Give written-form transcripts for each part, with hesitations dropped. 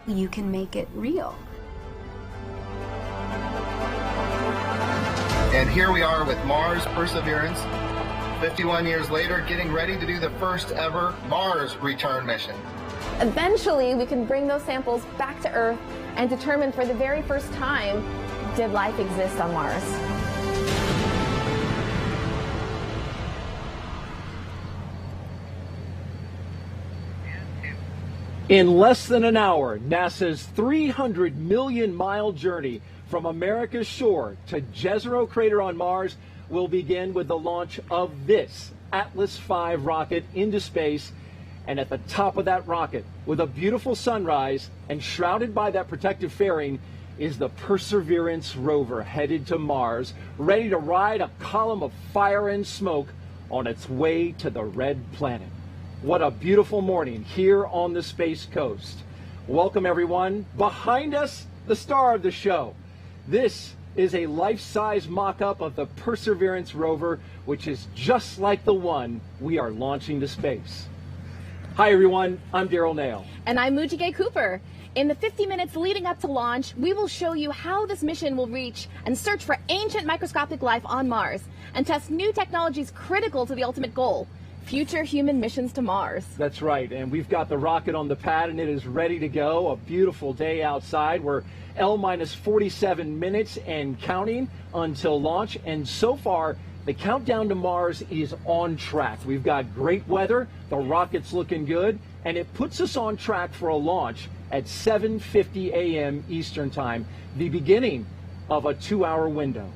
you can make it real. And here we are with Mars Perseverance, 51 years later, getting ready to do the first ever Mars return mission. Eventually, we can bring those samples back to Earth and determine for the very first time, did life exist on Mars? In less than an hour, NASA's 300 million mile journey from America's shore to Jezero Crater on Mars will begin with the launch of this Atlas V rocket into space. And at the top of that rocket, with a beautiful sunrise and shrouded by that protective fairing, is the Perseverance rover headed to Mars, ready to ride a column of fire and smoke on its way to the red planet. What a beautiful morning here on the Space Coast. Welcome everyone. Behind us, the star of the show. This is a life-size mock-up of the Perseverance rover, which is just like the one we are launching to space. Hi everyone, I'm Daryl Nail. And I'm Mujige Cooper. In the 50 minutes leading up to launch, we will show you how this mission will reach and search for ancient microscopic life on Mars and test new technologies critical to the ultimate goal, future human missions to Mars. That's right, and we've got the rocket on the pad and it is ready to go. A beautiful day outside. We're L-47 minutes and counting until launch, and so far the countdown to Mars is on track. We've got great weather, the rocket's looking good, and it puts us on track for a launch at 7:50 a.m. Eastern Time, the beginning of a 2-hour window.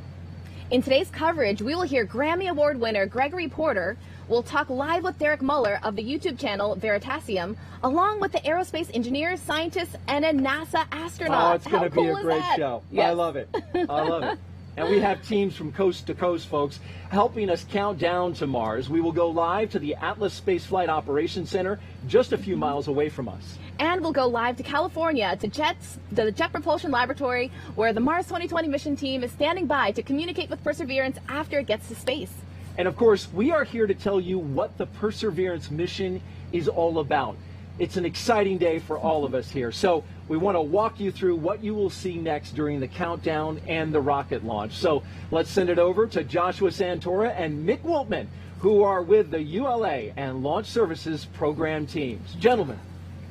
In today's coverage, we will hear Grammy Award winner Gregory Porter. We'll talk live with Derek Muller of the YouTube channel Veritasium, along with the aerospace engineers, scientists, and a NASA astronaut. Oh, it's going to be a great show. Yes. I love it. I love it. And we have teams from coast to coast, folks, helping us count down to Mars. We will go live to the Atlas Spaceflight Operations Center, just a few miles away from us. And we'll go live to California, to the Jet Propulsion Laboratory, where the Mars 2020 mission team is standing by to communicate with Perseverance after it gets to space. And of course, we are here to tell you what the Perseverance mission is all about. It's an exciting day for all of us here. So we want to walk you through what you will see next during the countdown and the rocket launch. So let's send it over to Joshua Santora and Mick Woltman, who are with the ULA and Launch Services program teams. Gentlemen.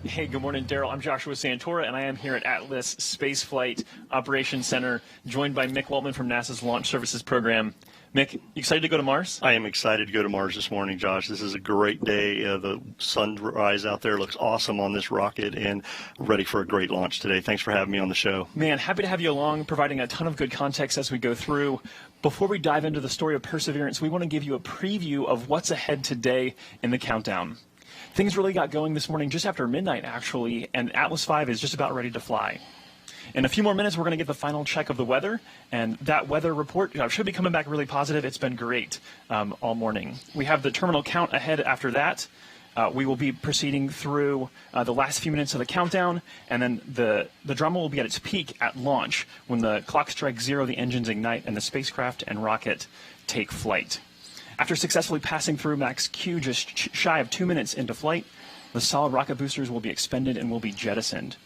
Hey, good morning, Daryl. I'm Joshua Santora, and I am here at Atlas Spaceflight Operations Center, joined by Mick Woltman from NASA's Launch Services program. Mick, you excited to go to Mars? I am excited to go to Mars this morning, Josh. This is a great day. The sunrise out there looks awesome on this rocket, and ready for a great launch today. Thanks for having me on the show. Man, happy to have you along, providing a ton of good context as we go through. Before we dive into the story of Perseverance, we want to give you a preview of what's ahead today in the countdown. Things really got going this morning just after midnight, actually, and Atlas V is just about ready to fly. In a few more minutes, we're going to get the final check of the weather, and that weather report should be coming back really positive. It's been great all morning. We have the terminal count ahead after that. We will be proceeding through the last few minutes of the countdown, and then the drama will be at its peak at launch when the clock strikes 0, the engines ignite, and the spacecraft and rocket take flight. After successfully passing through max Q just shy of 2 minutes into flight, the solid rocket boosters will be expended and will be jettisoned.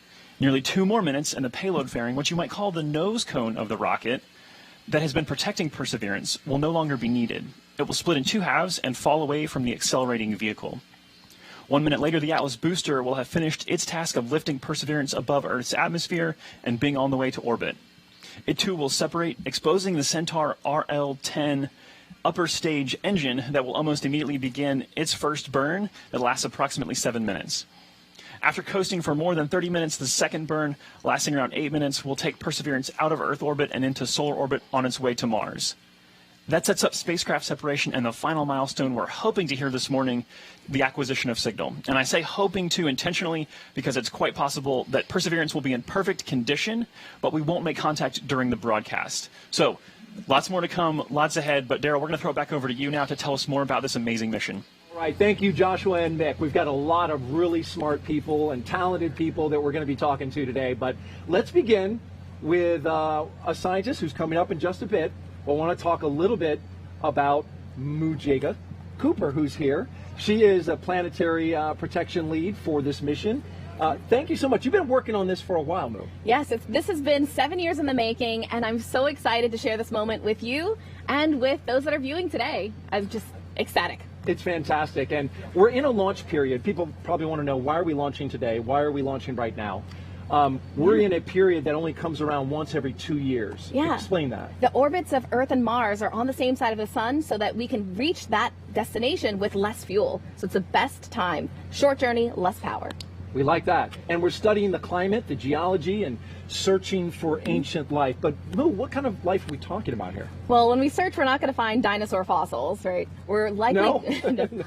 Nearly 2 more minutes and the payload fairing, what you might call the nose cone of the rocket that has been protecting Perseverance, will no longer be needed. It will split in 2 halves and fall away from the accelerating vehicle. 1 minute later, the Atlas booster will have finished its task of lifting Perseverance above Earth's atmosphere and being on the way to orbit. It too will separate, exposing the Centaur RL-10 upper stage engine that will almost immediately begin its first burn that lasts approximately 7 minutes. After coasting for more than 30 minutes, the second burn, lasting around 8 minutes, will take Perseverance out of Earth orbit and into solar orbit on its way to Mars. That sets up spacecraft separation and the final milestone we're hoping to hear this morning, the acquisition of signal. And I say hoping to intentionally because it's quite possible that Perseverance will be in perfect condition, but we won't make contact during the broadcast. So, lots more to come, lots ahead, but Daryl, we're going to throw it back over to you now to tell us more about this amazing mission. All right, thank you, Joshua and Mick. We've got a lot of really smart people and talented people that we're going to be talking to today, but let's begin with a scientist who's coming up in just a bit. I want to talk a little bit about Mujige Cooper, who's here. She is a planetary protection lead for this mission. Thank you so much. You've been working on this for a while, Moo. Yes, this has been 7 years in the making, and I'm so excited to share this moment with you and with those that are viewing today. I'm just ecstatic. It's fantastic, and we're in a launch period. People probably want to know, why are we launching today? Why are we launching right now? We're in a period that only comes around once every 2 years. Yeah. Explain that. The orbits of Earth and Mars are on the same side of the sun so that we can reach that destination with less fuel. So it's the best time. Short journey, less power. We like that. And we're studying the climate, the geology, and searching for ancient life. But Moo, what kind of life are we talking about here? Well, when we search, we're not going to find dinosaur fossils, right? We're likely, No?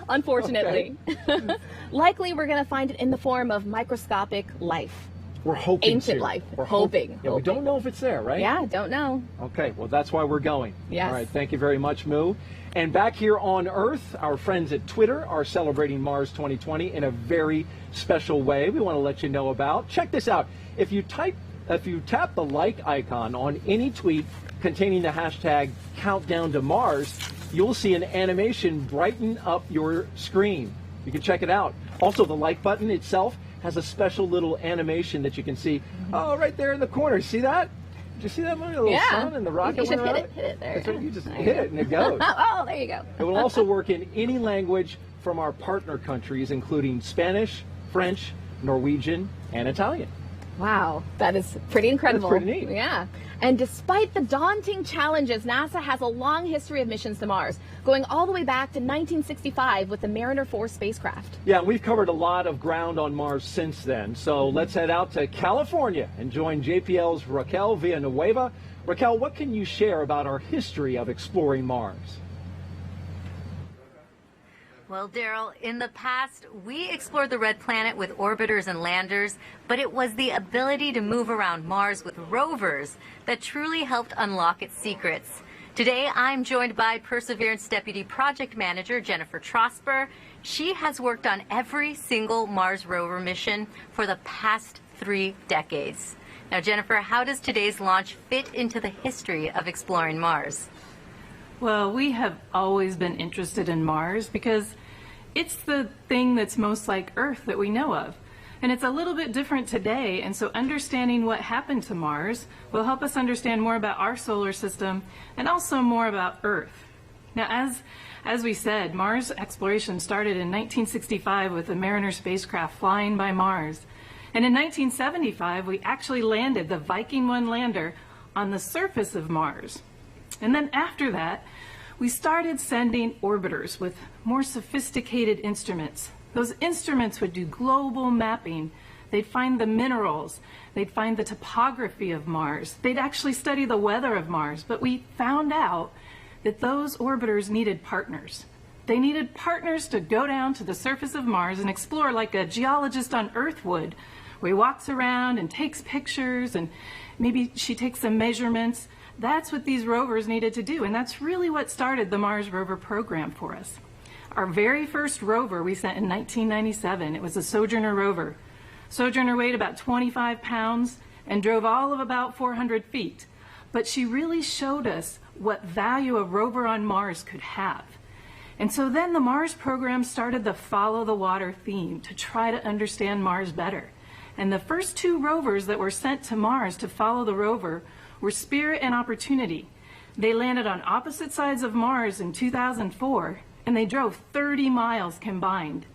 unfortunately, likely we're going to find it in the form of microscopic life. We're hoping Ancient to. life. We're Hoping. Yeah, we don't know if it's there, right? Yeah, don't know. Okay, well, that's why we're going. Yes. All right, thank you very much, Moo. And back here on Earth, our friends at Twitter are celebrating Mars 2020 in a very special way we want to let you know about. Check this out. If you tap the like icon on any tweet containing the hashtag countdown to Mars, you'll see an animation brighten up your screen. You can check it out. Also, the like button itself has a special little animation that you can see right there in the corner. See that? Did you see that one? The little sun and the rocket? You should went around hit it there. That's right. You just hit it and it goes. Oh, there you go. It will also work in any language from our partner countries, including Spanish, French, Norwegian, and Italian. Wow, that is pretty incredible. That's pretty neat. Yeah. And despite the daunting challenges, NASA has a long history of missions to Mars, going all the way back to 1965 with the Mariner 4 spacecraft. Yeah, we've covered a lot of ground on Mars since then. So let's head out to California and join JPL's Raquel Villanueva. Raquel, what can you share about our history of exploring Mars? Well, Daryl, in the past, we explored the red planet with orbiters and landers, but it was the ability to move around Mars with rovers that truly helped unlock its secrets. Today, I'm joined by Perseverance Deputy Project Manager Jennifer Trosper. She has worked on every single Mars rover mission for the past 3 decades. Now, Jennifer, how does today's launch fit into the history of exploring Mars? Well, we have always been interested in Mars because it's the thing that's most like Earth that we know of. And it's a little bit different today, and so understanding what happened to Mars will help us understand more about our solar system and also more about Earth. Now, as we said, Mars exploration started in 1965 with the Mariner spacecraft flying by Mars. And in 1975, we actually landed the Viking 1 lander on the surface of Mars. And then after that, we started sending orbiters with more sophisticated instruments. Those instruments would do global mapping. They'd find the minerals. They'd find the topography of Mars. They'd actually study the weather of Mars. But we found out that those orbiters needed partners. They needed partners to go down to the surface of Mars and explore like a geologist on Earth would, where he walks around and takes pictures and maybe she takes some measurements. That's what these rovers needed to do, and that's really what started the Mars rover program for us. Our very first rover we sent in 1997. It was a Sojourner rover. Sojourner weighed about 25 pounds and drove all of about 400 feet. But she really showed us what value a rover on Mars could have. And so then the Mars program started the Follow the Water theme to try to understand Mars better. And the first 2 rovers that were sent to Mars to follow the rover were Spirit and Opportunity. They landed on opposite sides of Mars in 2004, and they drove 30 miles combined.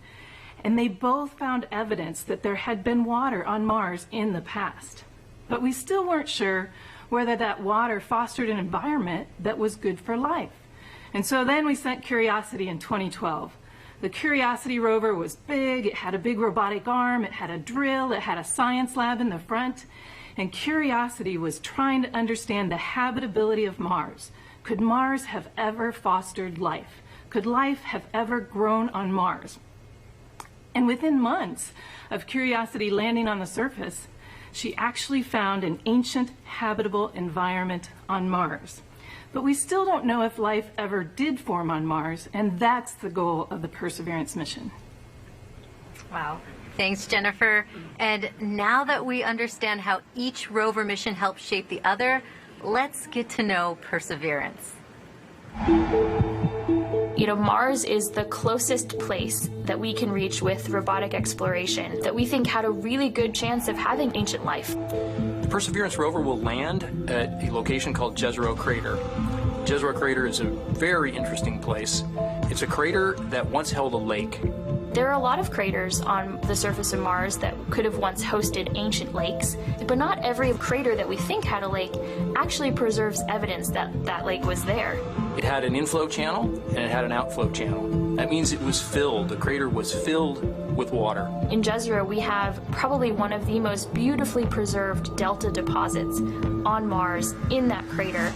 And they both found evidence that there had been water on Mars in the past. But we still weren't sure whether that water fostered an environment that was good for life. And so then we sent Curiosity in 2012. The Curiosity rover was big, it had a big robotic arm, it had a drill, it had a science lab in the front. And Curiosity was trying to understand the habitability of Mars. Could Mars have ever fostered life? Could life have ever grown on Mars? And within months of Curiosity landing on the surface, she actually found an ancient habitable environment on Mars. But we still don't know if life ever did form on Mars, and that's the goal of the Perseverance mission. Wow. Thanks, Jennifer. And now that we understand how each rover mission helps shape the other, let's get to know Perseverance. Mars is the closest place that we can reach with robotic exploration that we think had a really good chance of having ancient life. The Perseverance rover will land at a location called Jezero Crater. Jezero Crater is a very interesting place. It's a crater that once held a lake. There are a lot of craters on the surface of Mars that could have once hosted ancient lakes, but not every crater that we think had a lake actually preserves evidence that that lake was there. It had an inflow channel and it had an outflow channel. That means it was filled. The crater was filled with water. In Jezero, we have probably one of the most beautifully preserved delta deposits on Mars in that crater.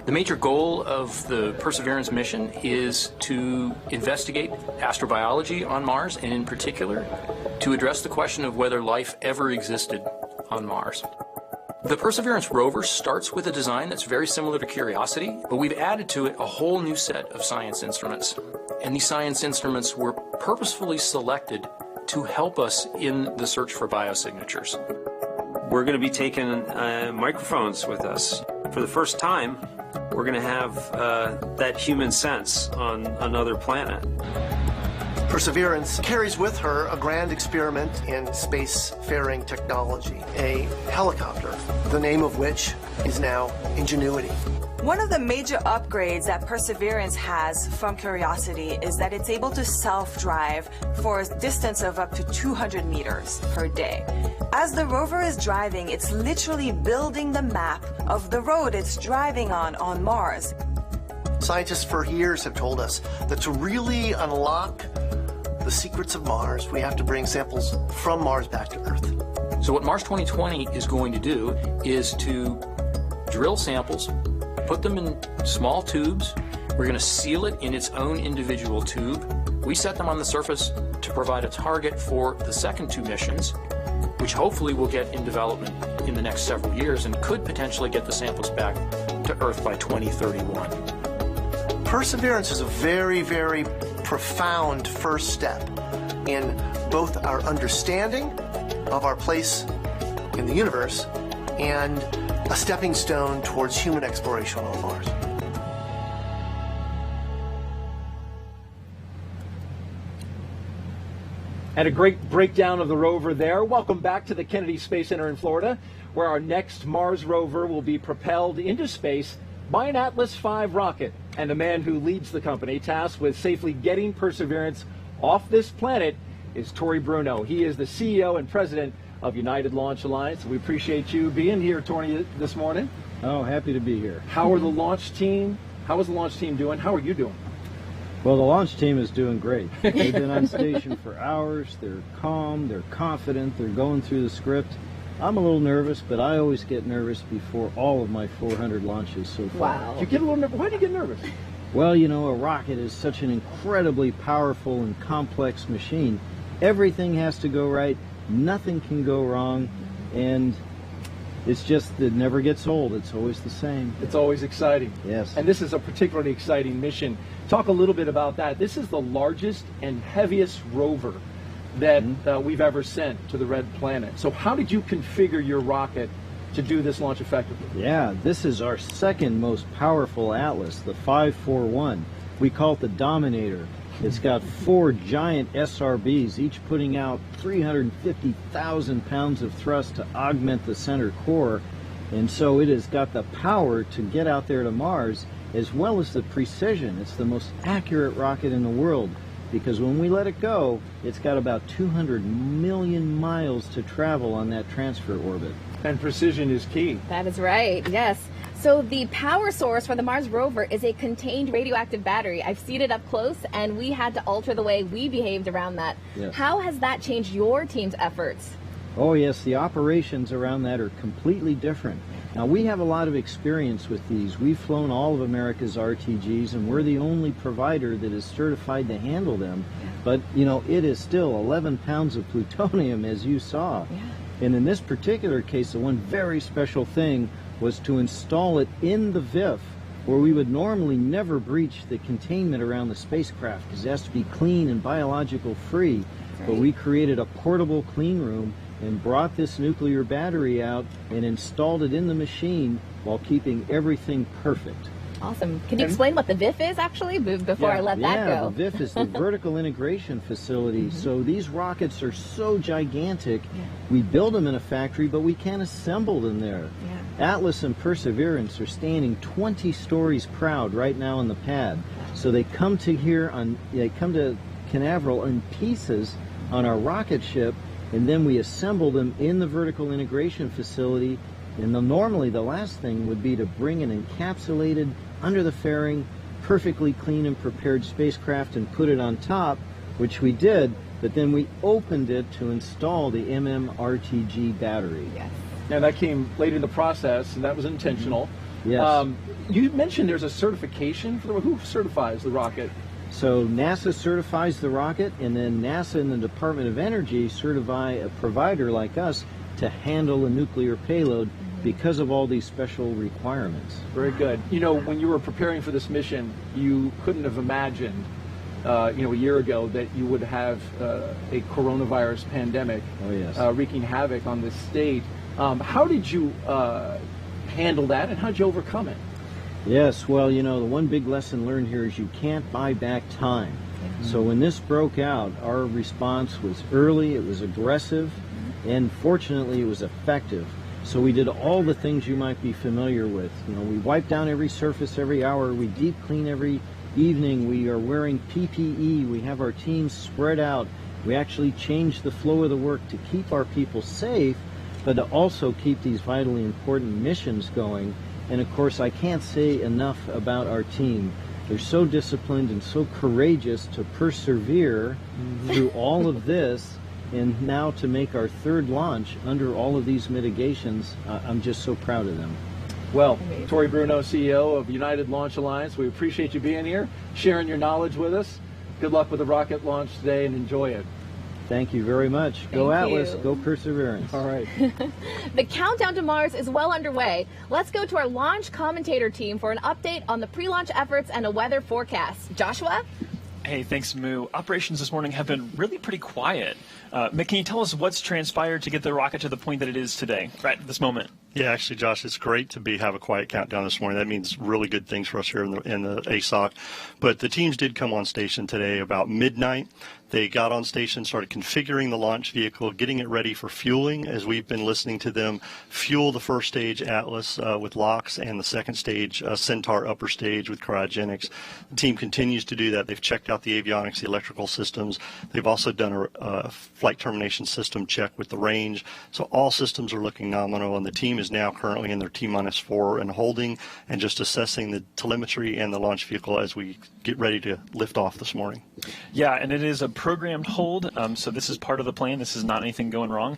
The major goal of the Perseverance mission is to investigate astrobiology on Mars, and in particular, to address the question of whether life ever existed on Mars. The Perseverance rover starts with a design that's very similar to Curiosity, but we've added to it a whole new set of science instruments. And these science instruments were purposefully selected to help us in the search for biosignatures. We're going to be taking microphones with us. For the first time, we're going to have that human sense on another planet. Perseverance carries with her a grand experiment in spacefaring technology, a helicopter, the name of which is now Ingenuity. One of the major upgrades that Perseverance has from Curiosity is that it's able to self-drive for a distance of up to 200 meters per day. As the rover is driving, it's literally building the map of the road it's driving on Mars. Scientists for years have told us that to really unlock the secrets of Mars, we have to bring samples from Mars back to Earth. So what Mars 2020 is going to do is to drill samples, put them in small tubes. We're going to seal it in its own individual tube. We set them on the surface to provide a target for the second two missions, which hopefully will get in development in the next several years and could potentially get the samples back to Earth by 2031. Perseverance is a very, very profound first step in both our understanding of our place in the universe and a stepping stone towards human exploration on Mars. And a great breakdown of the rover there. Welcome back to the Kennedy Space Center in Florida, where our next Mars rover will be propelled into space by an Atlas V rocket. And the man who leads the company tasked with safely getting Perseverance off this planet is Tory Bruno. He is the CEO and president of United Launch Alliance. We appreciate you being here, Tory, this morning. Oh, happy to be here. How is the launch team doing? How are you doing? Well, the launch team is doing great. They've been on station for hours. They're calm, they're confident, they're going through the script. I'm a little nervous, but I always get nervous before all of my 400 launches so far. Wow. You get a little nervous. Why do you get nervous? Well, you know, a rocket is such an incredibly powerful and complex machine. Everything has to go right. Nothing can go wrong. And it's just, it never gets old. It's always the same. It's always exciting. Yes. And this is a particularly exciting mission. Talk a little bit about that. This is the largest and heaviest rover that we've ever sent to the Red Planet. So how did you configure your rocket to do this launch effectively? Yeah, this is our second most powerful Atlas, the 541. We call it the Dominator. It's got 4 giant SRBs, each putting out 350,000 pounds of thrust to augment the center core. And so it has got the power to get out there to Mars, as well as the precision. It's the most accurate rocket in the world, because when we let it go, it's got about 200 million miles to travel on that transfer orbit. And precision is key. That is right, yes. So the power source for the Mars rover is a contained radioactive battery. I've seen it up close, and we had to alter the way we behaved around that. Yes. How has that changed your team's efforts? Oh yes, the operations around that are completely different. Now, we have a lot of experience with these. We've flown all of America's RTGs, and we're the only provider that is certified to handle them. But, you know, it is still 11 pounds of plutonium, as you saw. Yeah. And in this particular case, the one very special thing was to install it in the VIF, where we would normally never breach the containment around the spacecraft, because it has to be clean and biological free. But we created a portable clean room and brought this nuclear battery out and installed it in the machine while keeping everything perfect. Awesome. Can you explain what the VIF is, actually, before I let that go? The VIF is the Vertical Integration Facility. So these rockets are so gigantic, we build them in a factory, but we can't assemble them there. Atlas and Perseverance are standing 20 stories proud right now on the pad. So they come to Canaveral in pieces on our rocket ship, and then we assemble them in the Vertical Integration Facility. And normally the last thing would be to bring an encapsulated, under the fairing, perfectly clean and prepared spacecraft and put it on top, which we did, but then we opened it to install the MMRTG battery. Now that came later in the process, and that was intentional. Yes. You mentioned there's a certification for who certifies the rocket? So NASA certifies the rocket, and then NASA and the Department of Energy certify a provider like us to handle a nuclear payload because of all these special requirements. Very good. You know, when you were preparing for this mission, you couldn't have imagined, a year ago that you would have a coronavirus pandemic wreaking havoc on this state. How did you handle that, and how did you overcome it? Yes, well, the one big lesson learned here is you can't buy back time. So when this broke out, our response was early, it was aggressive, and fortunately it was effective. So we did all the things you might be familiar with. We wipe down every surface every hour, we deep clean every evening, we are wearing PPE, we have our teams spread out, we actually change the flow of the work to keep our people safe, but to also keep these vitally important missions going. And of course, I can't say enough about our team. They're so disciplined and so courageous to persevere through all of this, and now to make our third launch under all of these mitigations. I'm just so proud of them. Well, Tori Bruno, CEO of United Launch Alliance, we appreciate you being here, sharing your knowledge with us. Good luck with the rocket launch today, and enjoy it. Thank you very much. Go Atlas, go Perseverance. All right. The countdown to Mars is well underway. Let's go to our launch commentator team for an update on the pre-launch efforts and a weather forecast. Joshua? Hey, thanks, Moo. Operations this morning have been really pretty quiet. Mick, can you tell us what's transpired to get the rocket to the point that it is today, right at this moment? Yeah, actually, Josh, it's great to have a quiet countdown this morning. That means really good things for us here in the ASOC. But the teams did come on station today about midnight. They got on station, started configuring the launch vehicle, getting it ready for fueling, as we've been listening to them fuel the first stage Atlas with LOX and the second stage Centaur upper stage with cryogenics. The team continues to do that. They've checked out the avionics, the electrical systems. They've also done a flight termination system check with the range. So all systems are looking nominal, and the team is now currently in their T-4 and holding and just assessing the telemetry and the launch vehicle as we get ready to lift off this morning. Yeah, and it is a programmed hold, so this is part of the plan. This is not anything going wrong.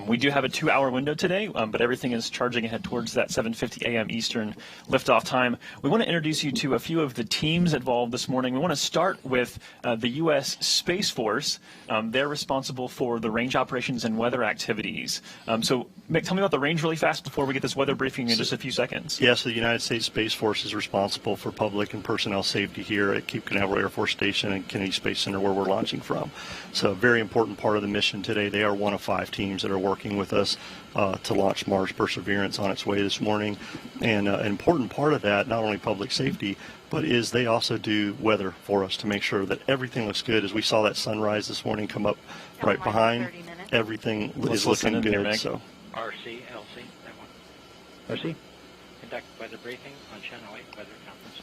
We do have a 2-hour window today, but everything is charging ahead towards that 7:50 a.m. Eastern liftoff time. We want to introduce you to a few of the teams involved this morning. We want to start with the U.S. Space Force. They're responsible for the range operations and weather activities. So, Mick, tell me about the range really fast before we get this weather briefing in just a few seconds. Yes, the United States Space Force is responsible for public and personnel safety here at Cape Canaveral Air Force Station and Kennedy Space Center, where we're launching from. So a very important part of the mission today. They are one of 5 teams that are working with us to launch Mars Perseverance on its way this morning. And an important part of that, not only public safety, but is they also do weather for us to make sure that everything looks good. As we saw that sunrise this morning come up right behind, everything is looking good. So. RC, LC, that one. RC, conduct weather briefing on Channel 8 Weather Conference.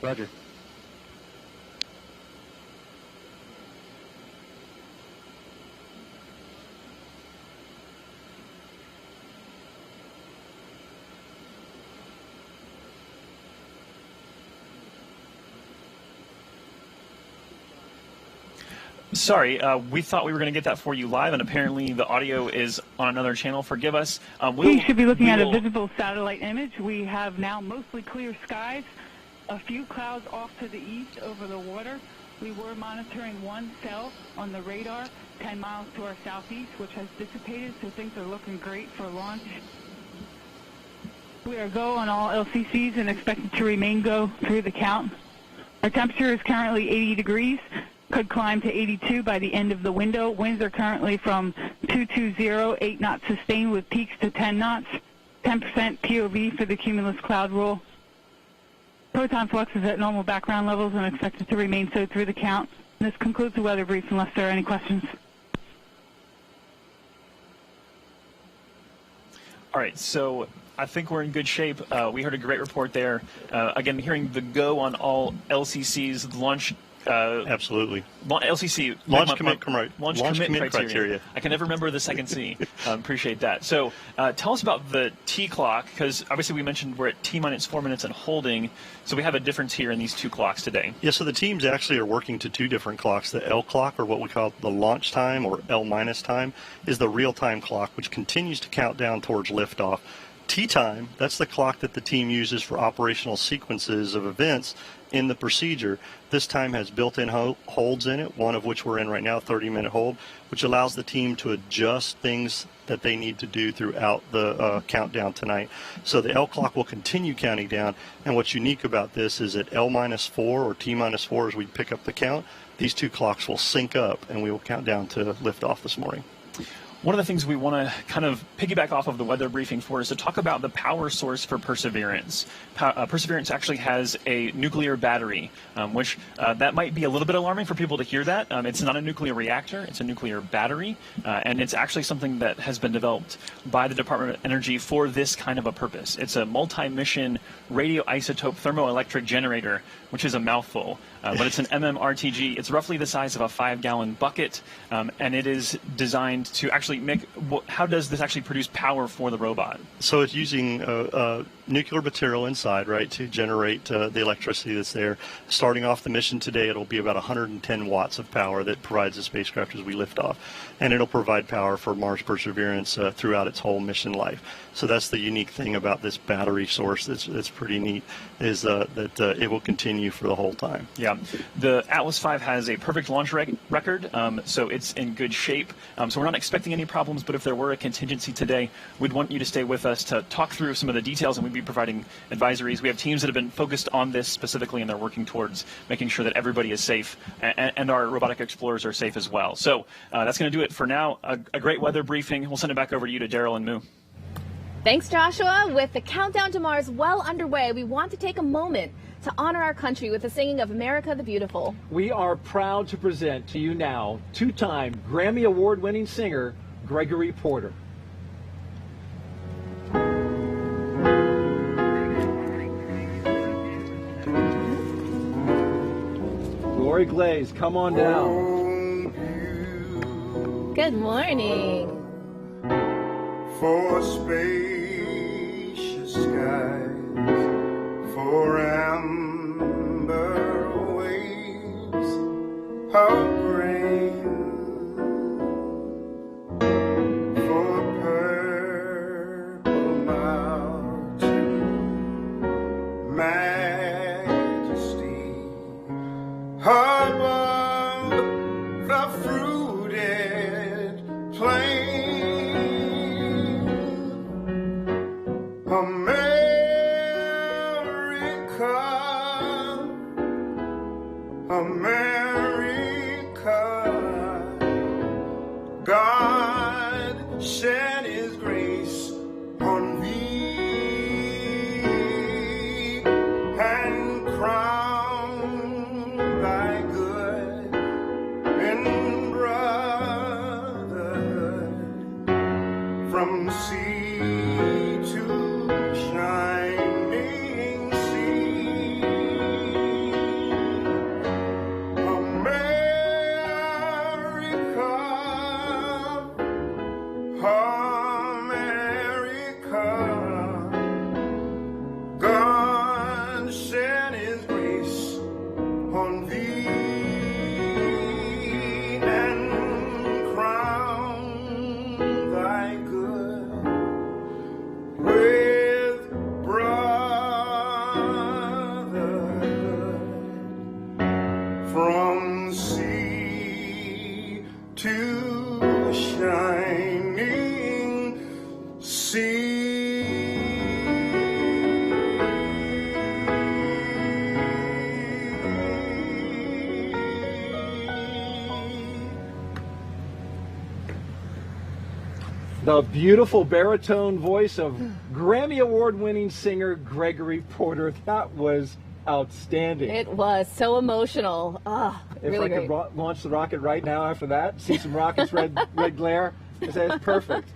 Roger. Sorry, we thought we were going to get that for you live, and apparently the audio is on another channel. Forgive us. We should be looking at a visible satellite image. We have now mostly clear skies, a few clouds off to the east over the water. We were monitoring one cell on the radar 10 miles to our southeast, which has dissipated, so things are looking great for launch. We are go on all LCCs and expected to remain go through the count. Our temperature is currently 80 degrees. Could climb to 82 by the end of the window. Winds are currently from 220, 8 knots sustained with peaks to 10 knots. 10% POV for the cumulus cloud rule. Proton flux is at normal background levels and expected to remain so through the count. This concludes the weather brief unless there are any questions. All right, so I think we're in good shape. We heard a great report there. Again, hearing the go on all LCCs, the launch. Absolutely. LCC. Launch commit criteria. I can never remember the second C. Appreciate that. So tell us about the T clock, because obviously we mentioned we're at T-minus 4 minutes and holding, so we have a difference here in these two clocks today. Yeah, so the teams actually are working to two different clocks. The L clock, or what we call the launch time, or L-minus time, is the real-time clock, which continues to count down towards liftoff. T-time, that's the clock that the team uses for operational sequences of events in the procedure. This time has built-in holds in it, one of which we're in right now, 30-minute hold, which allows the team to adjust things that they need to do throughout the countdown tonight. So the L clock will continue counting down, and what's unique about this is at L-4 or T-4 as we pick up the count, these two clocks will sync up and we will count down to liftoff this morning. One of the things we want to kind of piggyback off of the weather briefing for is to talk about the power source for Perseverance. Perseverance actually has a nuclear battery, which that might be a little bit alarming for people to hear that. It's not a nuclear reactor, it's a nuclear battery, and it's actually something that has been developed by the Department of Energy for this kind of a purpose. It's a multi-mission radioisotope thermoelectric generator, which is a mouthful, but it's an MMRTG. It's roughly the size of a 5-gallon bucket, and it is designed to actually how does this actually produce power for the robot? So it's using nuclear material inside, right, to generate the electricity that's there. Starting off the mission today, it'll be about 110 watts of power that provides the spacecraft as we lift off. And it'll provide power for Mars Perseverance throughout its whole mission life. So that's the unique thing about this battery source that's pretty neat, is that it will continue for the whole time. Yeah. The Atlas V has a perfect launch record, so it's in good shape. So we're not expecting any problems, but if there were a contingency today, we'd want you to stay with us to talk through some of the details, and we'd be providing advisories. We have teams that have been focused on this specifically, and they're working towards making sure that everybody is safe, and our robotic explorers are safe as well. So that's going to do it for now. A great weather briefing. We'll send it back over to you, to Daryl and Moo. Thanks, Joshua. With the countdown to Mars well underway, we want to take a moment to honor our country with the singing of America the Beautiful. We are proud to present to you now two-time Grammy Award-winning singer Gregory Porter. Lori Glaze, come on down. Good morning. For spacious skies, for amber waves of grain, for purple mountain majesty above the fruited plain. America, God shed His grace on thee and crown thy good in brotherhood from sea to shining sea. America, God shed His grace on thee and crown thy good with brotherhood from sea to shining sea. The beautiful baritone voice of Grammy Award-winning singer Gregory Porter. That was Outstanding. It was so emotional. Oh, If really I great. could launch the rocket right now after that, see some rockets, red glare, I say it's perfect.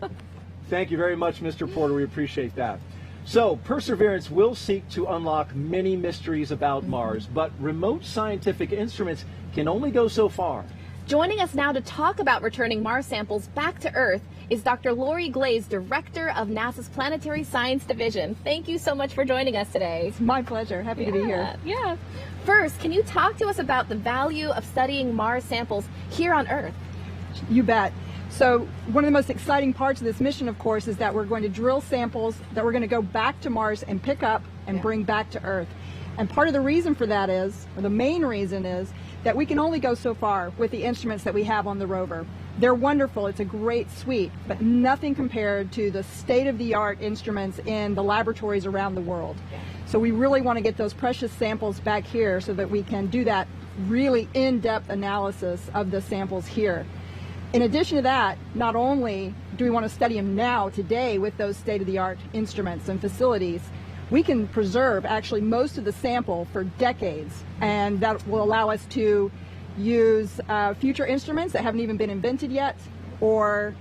Thank you very much, Mr. Porter. We appreciate that. So, Perseverance will seek to unlock many mysteries about Mars, but remote scientific instruments can only go so far. Joining us now to talk about returning Mars samples back to Earth is Dr. Lori Glaze, Director of NASA's Planetary Science Division. Thank you so much for joining us today. It's my pleasure. Happy to be here. Yeah. First, can you talk to us about the value of studying Mars samples here on Earth? You bet. So one of the most exciting parts of this mission, of course, is that we're going to drill samples that we're going to go back to Mars and pick up and bring back to Earth. And part of the reason for that is, or the main reason is, that we can only go so far with the instruments that we have on the rover. They're wonderful, it's a great suite, but nothing compared to the state-of-the-art instruments in the laboratories around the world. So we really want to get those precious samples back here so that we can do that really in-depth analysis of the samples here. In addition to that, not only do we want to study them now, today, with those state-of-the-art instruments and facilities, we can preserve actually most of the sample for decades, and that will allow us to use future instruments that haven't even been invented yet, or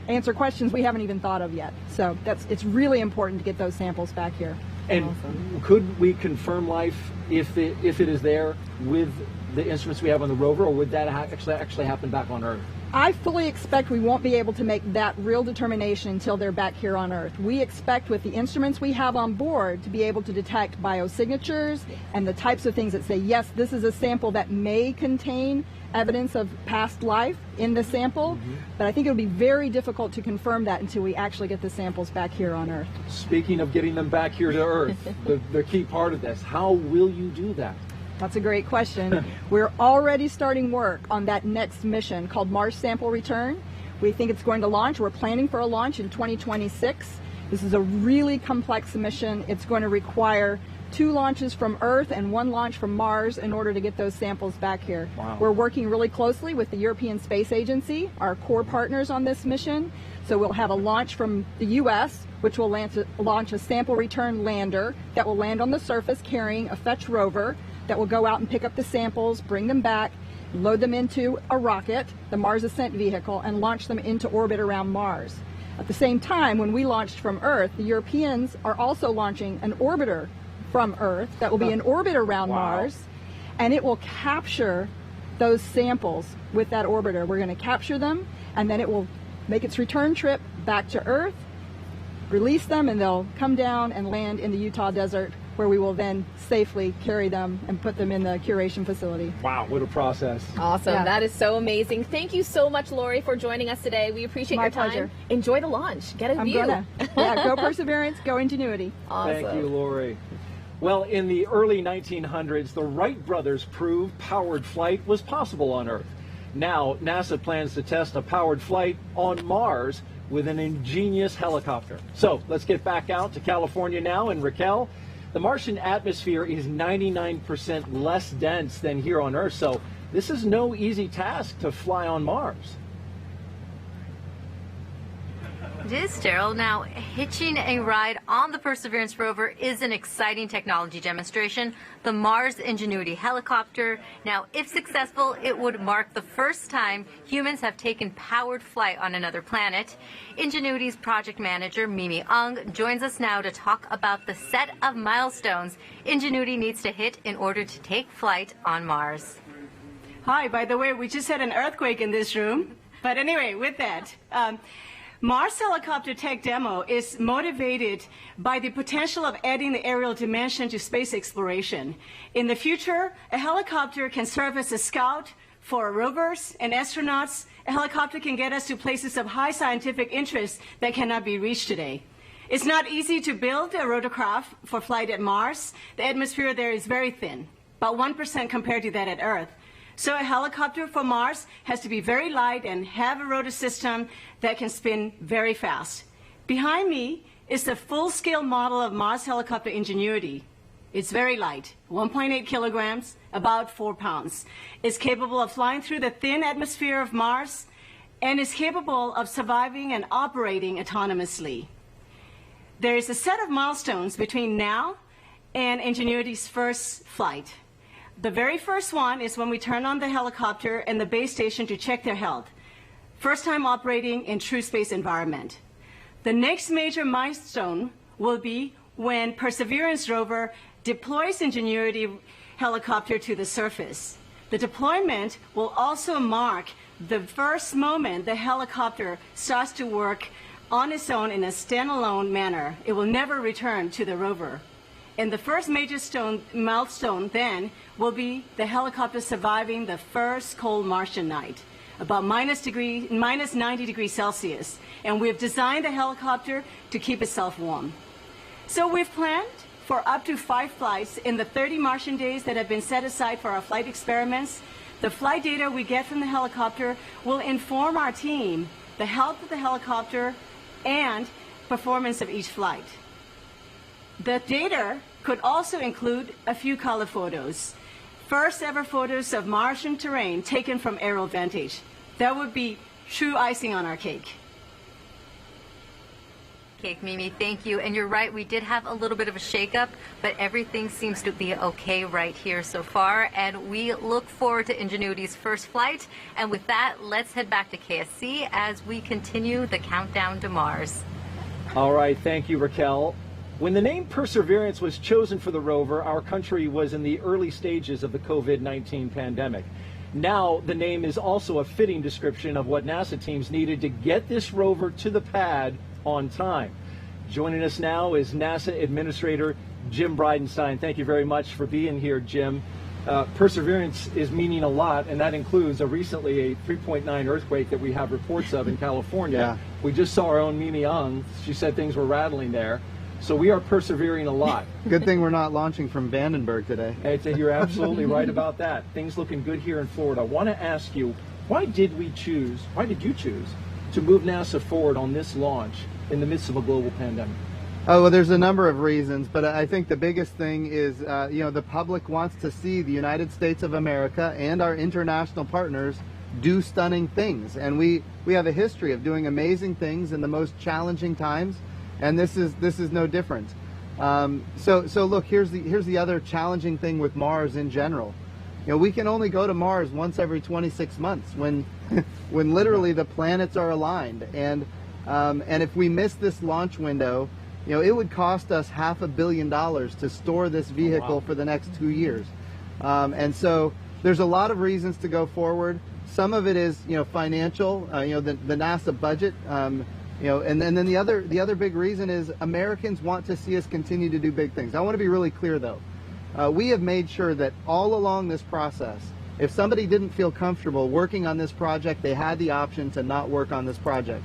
answer questions we haven't even thought of yet. So it's really important to get those samples back here. And could we confirm life if it is there with the instruments we have on the rover, or would that actually happen back on Earth? I fully expect we won't be able to make that real determination until they're back here on Earth. We expect with the instruments we have on board to be able to detect biosignatures and the types of things that say, yes, this is a sample that may contain evidence of past life in the sample, but I think it'll be very difficult to confirm that until we actually get the samples back here on Earth. Speaking of getting them back here to Earth, the key part of this, how will you do that? That's a great question. We're already starting work on that next mission called Mars Sample Return. We think it's going to launch. We're planning for a launch in 2026. This is a really complex mission. It's going to require 2 launches from Earth and 1 launch from Mars in order to get those samples back here. Wow. We're working really closely with the European Space Agency, our core partners on this mission. So we'll have a launch from the U.S., which will launch a sample return lander that will land on the surface carrying a fetch rover that will go out and pick up the samples, bring them back, load them into a rocket, the Mars Ascent Vehicle, and launch them into orbit around Mars. At the same time, when we launched from Earth, the Europeans are also launching an orbiter from Earth that will be in orbit around Mars, and it will capture those samples with that orbiter. We're going to capture them, and then it will make its return trip back to Earth, release them, and they'll come down and land in the Utah desert, where we will then safely carry them and put them in the curation facility. Wow, what a process. Awesome. Yeah. That is so amazing. Thank you so much, Lori, for joining us today. We appreciate My your time. pleasure. Enjoy the launch. Get a I'm view. gonna. Yeah, go Perseverance, go Ingenuity. Awesome. Thank you, Lori. Well, in the early 1900s, the Wright brothers proved powered flight was possible on Earth. Now, NASA plans to test a powered flight on Mars with an ingenious helicopter. So, let's get back out to California now. And Raquel, the Martian atmosphere is 99% less dense than here on Earth, so this is no easy task to fly on Mars. It is, Daryl. Now, hitching a ride on the Perseverance rover is an exciting technology demonstration. The Mars Ingenuity helicopter. Now, if successful, it would mark the first time humans have taken powered flight on another planet. Ingenuity's project manager, Mimi Ung, joins us now to talk about the set of milestones Ingenuity needs to hit in order to take flight on Mars. Hi, by the way, we just had an earthquake in this room. But anyway, with that, Mars Helicopter Tech Demo is motivated by the potential of adding the aerial dimension to space exploration. In the future, a helicopter can serve as a scout for rovers and astronauts. A helicopter can get us to places of high scientific interest that cannot be reached today. It's not easy to build a rotorcraft for flight at Mars. The atmosphere there is very thin, about 1% compared to that at Earth. So a helicopter for Mars has to be very light and have a rotor system that can spin very fast. Behind me is the full-scale model of Mars Helicopter Ingenuity. It's very light, 1.8 kilograms, about 4 pounds. It's capable of flying through the thin atmosphere of Mars and is capable of surviving and operating autonomously. There is a set of milestones between now and Ingenuity's first flight. The very first one is when we turn on the helicopter and the base station to check their health. First time operating in true space environment. The next major milestone will be when Perseverance rover deploys Ingenuity helicopter to the surface. The deployment will also mark the first moment the helicopter starts to work on its own in a standalone manner. It will never return to the rover. And the first major milestone then will be the helicopter surviving the first cold Martian night, about minus 90 degrees Celsius. And we've designed the helicopter to keep itself warm. So we've planned for up to 5 flights in the 30 Martian days that have been set aside for our flight experiments. The flight data we get from the helicopter will inform our team the health of the helicopter and performance of each flight. The data could also include a few color photos. First ever photos of Martian terrain taken from aerial vantage. That would be true icing on our cake. Mimi, thank you. And you're right, we did have a little bit of a shakeup, but everything seems to be okay right here so far. And we look forward to Ingenuity's first flight. And with that, let's head back to KSC as we continue the countdown to Mars. All right, thank you, Raquel. When the name Perseverance was chosen for the rover, our country was in the early stages of the COVID-19 pandemic. Now, the name is also a fitting description of what NASA teams needed to get this rover to the pad on time. Joining us now is NASA Administrator Jim Bridenstine. Thank you very much for being here, Jim. Perseverance is meaning a lot, and that includes recently a 3.9 earthquake that we have reports of in California. Yeah. We just saw our own Mimi Ung. She said things were rattling there. So we are persevering a lot. Good thing we're not launching from Vandenberg today. You're absolutely right about that. Things looking good here in Florida. I want to ask you, why did you choose to move NASA forward on this launch in the midst of a global pandemic? Oh, well, there's a number of reasons, but I think the biggest thing is, the public wants to see the United States of America and our international partners do stunning things. And we have a history of doing amazing things in the most challenging times, and this is no different. So look, here's the other challenging thing with Mars in general. We can only go to Mars once every 26 months when literally the planets are aligned. And if we miss this launch window, it would cost us $500 million to store this vehicle for the next 2 years. And so there's a lot of reasons to go forward. Some of it is, financial, the NASA budget, and then the other big reason is Americans want to see us continue to do big things. I want to be really clear though. We have made sure that all along this process, if somebody didn't feel comfortable working on this project, they had the option to not work on this project.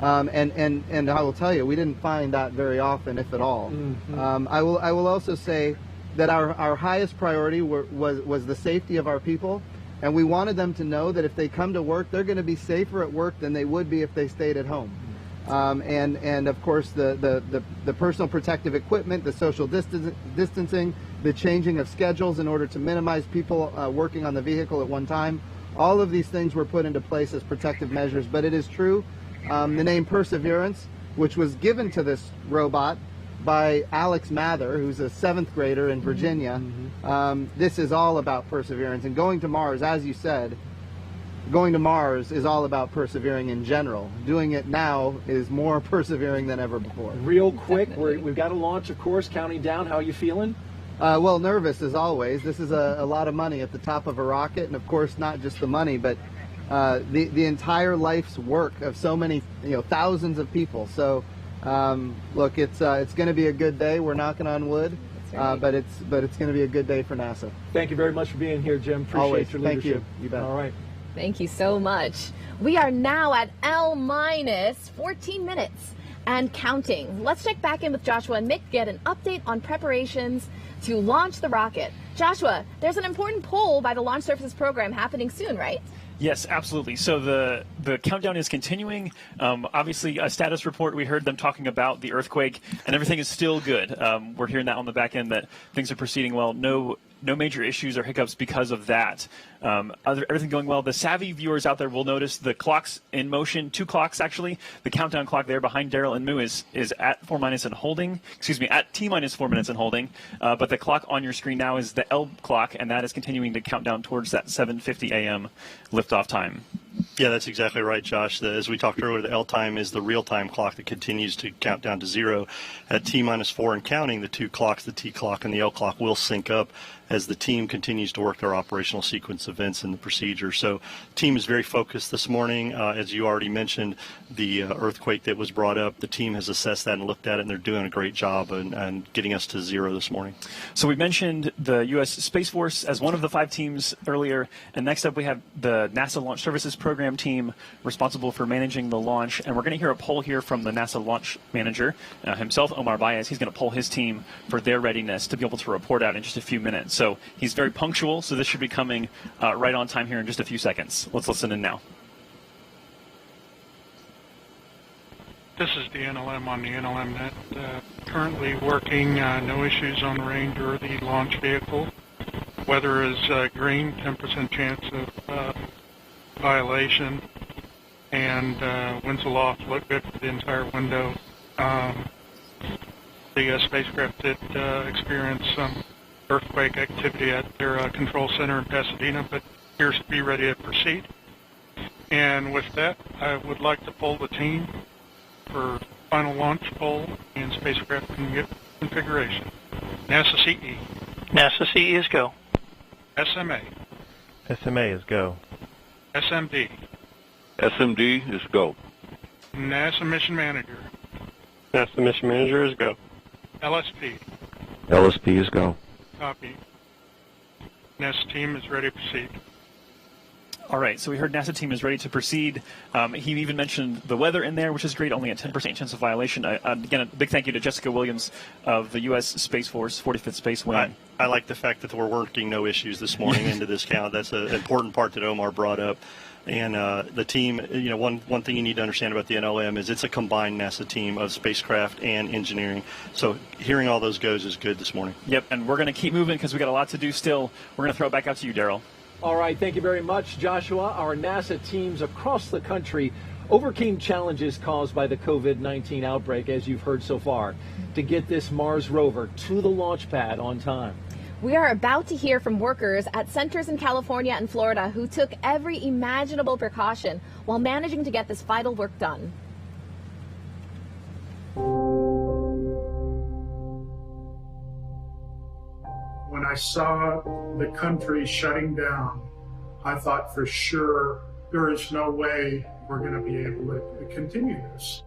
And I will tell you, we didn't find that very often, if at all. Mm-hmm. I will also say that our highest priority was the safety of our people, and we wanted them to know that if they come to work, they're going to be safer at work than they would be if they stayed at home. And of course the personal protective equipment, the social distancing, the changing of schedules in order to minimize people working on the vehicle at one time. All of these things were put into place as protective measures. But it is true, the name Perseverance, which was given to this robot by Alex Mather, who's a 7th grader in Virginia. Mm-hmm. This is all about perseverance. And going to Mars, as you said, going to Mars is all about persevering in general. Doing it now is more persevering than ever before. Real quick, we've got to launch, of course, counting down. How are you feeling? Well, nervous as always. This is a lot of money at the top of a rocket, and of course not just the money, but the entire life's work of so many, thousands of people. So look, it's going to be a good day. We're knocking on wood. But it's going to be a good day for NASA. Thank you very much for being here, Jim. Appreciate Always. your leadership. Thank you. You bet. All right. Thank you so much. We are now at L-minus 14 minutes and counting. Let's check back in with Joshua and Mick, get an update on preparations to launch the rocket. Joshua, there's an important poll by the Launch Services Program happening soon, right? Yes, absolutely. So the countdown is continuing. Obviously, a status report, we heard them talking about the earthquake, and everything is still good. We're hearing that on the back end that things are proceeding well. No no major issues or hiccups because of that. Everything going well. The savvy viewers out there will notice the clocks in motion, 2 clocks actually. The countdown clock there behind Daryl and Moo is at 4 minus and holding, at T minus 4 minutes and holding. But the clock on your screen now is the L clock, and that is continuing to count down towards that 7:50 a.m. liftoff time. Yeah, that's exactly right, Josh. As we talked earlier, the L time is the real-time clock that continues to count down to 0. At T minus 4 and counting, the 2 clocks, the T clock and the L clock, will sync up as the team continues to work their operational sequence events and the procedure. So the team is very focused this morning. As you already mentioned, the earthquake that was brought up, the team has assessed that and looked at it, and they're doing a great job and getting us to 0 this morning. So we mentioned the U.S. Space Force as one of the 5 teams earlier, and next up we have the NASA Launch Services Program team responsible for managing the launch, and we're going to hear a poll here from the NASA Launch Manager himself, Omar Baez. He's going to poll his team for their readiness to be able to report out in just a few minutes. So he's very punctual, so this should be coming right on time here in just a few seconds. Let's listen in now. This is the NLM on the NLMnet. Currently working, no issues on the range or the launch vehicle. Weather is green, 10% chance of violation, and winds aloft look good for the entire window. The spacecraft did experience some earthquake activity at their control center in Pasadena, but appears to be ready to proceed. And with that, I would like to poll the team for final launch poll and spacecraft configuration. NASA CE. NASA CE is go. SMA. SMA is go. SMD. SMD is go. NASA Mission Manager. NASA Mission Manager is go. LSP. LSP is go. Copy. NASA team is ready to proceed. All right, so we heard NASA team is ready to proceed. He even mentioned the weather in there, which is great, only a 10% chance of violation. Again, a big thank you to Jessica Williams of the U.S. Space Force, 45th Space Wing. I like the fact that we're working no issues this morning into this count. That's an important part that Omar brought up. And the team, one thing you need to understand about the NLM is it's a combined NASA team of spacecraft and engineering. So hearing all those goes is good this morning. Yep, and we're going to keep moving because we got a lot to do still. We're going to throw it back out to you, Daryl. All right, thank you very much, Joshua. Our NASA teams across the country overcame challenges caused by the COVID-19 outbreak, as you've heard so far, to get this Mars rover to the launch pad on time. We are about to hear from workers at centers in California and Florida who took every imaginable precaution while managing to get this vital work done. When I saw the country shutting down, I thought for sure there is no way we're going to be able to continue this.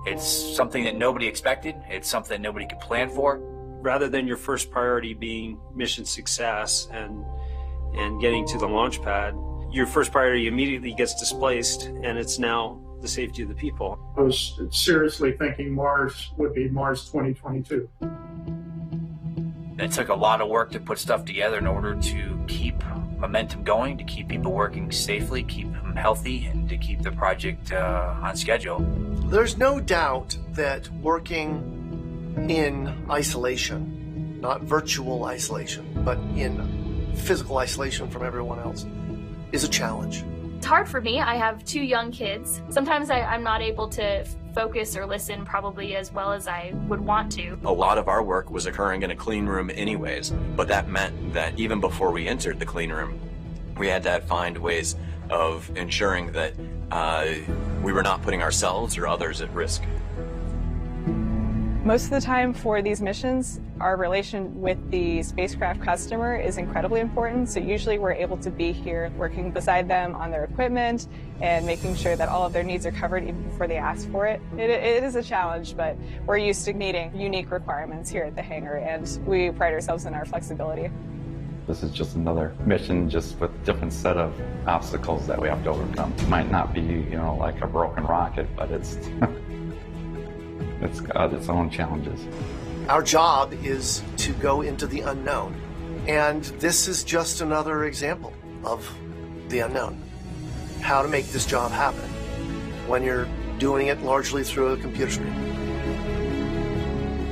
It's something that nobody expected. It's something that nobody could plan for. Rather than your first priority being mission success and getting to the launch pad, your first priority immediately gets displaced, and it's now the safety of the people. I was seriously thinking Mars would be Mars 2022. It took a lot of work to put stuff together in order to keep momentum going, to keep people working safely, keep them healthy, and to keep the project on schedule. There's no doubt that working in isolation, not virtual isolation, but in physical isolation from everyone else, is a challenge. It's hard for me. I have 2 young kids. Sometimes I'm not able to focus or listen probably as well as I would want to. A lot of our work was occurring in a clean room anyways, but that meant that even before we entered the clean room, we had to find ways of ensuring that we were not putting ourselves or others at risk. Most of the time for these missions, our relation with the spacecraft customer is incredibly important. So usually we're able to be here working beside them on their equipment and making sure that all of their needs are covered even before they ask for it. It is a challenge, but we're used to meeting unique requirements here at the hangar, and we pride ourselves in our flexibility. This is just another mission, just with a different set of obstacles that we have to overcome. It might not be, like a broken rocket, but it's it's got its own challenges. Our job is to go into the unknown, and this is just another example of the unknown. How to make this job happen when you're doing it largely through a computer screen.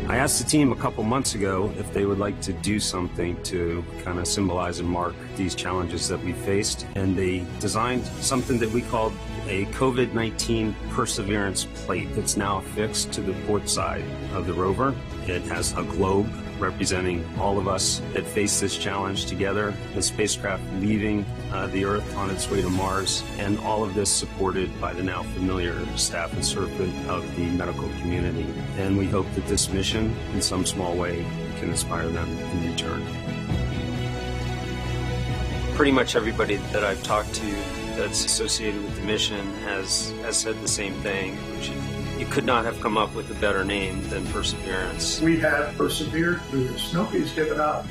I asked the team a couple months ago if they would like to do something to kind of symbolize and mark these challenges that we faced, and they designed something that we called a COVID-19 perseverance plate that's now affixed to the port side of the rover. It has a globe representing all of us that face this challenge together, the spacecraft leaving the Earth on its way to Mars, and all of this supported by the now familiar staff and servant of the medical community. And we hope that this mission, in some small way, can inspire them in return. Pretty much everybody that I've talked to that's associated with the mission has said the same thing, which you could not have come up with a better name than Perseverance. We have persevered through this. Nobody's given up.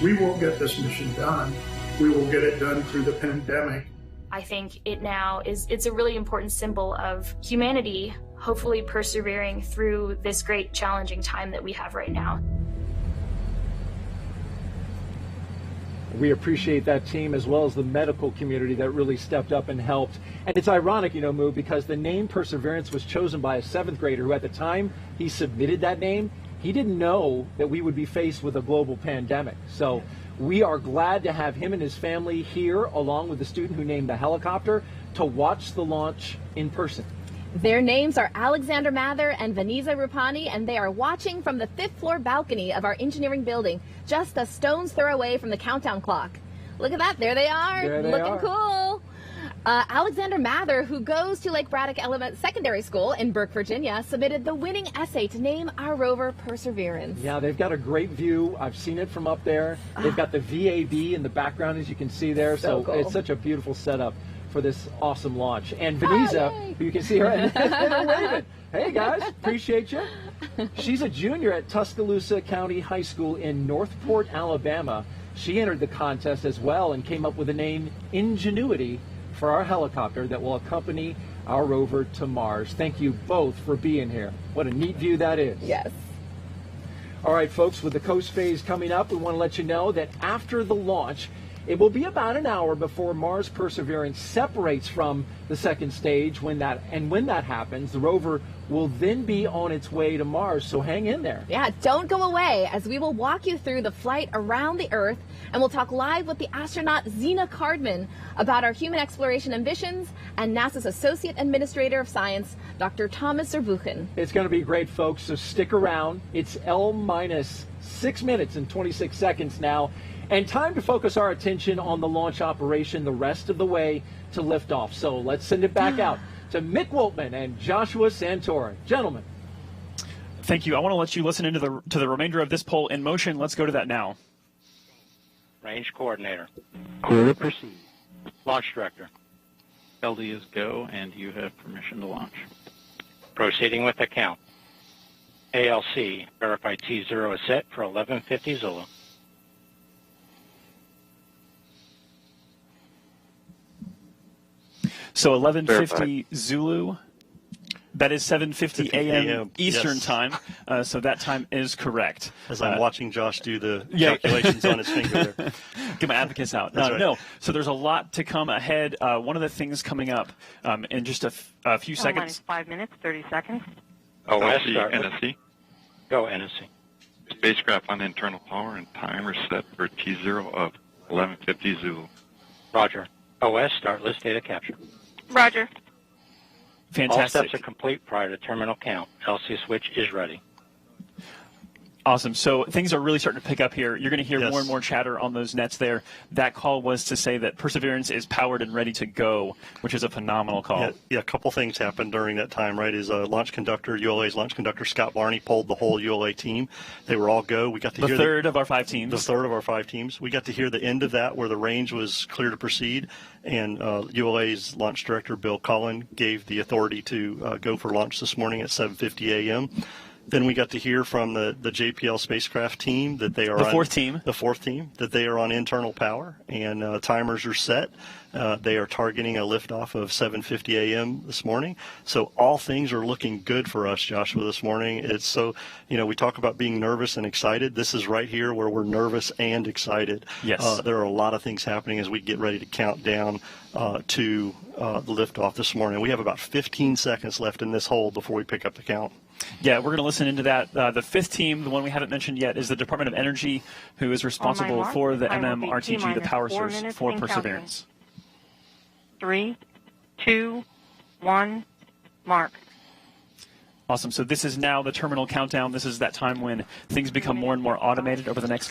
We won't get this mission done. We will get it done through the pandemic. I think it's a really important symbol of humanity, hopefully persevering through this great challenging time that we have right now. We appreciate that team as well as the medical community that really stepped up and helped. And it's ironic, you know, Moo, because the name Perseverance was chosen by a 7th grader who at the time he submitted that name, he didn't know that we would be faced with a global pandemic. So we are glad to have him and his family here along with the student who named the helicopter to watch the launch in person. Their names are Alexander Mather and Vanessa Rupani, and they are watching from the 5th floor balcony of our engineering building, just a stone's throw away from the countdown clock. Look at that, there they are, looking cool. Alexander Mather, who goes to Lake Braddock Secondary School in Burke, Virginia, submitted the winning essay to name our rover Perseverance. Yeah, they've got a great view. I've seen it from up there. They've got the VAB in the background, as you can see there, so cool. It's such a beautiful setup for this awesome launch. And Vanessa, who you can see her, and they're waving. Hey guys, appreciate you. She's a junior at Tuscaloosa County High School in Northport, Alabama. She entered the contest as well and came up with the name Ingenuity for our helicopter that will accompany our rover to Mars. Thank you both for being here. What a neat view that is. Yes. All right, folks, with the coast phase coming up, we want to let you know that after the launch, it will be about an hour before Mars Perseverance separates from the second stage. When that happens, the rover will then be on its way to Mars, so hang in there. Yeah, don't go away, as we will walk you through the flight around the Earth, and we'll talk live with the astronaut Zena Cardman about our human exploration ambitions and NASA's Associate Administrator of Science, Dr. Thomas Zurbuchen. It's going to be great, folks, so stick around. It's L-6 minutes and 26 seconds now. And time to focus our attention on the launch operation the rest of the way to liftoff. So let's send it back out to Mick Woltman and Joshua Santora. Gentlemen. Thank you. I want to let you listen into the remainder of this poll in motion. Let's go to that now. Range coordinator. Clear to proceed. Launch director. LD is go, and you have permission to launch. Proceeding with the count. ALC, verify T0 is set for 1150 Zulu. So 11:50 Zulu, that is 7:50 a.m. Eastern yes. time, so that time is correct. As I'm watching Josh do the calculations on his finger there. Get my advocates out. Right. No, so there's a lot to come ahead. One of the things coming up in just a few seconds. 5 minutes, 30 seconds. OS, NSC. Go NSC. Spacecraft on internal power and timer set for T0 of 1150 Zulu. Roger. OS, start list data capture. Roger. Fantastic. All steps are complete prior to terminal count. LC switch is ready. Awesome. So things are really starting to pick up here. You're going to hear more and more chatter on those nets there. That call was to say that Perseverance is powered and ready to go, which is a phenomenal call. Yeah, a couple things happened during that time, right? Is launch conductor, ULA's launch conductor, Scott Barney, pulled the whole ULA team. They were all go. We got to hear the third of our 5 teams. The third of our 5 teams. We got to hear the end of that where the range was clear to proceed, and ULA's launch director, Bill Cullen, gave the authority to go for launch this morning at 7:50 a.m. Then we got to hear from the JPL spacecraft team that they are the fourth team that they are on internal power, and timers are set. They are targeting a liftoff of 7:50 a.m. this morning. So all things are looking good for us, Joshua, this morning. It's so, we talk about being nervous and excited. This is right here where we're nervous and excited. Yes. There are a lot of things happening as we get ready to count down to the liftoff this morning. We have about 15 seconds left in this hold before we pick up the count. Yeah, we're going to listen into that. The fifth team, the one we haven't mentioned yet, is the Department of Energy, who is responsible for the MMRTG, the power source for Perseverance. 3, 2, 1, mark. Awesome. So this is now the terminal countdown. This is that time when things become more and more automated over the next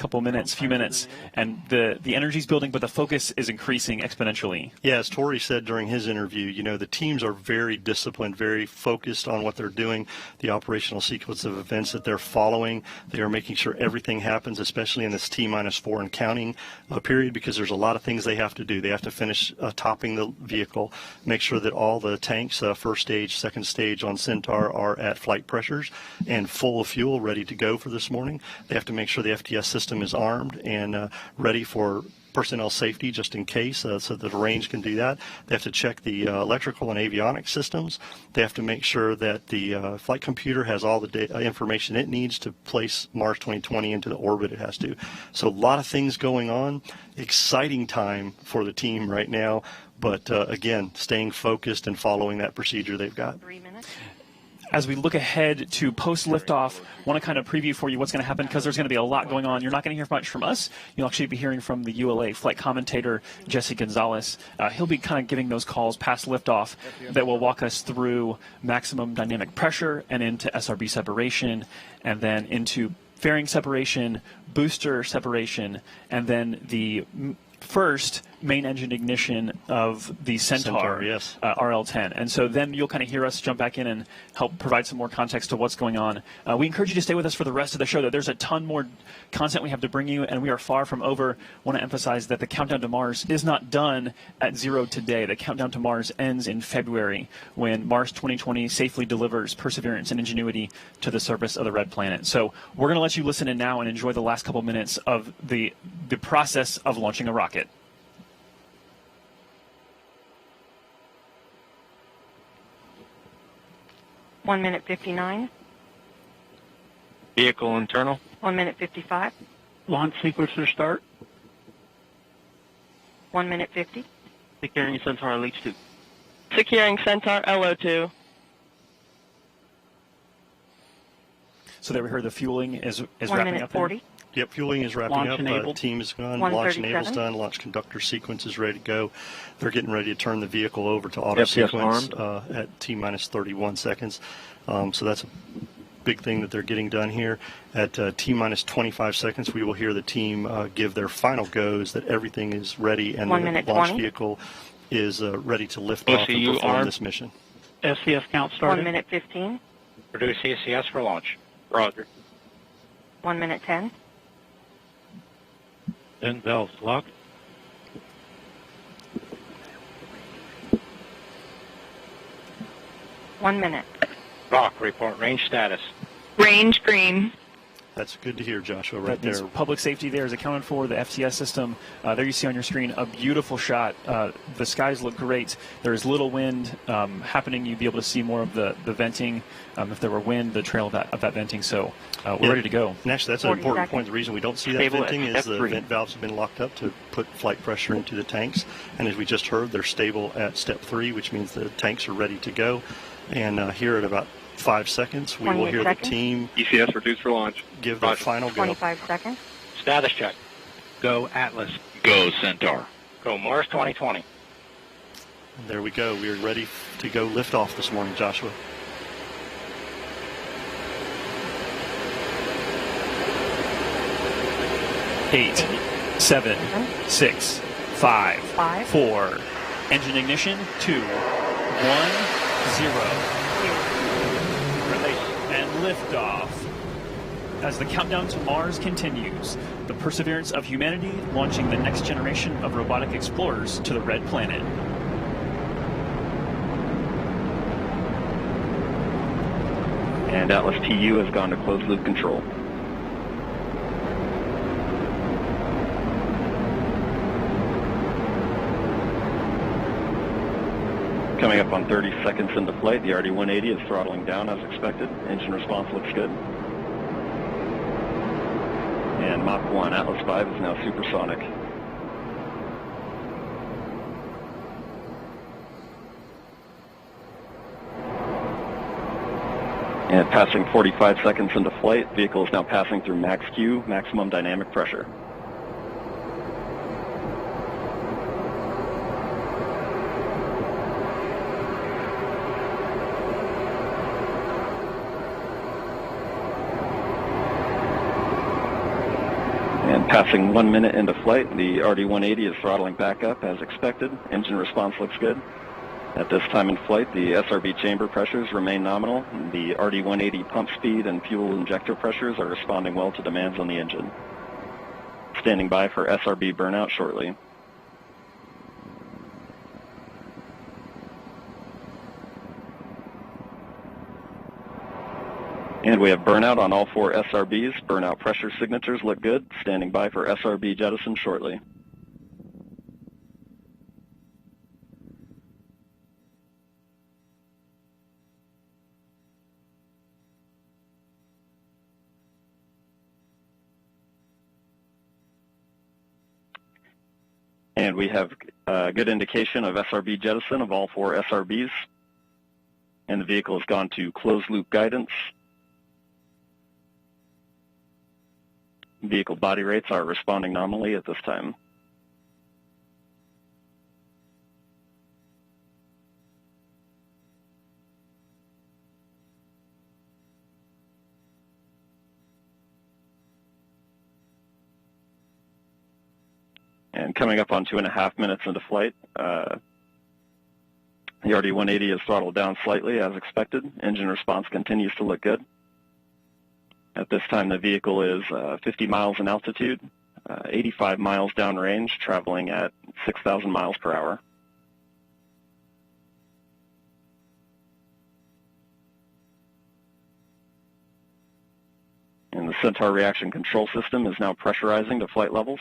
few minutes, and the energy's building, but the focus is increasing exponentially. Yeah, as Tori said during his interview, you know, the teams are very disciplined, very focused on what they're doing, the operational sequence of events that they're following. They are making sure everything happens, especially in this T-4 and counting period, because there's a lot of things they have to do. They have to finish topping the vehicle, make sure that all the tanks, first stage, second stage on Centaur, are at flight pressures and full of fuel, ready to go for this morning. They have to make sure the FTS system is armed and ready for personnel safety, just in case, so that the range can do that. They have to check the electrical and avionics systems. They have to make sure that the flight computer has all the information it needs to place Mars 2020 into the orbit it has to. So a lot of things going on. Exciting time for the team right now, but again, staying focused and following that procedure they've got. 3 minutes. As we look ahead to post-liftoff, want to kind of preview for you what's going to happen, because there's going to be a lot going on. You're not going to hear much from us. You'll actually be hearing from the ULA flight commentator, Jesse Gonzalez. He'll be kind of giving those calls past liftoff that will walk us through maximum dynamic pressure and into SRB separation, and then into fairing separation, booster separation, and then the first main engine ignition of the Centaur, yes. RL-10. And so then you'll kind of hear us jump back in and help provide some more context to what's going on. We encourage you to stay with us for the rest of the show. There's a ton more content we have to bring you, and we are far from over. I want to emphasize that the countdown to Mars is not done at 0 today. The countdown to Mars ends in February, when Mars 2020 safely delivers Perseverance and Ingenuity to the surface of the red planet. So we're going to let you listen in now and enjoy the last couple minutes of the process of launching a rocket. One minute 59. Vehicle internal. 1 minute 55. Launch sequencer start. 1 minute 50. Securing Centaur LH2. Securing Centaur LO2. So there we heard the fueling is 1 wrapping minute up. 40. Yep, fueling is wrapping Launch up. enabled. Team is gone. Launch enable's 137. done. Launch conductor sequence is ready to go. They're getting ready to turn the vehicle over to auto FTS sequence at T-31 seconds. So that's a big thing that they're getting done here. At T-minus 25 seconds, we will hear the team give their final goes that everything is ready and 1 the minute launch 20. vehicle is ready to lift off and OCU perform armed. this mission. SCS count started. 1 minute 15. Produce CCS for launch. Roger. 1 minute 10. Then valves locked. One minute. Rock, report range status. Range green. That's good to hear, Joshua, right That means there. public safety there is accounted for, the FTS system. There you see on your screen a beautiful shot. The skies look great. There is little wind happening. You'd be able to see more of the venting. If there were wind, the trail of that venting. So we're ready to go. And actually, that's an important point. The reason we don't see that Stable venting at is the F3. vent valves have been locked up to put flight pressure into the tanks. And as we just heard, they're stable at step 3, which means the tanks are ready to go. And here at about 5 seconds, we will hear the team ECS reduced for launch. give their final go. 25 seconds. Status check. Go Atlas. Go Centaur. Go Mars 2020. There we go. We are ready to go lift off this morning, Joshua. Eight, 7, 6, 5, 4. Engine ignition. 2, 1, 0. Release. And liftoff. As the countdown to Mars continues, the perseverance of humanity launching the next generation of robotic explorers to the red planet. And Atlas TU has gone to closed loop control. Coming up on 30 seconds into flight, the RD-180 is throttling down as expected. Engine response looks good. And Mach 1 Atlas 5 is now supersonic. And passing 45 seconds into flight, vehicle is now passing through max Q, maximum dynamic pressure. And passing 1 minute into flight, the RD-180 is throttling back up as expected. Engine response looks good. At this time in flight, the SRB chamber pressures remain nominal. The RD-180 pump speed and fuel injector pressures are responding well to demands on the engine. Standing by for SRB burnout shortly. And we have burnout on all 4 SRBs. Burnout pressure signatures look good. Standing by for SRB jettison shortly. And we have a good indication of SRB jettison of all 4 SRBs. And the vehicle has gone to closed loop guidance. Vehicle body rates are responding nominally at this time. And coming up on 2.5 minutes into flight, the RD-180 is throttled down slightly as expected. Engine response continues to look good. At this time, the vehicle is 50 miles in altitude, 85 miles downrange, traveling at 6,000 miles per hour. And the Centaur reaction control system is now pressurizing to flight levels.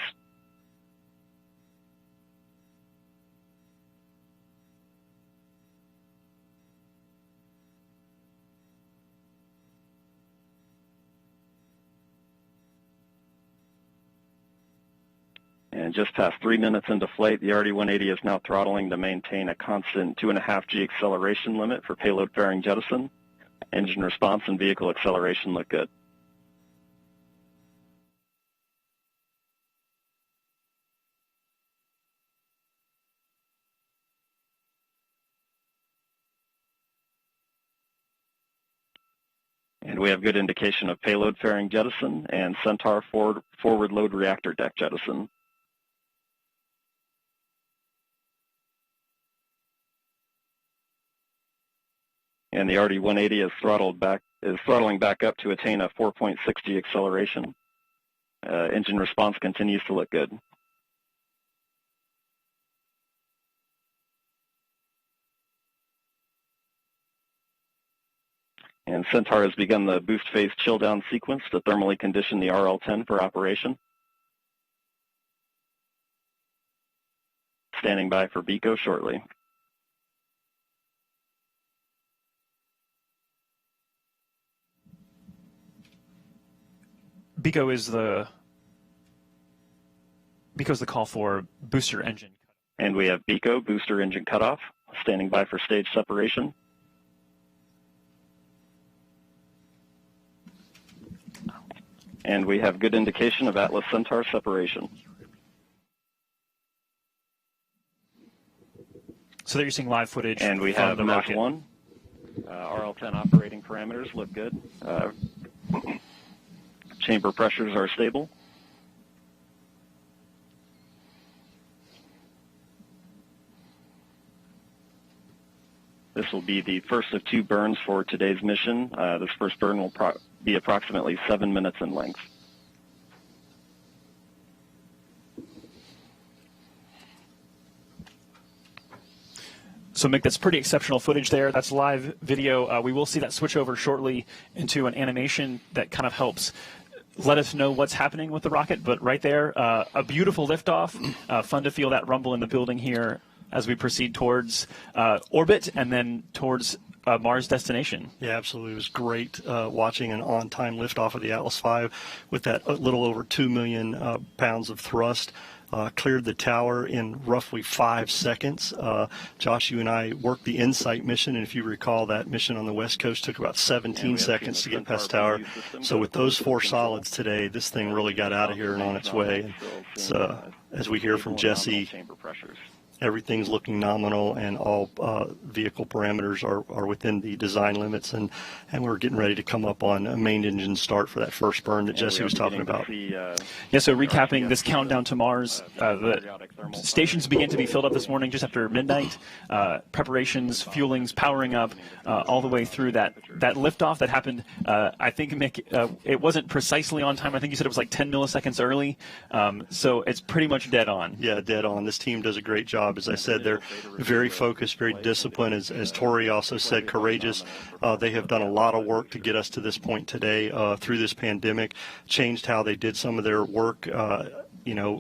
And just past 3 minutes into flight, the RD-180 is now throttling to maintain a constant 2.5 G acceleration limit for payload fairing jettison. Engine response and vehicle acceleration look good. And we have good indication of payload fairing jettison and Centaur forward load reactor deck jettison. And the RD-180 is throttling back up to attain a 4.6 G acceleration. Engine response continues to look good. And Centaur has begun the boost phase chill down sequence to thermally condition the RL-10 for operation. Standing by for BECO shortly. BECO is the call for booster engine. And we have BECO, booster engine cutoff, standing by for stage separation. And we have good indication of Atlas Centaur separation. So there you're seeing live footage. And we from have the MES rocket. 1. RL-10 operating parameters look good. Chamber pressures are stable. This will be the first of 2 burns for today's mission. This first burn will be approximately 7 minutes in length. So Mick, that's pretty exceptional footage there. That's live video. We will see that switch over shortly into an animation that kind of helps let us know what's happening with the rocket. But right there, a beautiful liftoff. Fun to feel that rumble in the building here as we proceed towards orbit and then towards Mars destination. Yeah, absolutely. It was great watching an on-time liftoff of the Atlas V with that little over 2 million pounds of thrust. cleared the tower in roughly 5 seconds. Josh, you and I worked the InSight mission, and if you recall, that mission on the West Coast took about 17 seconds to get past tower. So with those 4 solids today, this thing really got out of here and on its way. It's, as we hear from Jesse, everything's looking nominal, and all vehicle parameters are within the design limits, and we're getting ready to come up on a main engine start for that first burn that Jesse was talking about. Yeah, so recapping this countdown to Mars, the stations began to be filled up this morning just after midnight. Preparations, fuelings, powering up, all the way through that liftoff that happened. I think, Mick, it wasn't precisely on time. I think you said it was like 10 milliseconds early. So it's pretty much dead on. Yeah, dead on. This team does a great job. As I said, they're very focused, very disciplined. As Tori also said, courageous. They have done a lot of work to get us to this point today through this pandemic, changed how they did some of their work,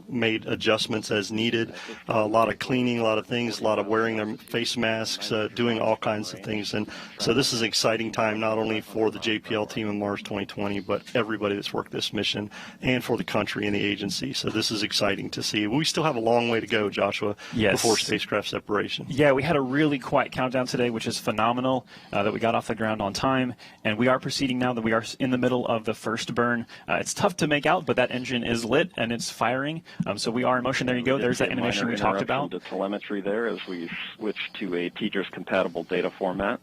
made adjustments as needed, a lot of cleaning, a lot of things, a lot of wearing their face masks, doing all kinds of things. And so this is an exciting time, not only for the JPL team in Mars 2020, but everybody that's worked this mission, and for the country and the agency. So this is exciting to see. We still have a long way to go, Joshua, before spacecraft separation. Yeah, we had a really quiet countdown today, which is phenomenal, that we got off the ground on time. And we are proceeding now that we are in the middle of the first burn. It's tough to make out, but that engine is lit and it's firing. So we are in motion. There you go. There's that animation we talked about. The telemetry there as we switch to a TDRS compatible data format.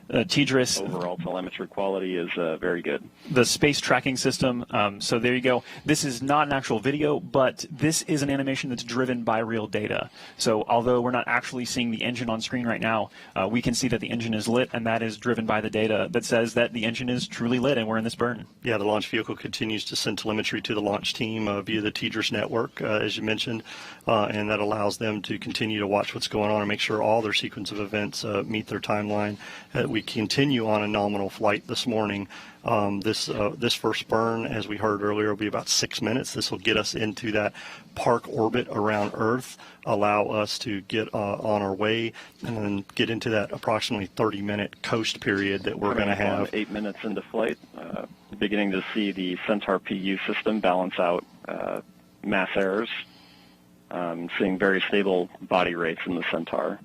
TDRS. Overall telemetry quality is very good. The space tracking system. So there you go. This is not an actual video, but this is an animation that's driven by real data. So although we're not actually seeing the engine on screen right now, we can see that the engine is lit, and that is driven by the data that says that the engine is truly lit and we're in this burn. Yeah, the launch vehicle continues to send telemetry to the launch team via the TDRS network, as you mentioned, and that allows them to continue to watch what's going on and make sure all their sequence of events meet their timeline. We continue on a nominal flight this morning. This first burn, as we heard earlier, will be about 6 minutes. This will get us into that park orbit around Earth, allow us to get on our way, and then get into that approximately 30-minute coast period that we're going to have. 8 minutes into flight, beginning to see the Centaur PU system balance out mass errors, seeing very stable body rates in the Centaur.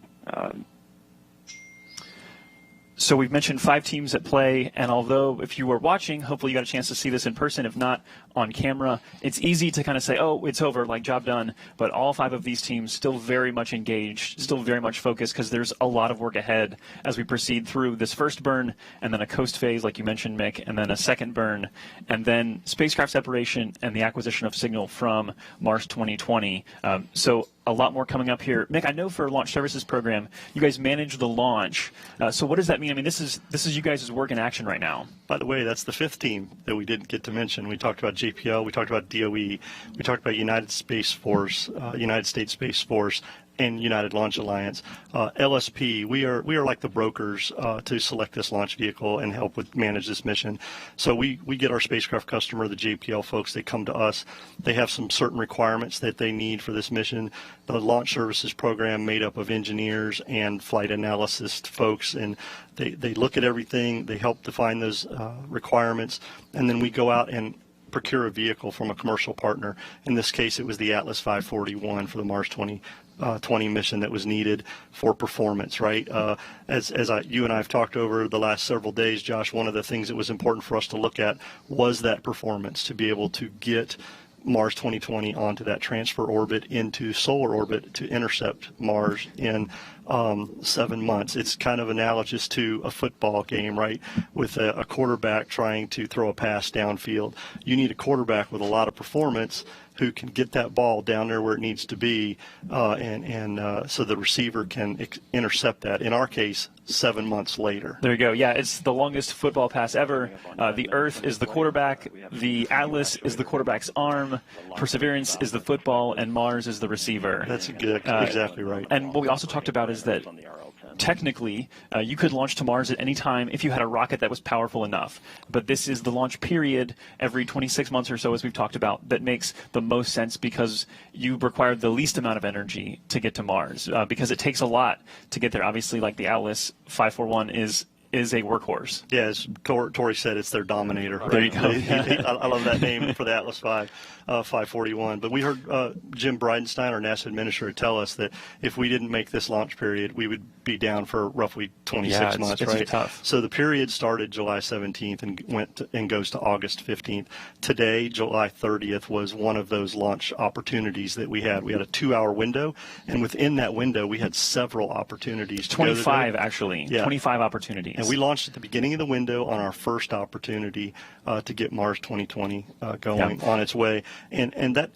So we've mentioned 5 teams at play, and although if you were watching, hopefully you got a chance to see this in person, if not on camera, it's easy to kind of say, oh, it's over, like job done, but all 5 of these teams still very much engaged, still very much focused, because there's a lot of work ahead as we proceed through this first burn, and then a coast phase, like you mentioned, Mick, and then a second burn, and then spacecraft separation and the acquisition of signal from Mars 2020. So a lot more coming up here. Mick, I know for Launch Services Program, you guys manage the launch. So what does that mean? I mean, this is you guys' work in action right now. By the way, that's the 5th team that we didn't get to mention. We talked about JPL, we talked about DOE, we talked about United States Space Force, and United Launch Alliance. LSP, we are like the brokers to select this launch vehicle and help with manage this mission. So we get our spacecraft customer, the JPL folks, they come to us. They have some certain requirements that they need for this mission. The Launch Services Program made up of engineers and flight analysis folks, and they look at everything, they help define those requirements, and then we go out and procure a vehicle from a commercial partner. In this case, it was the Atlas 541 for the Mars 2020 mission that was needed for performance, right? As you and I have talked over the last several days, Josh, one of the things that was important for us to look at was that performance, to be able to get Mars 2020 onto that transfer orbit into solar orbit to intercept Mars in 7 months. It's kind of analogous to a football game, right? With a quarterback trying to throw a pass downfield. You need a quarterback with a lot of performance who can get that ball down there where it needs to be, so the receiver can intercept that. In our case, 7 months later. There you go. Yeah, it's the longest football pass ever. The Earth is the quarterback. The Atlas is the quarterback's arm. Perseverance is the football, and Mars is the receiver. That's exactly right. And what we also talked about is that technically, you could launch to Mars at any time if you had a rocket that was powerful enough. But this is the launch period every 26 months or so, as we've talked about, that makes the most sense because you require the least amount of energy to get to Mars, because it takes a lot to get there. Obviously, like the Atlas 541 is is a workhorse. Yeah, as Tori said, it's their Dominator. Right? There you go. I love that name for the Atlas V 541. But we heard Jim Bridenstine, our NASA administrator, tell us that if we didn't make this launch period, we would be down for roughly 26 months. It's right? tough. So the period started July 17th and goes to August 15th. Today, July 30th, was one of those launch opportunities that we had. We had a 2-hour window, and within that window, we had several opportunities. 25, actually. Yeah. 25 opportunities. And we launched at the beginning of the window on our first opportunity to get Mars 2020 going on its way. And that,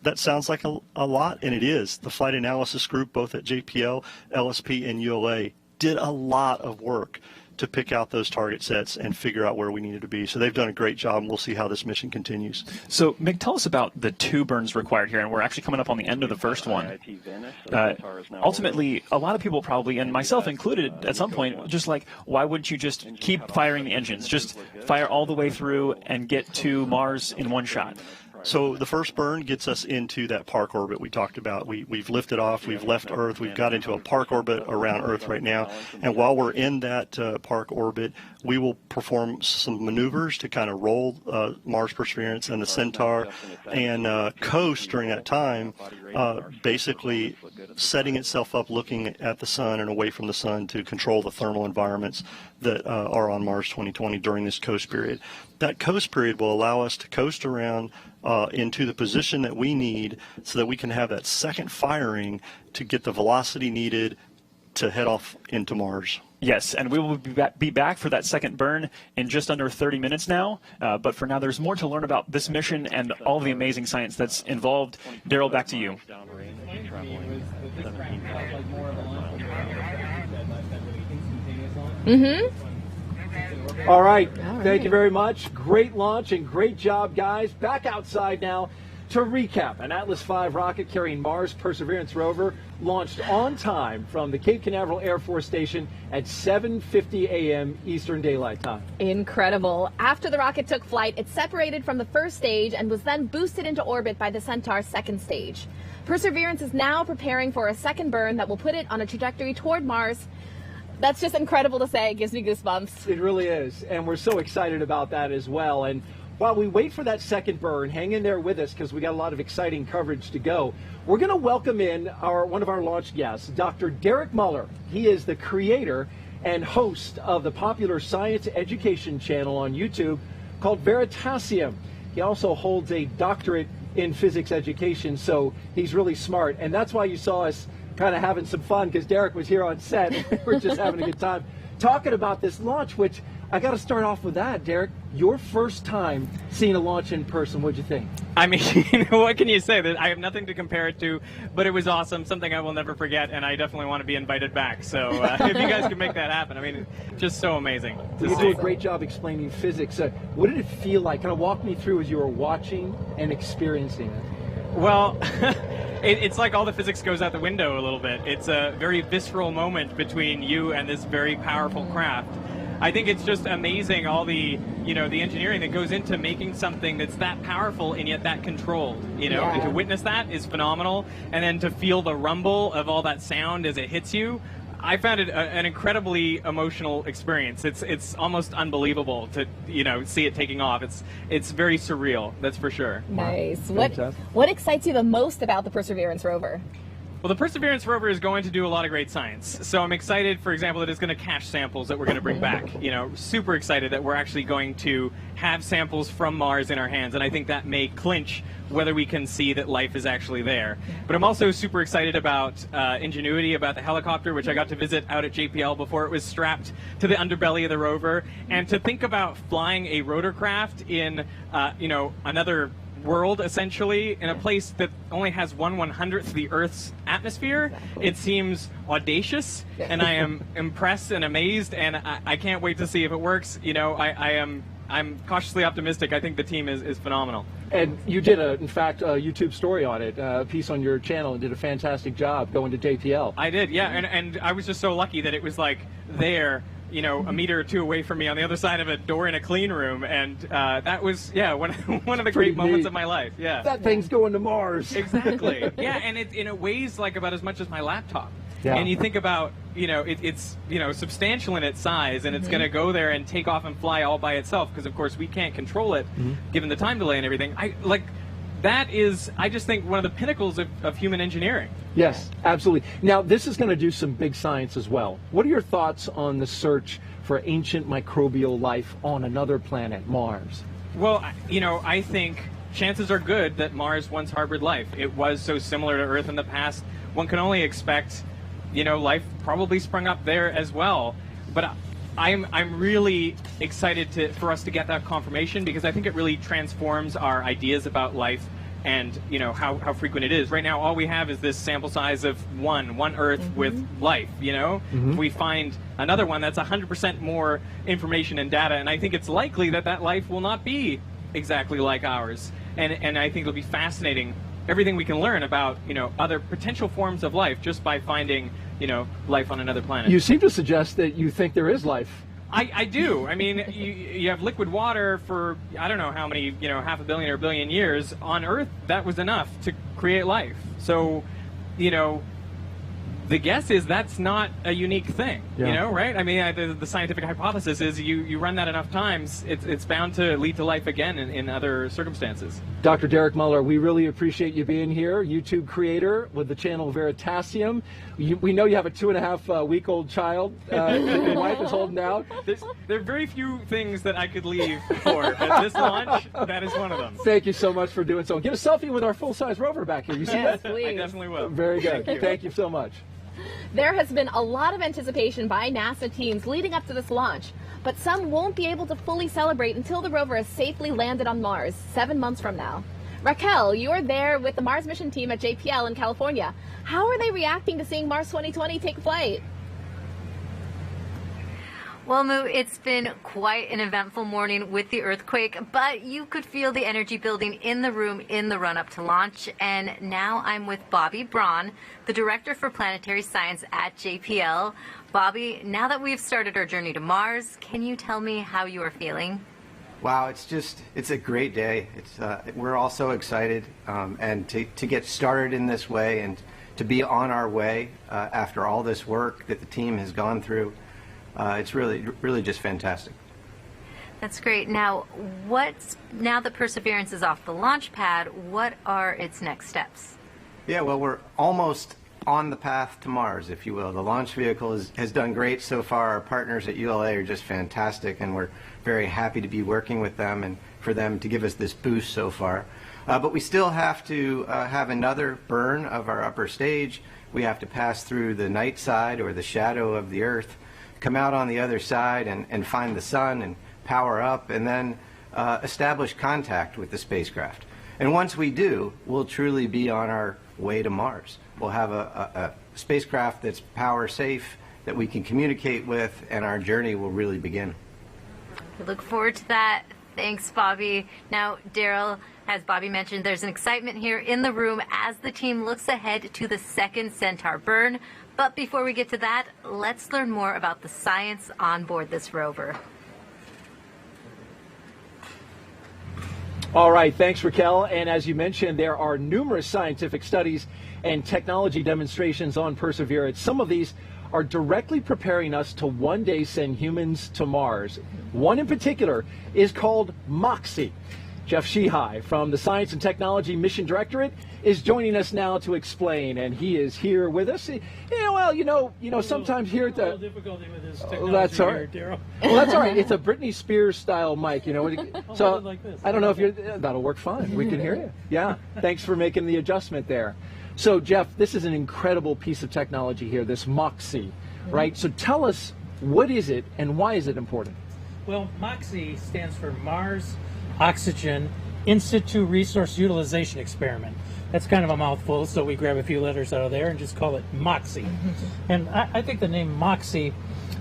that sounds like a lot, and it is. The flight analysis group, both at JPL, LSP, and ULA, did a lot of work to pick out those target sets and figure out where we needed to be. So they've done a great job, and we'll see how this mission continues. So, Mick, tell us about the 2 burns required here, and we're actually coming up on the end of the first one. Ultimately, a lot of people probably, and myself included at some point, just like, why wouldn't you just keep firing the engines? Just fire all the way through and get to Mars in one shot. So the first burn gets us into that park orbit we talked about. We've lifted off, we've left Earth, we've got into a park orbit around Earth right now. And while we're in that park orbit, we will perform some maneuvers to kind of roll Mars Perseverance and the Centaur and coast during that time, basically setting itself up looking at the sun and away from the sun to control the thermal environments that are on Mars 2020 during this coast period. That coast period will allow us to coast around into the position that we need so that we can have that second firing to get the velocity needed to head off into Mars. Yes, and we will be back for that second burn in just under 30 minutes now. But for now, there's more to learn about this mission and all the amazing science that's involved. Daryl, back to you. All right. Thank you very much. Great launch and great job, guys. Back outside now to recap. An Atlas V rocket carrying Mars Perseverance rover launched on time from the Cape Canaveral Air Force Station at 7:50 a.m. Eastern Daylight Time. Incredible. After the rocket took flight, it separated from the first stage and was then boosted into orbit by the Centaur's second stage. Perseverance is now preparing for a second burn that will put it on a trajectory toward Mars. That's just incredible to say. It gives me goosebumps. It really is. And we're so excited about that as well. And while we wait for that second burn, hang in there with us because we got a lot of exciting coverage to go. We're going to welcome in one of our launch guests, Dr. Derek Muller. He is the creator and host of the popular science education channel on YouTube called Veritasium. He also holds a doctorate in physics education, so he's really smart. And that's why you saw us kind of having some fun, because Derek was here on set and we're just having a good time talking about this launch, which I got to start off with that. Derek, your first time seeing a launch in person, what'd you think? I mean, what can you say? I have nothing to compare it to, but it was awesome, something I will never forget, and I definitely want to be invited back. So if you guys can make that happen, I mean, just so amazing. You do a great job explaining physics. What did it feel like? Kind of walk me through as you were watching and experiencing it. Well, it's like all the physics goes out the window a little bit. It's a very visceral moment between you and this very powerful craft. I think it's just amazing, all the, the engineering that goes into making something that's that powerful and yet that controlled, Yeah. And to witness that is phenomenal. And then to feel the rumble of all that sound as it hits you, I found it an incredibly emotional experience. It's almost unbelievable to, see it taking off. It's very surreal, that's for sure. Nice. What excites you the most about the Perseverance rover? Well, the Perseverance rover is going to do a lot of great science. So I'm excited, for example, that it's going to cache samples that we're going to bring back. Super excited that we're actually going to have samples from Mars in our hands. And I think that may clinch whether we can see that life is actually there. But I'm also super excited about Ingenuity, about the helicopter, which I got to visit out at JPL before it was strapped to the underbelly of the rover. And to think about flying a rotorcraft in, another world, essentially, in a place that only has 1/100th of the Earth's atmosphere, it seems audacious, and I am impressed and amazed, and I can't wait to see if it works. I'm cautiously optimistic. I think the team is phenomenal. And you did, in fact, a YouTube story on it, a piece on your channel, and did a fantastic job going to JPL. I did, yeah, and I was just so lucky that it was like there, a meter or two away from me on the other side of a door in a clean room, and that was, one of the great moments of my life. Yeah, that thing's going to Mars. Exactly. Yeah, and it weighs like about as much as my laptop. Yeah. And you think about you know, it's you know, substantial in its size, and it's going to go there and take off and fly all by itself, because of course we can't control it given the time delay and everything. That is, I just think, one of the pinnacles of human engineering. Yes, absolutely. Now, this is going to do some big science as well. What are your thoughts on the search for ancient microbial life on another planet, Mars? Well, you know, I think chances are good that Mars once harbored life. It was so similar to Earth in the past. One can only expect, you know, life probably sprung up there as well. But I'm really excited for us to get that confirmation, because I think it really transforms our ideas about life and, you know, how frequent it is. Right now, all we have is this sample size of one Earth with life, you know? If we find another one, that's 100% more information and data, and I think it's likely that that life will not be exactly like ours. And I think it'll be fascinating, everything we can learn about, you know, other potential forms of life just by finding, you know, life on another planet. You seem to suggest that you think there is life. I do. I mean, you have liquid water for, I don't know how many, you know, 500 million or 1 billion years. On Earth, that was enough to create life. So, you know, the guess is that's not a unique thing, you know, right? I mean, the scientific hypothesis is you run that enough times, it's bound to lead to life again in other circumstances. Dr. Derek Muller, we really appreciate you being here, YouTube creator with the channel Veritasium. We know you have a 2.5-week-old child that your wife is holding down. There are very few things that I could leave for, but this launch, that is one of them. Thank you so much for doing so. Get a selfie with our full-size rover back here. You see Yes, that? please. I definitely will. Very good. Thank you so much. There has been a lot of anticipation by NASA teams leading up to this launch, but some won't be able to fully celebrate until the rover has safely landed on Mars 7 months from now. Raquel, you're there with the Mars mission team at JPL in California. How are they reacting to seeing Mars 2020 take flight? Well, Moo, it's been quite an eventful morning with the earthquake, but you could feel the energy building in the room in the run-up to launch. And now I'm with Bobby Braun, the Director for Planetary Science at JPL. Bobby, now that we've started our journey to Mars, can you tell me how you are feeling? Wow, it's a great day. We're all so excited, and to get started in this way and to be on our way after all this work that the team has gone through. It's really just fantastic. That's great. Now that Perseverance is off the launch pad, what are its next steps? Yeah, well, we're almost on the path to Mars, if you will. The launch vehicle has done great so far. Our partners at ULA are just fantastic, and we're very happy to be working with them and for them to give us this boost so far. But we still have to have another burn of our upper stage. We have to pass through the night side, or the shadow of the Earth, come out on the other side and find the sun and power up, and then establish contact with the spacecraft. And once we do, we'll truly be on our way to Mars. We'll have a spacecraft that's power safe, that we can communicate with, and our journey will really begin. We look forward to that. Thanks, Bobby. Now, Daryl, as Bobby mentioned, there's an excitement here in the room as the team looks ahead to the second Centaur burn. But before we get to that, let's learn more about the science on board this rover. All right, thanks, Raquel. And as you mentioned, there are numerous scientific studies and technology demonstrations on Perseverance. Some of these are directly preparing us to one day send humans to Mars. One in particular is called MOXIE. Jeff Sheehy from the Science and Technology Mission Directorate is joining us now to explain, and he is here with us. Sometimes here at the... A little difficulty with this technology that's all right, Daryl. Well, that's all right. It's a Britney Spears style mic, So like this. I don't know if you're... That'll work fine. We can hear you. Yeah. Thanks for making the adjustment there. So, Jeff, this is an incredible piece of technology here, this MOXIE, right? So tell us, what is it and why is it important? Well, MOXIE stands for Mars Oxygen In Situ Resource Utilization Experiment. That's kind of a mouthful, so we grab a few letters out of there and just call it MOXIE. And I think the name MOXIE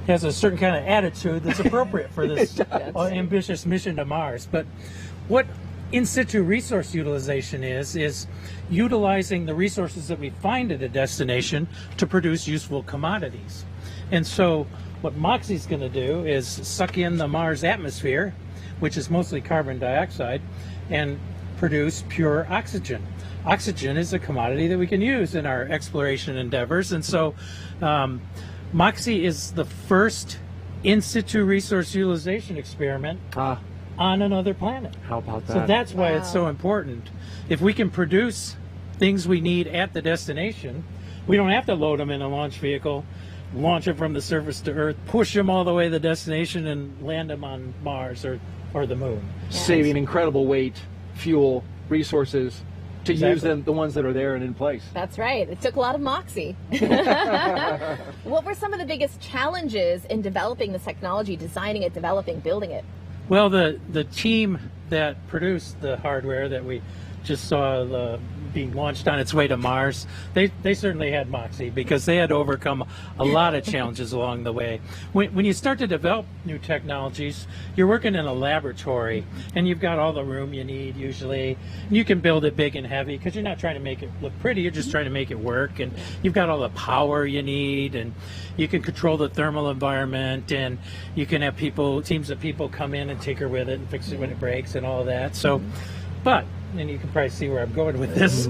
has a certain kind of attitude that's appropriate for this ambitious mission to Mars. But what in situ resource utilization is utilizing the resources that we find at a destination to produce useful commodities. And so what MOXIE is going to do is suck in the Mars atmosphere, which is mostly carbon dioxide, and produce pure oxygen. Oxygen is a commodity that we can use in our exploration endeavors, and so MOXIE is the first in situ resource utilization experiment on another planet. How about that? So that's why it's so important. If we can produce things we need at the destination, we don't have to load them in a launch vehicle, launch them from the surface to Earth, push them all the way to the destination, and land them on Mars or the Moon. Saving incredible weight, fuel, resources to use them, the ones that are there and in place. That's right. It took a lot of moxie. What were some of the biggest challenges in developing this technology, designing it, developing, building it? Well, the team that produced the hardware that we just saw being launched on its way to Mars, they certainly had moxie because they had to overcome a lot of challenges along the way. When you start to develop new technologies, you're working in a laboratory and you've got all the room you need usually. You can build it big and heavy because you're not trying to make it look pretty, you're just trying to make it work, and you've got all the power you need, and you can control the thermal environment, and you can have teams of people come in and tinker with it and fix it when it breaks and all of that. So, but and you can probably see where I'm going with this.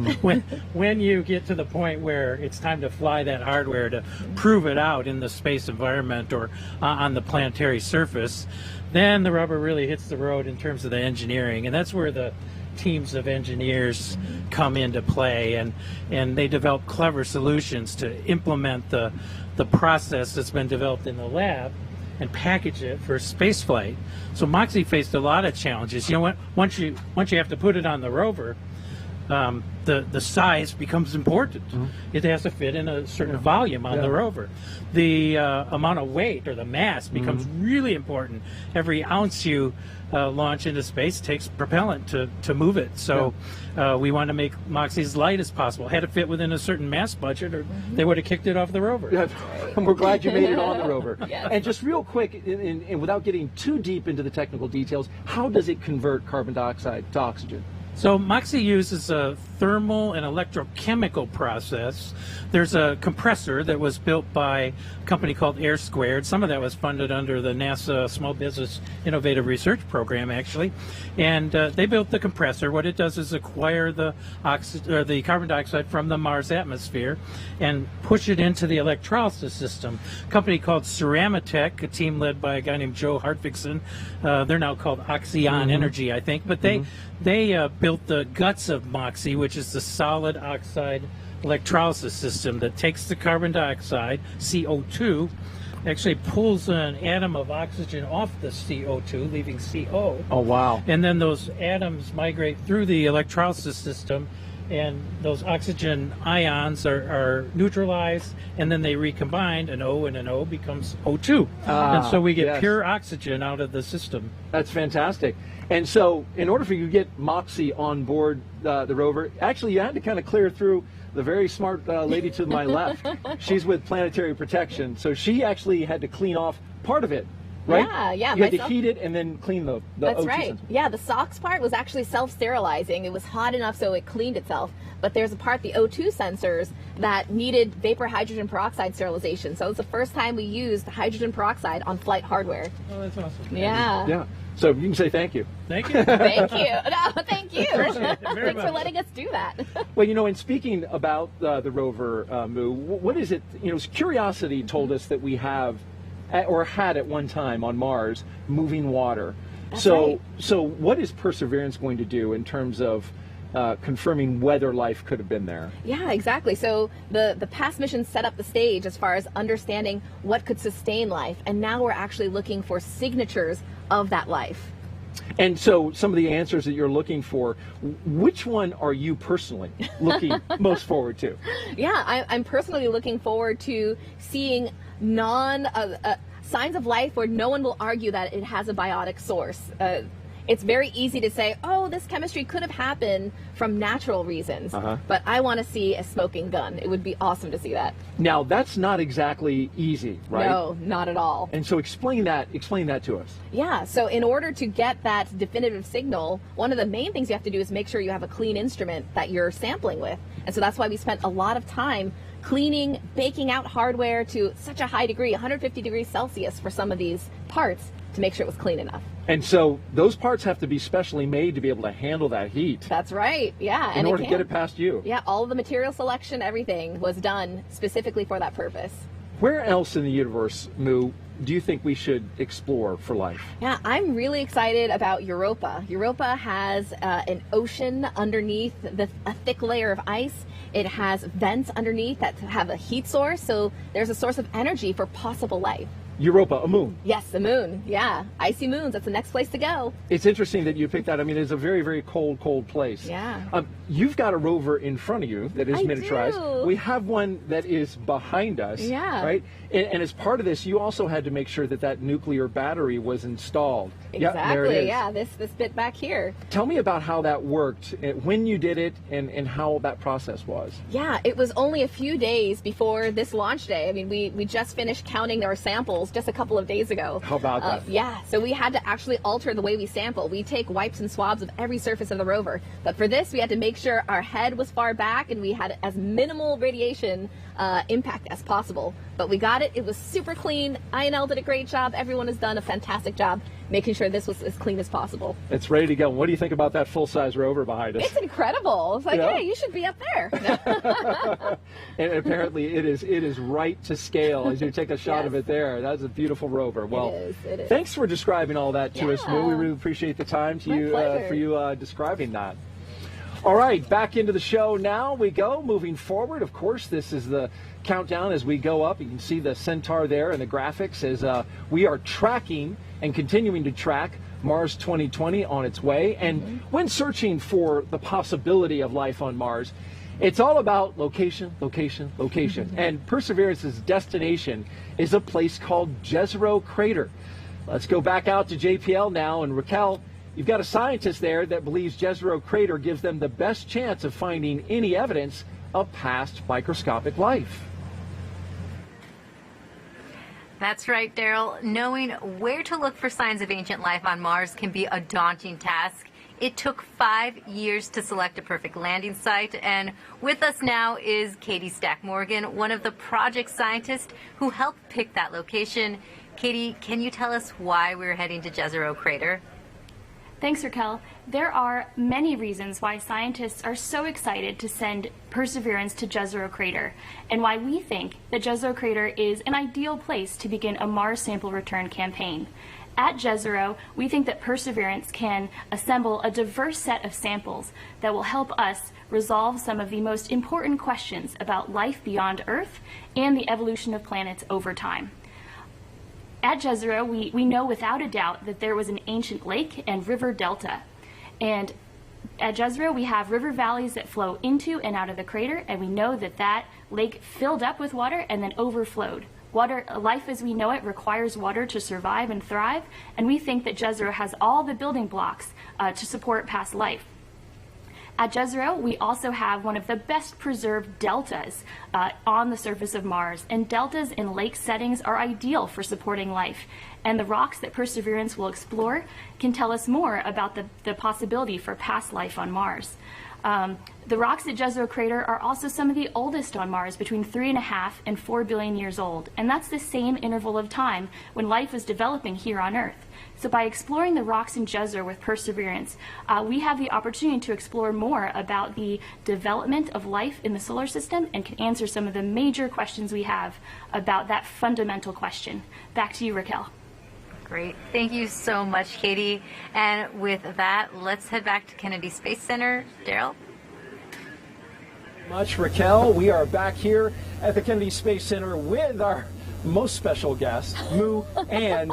When you get to the point where it's time to fly that hardware to prove it out in the space environment or on the planetary surface, then the rubber really hits the road in terms of the engineering, and that's where the teams of engineers come into play, and they develop clever solutions to implement the process that's been developed in the lab and package it for space flight. So MOXIE faced a lot of challenges. You know what? Once you have to put it on the rover, the size becomes important. It has to fit in a certain volume on the rover. The amount of weight or the mass becomes really important. Every ounce you launch into space takes propellant to move it. So we want to make MOXIE as light as possible. Had to fit within a certain mass budget, or they would have kicked it off the rover. And we're glad you made it on the rover. And just real quick, and without getting too deep into the technical details, how does it convert carbon dioxide to oxygen? So MOXIE uses a thermal and electrochemical process. There's a compressor that was built by a company called Air Squared. Some of that was funded under the NASA Small Business Innovative Research Program, actually. And they built the compressor. What it does is acquire the carbon dioxide from the Mars atmosphere and push it into the electrolysis system. A company called Ceramatech, a team led by a guy named Joe Hartvigsen. They're now called Oxyon Energy, I think. But they built the guts of MOXIE, which is the solid oxide electrolysis system that takes the carbon dioxide, CO2, actually pulls an atom of oxygen off the CO2, leaving CO. Oh, wow. And then those atoms migrate through the electrolysis system, and those oxygen ions are neutralized, and then they recombine. An O and an O becomes O2. And so we get pure oxygen out of the system. That's fantastic. And so in order for you to get MOXIE on board the rover, actually you had to kind of clear through the very smart lady to my left. She's with Planetary Protection, so she actually had to clean off part of it. Right? Yeah. You had to heat it and then clean the That's O2 right. sensor. Yeah, the SOx part was actually self-sterilizing. It was hot enough so it cleaned itself. But there's a part, the O2 sensors, that needed vapor hydrogen peroxide sterilization. So it was the first time we used hydrogen peroxide on flight hardware. Oh, that's awesome. Yeah. Yeah. So you can say thank you. Thank you. Thank you. No, thank you. Appreciate it very Thanks for much. letting us do that. Well, you know, in speaking about the rover, Moo, what is it, you know, Curiosity told us that we have, or had at one time on Mars, moving water. That's So right. what is Perseverance going to do in terms of confirming whether life could have been there? Yeah, exactly. So the past missions set up the stage as far as understanding what could sustain life, and now we're actually looking for signatures of that life. And so some of the answers that you're looking for, which one are you personally looking most forward to? Yeah, I'm personally looking forward to seeing signs of life where no one will argue that it has a biotic source. It's very easy to say, oh, this chemistry could have happened from natural reasons, but I want to see a smoking gun. It would be awesome to see that. Now, that's not exactly easy, right? No, not at all. And so explain that to us. Yeah, so in order to get that definitive signal, one of the main things you have to do is make sure you have a clean instrument that you're sampling with. And so that's why we spent a lot of time cleaning, baking out hardware to such a high degree, 150 degrees Celsius for some of these parts, to make sure it was clean enough. And so those parts have to be specially made to be able to handle that heat. That's right, yeah. In order to get it past you. Yeah, all of the material selection, everything was done specifically for that purpose. Where else in the universe, Moo, do you think we should explore for life? Yeah, I'm really excited about Europa. Europa has an ocean underneath a thick layer of ice. It has vents underneath that have a heat source, so there's a source of energy for possible life. Europa, a moon. Yes, the moon. Yeah, icy moons. That's the next place to go. It's interesting that you picked that. I mean, it's a very, very cold, cold place. Yeah. You've got a rover in front of you that is miniaturized. Do. We have one that is behind us. Yeah. Right? And as part of this, you also had to make sure that that nuclear battery was installed. Exactly. Yeah, there it is. Yeah, this bit back here. Tell me about how that worked, when you did it, and how that process was. Yeah, it was only a few days before this launch day. I mean, we just finished counting our samples just a couple of days ago. How about that? Yeah, so we had to actually alter the way we sample. We take wipes and swabs of every surface of the rover. But for this, we had to make sure our head was far back and we had as minimal radiation impact as possible. But we got it. It was super clean. INL did a great job. Everyone has done a fantastic job making sure this was as clean as possible. It's ready to go. What do you think about that full-size rover behind us? It's incredible. It's like, hey, you should be up there. And apparently it is right to scale as you take a shot of it there. That's a beautiful rover. Well, it is. Thanks for describing all that to us, Moo. We really appreciate the time for you describing that. All right, back into the show now we go. Moving forward, of course, this is the countdown as we go up. You can see the Centaur there in the graphics as we are tracking and continuing to track Mars 2020 on its way. And when searching for the possibility of life on Mars, it's all about location, location, location. And Perseverance's destination is a place called Jezero Crater. Let's go back out to JPL now. And Raquel, you've got a scientist there that believes Jezero Crater gives them the best chance of finding any evidence of past microscopic life. That's right, Daryl. Knowing where to look for signs of ancient life on Mars can be a daunting task. It took 5 years to select a perfect landing site, and with us now is Katie Stack-Morgan, one of the project scientists who helped pick that location. Katie, can you tell us why we're heading to Jezero Crater? Thanks, Raquel. There are many reasons why scientists are so excited to send Perseverance to Jezero Crater, and why we think that Jezero Crater is an ideal place to begin a Mars sample return campaign. At Jezero, we think that Perseverance can assemble a diverse set of samples that will help us resolve some of the most important questions about life beyond Earth and the evolution of planets over time. At Jezero, we know without a doubt that there was an ancient lake and river delta. And at Jezero, we have river valleys that flow into and out of the crater, and we know that that lake filled up with water and then overflowed. Life as we know it requires water to survive and thrive, and we think that Jezero has all the building blocks to support past life. At Jezero, we also have one of the best preserved deltas on the surface of Mars, and deltas in lake settings are ideal for supporting life. And the rocks that Perseverance will explore can tell us more about the possibility for past life on Mars. The rocks at Jezero Crater are also some of the oldest on Mars, between 3.5 and 4 billion years old, and that's the same interval of time when life was developing here on Earth. So by exploring the rocks in Jezero with Perseverance, we have the opportunity to explore more about the development of life in the solar system and can answer some of the major questions we have about that fundamental question. Back to you, Raquel. Great. Thank you so much, Katie. And with that, let's head back to Kennedy Space Center. Daryl? Much, Raquel. We are back here at the Kennedy Space Center with our most special guest, Moo, and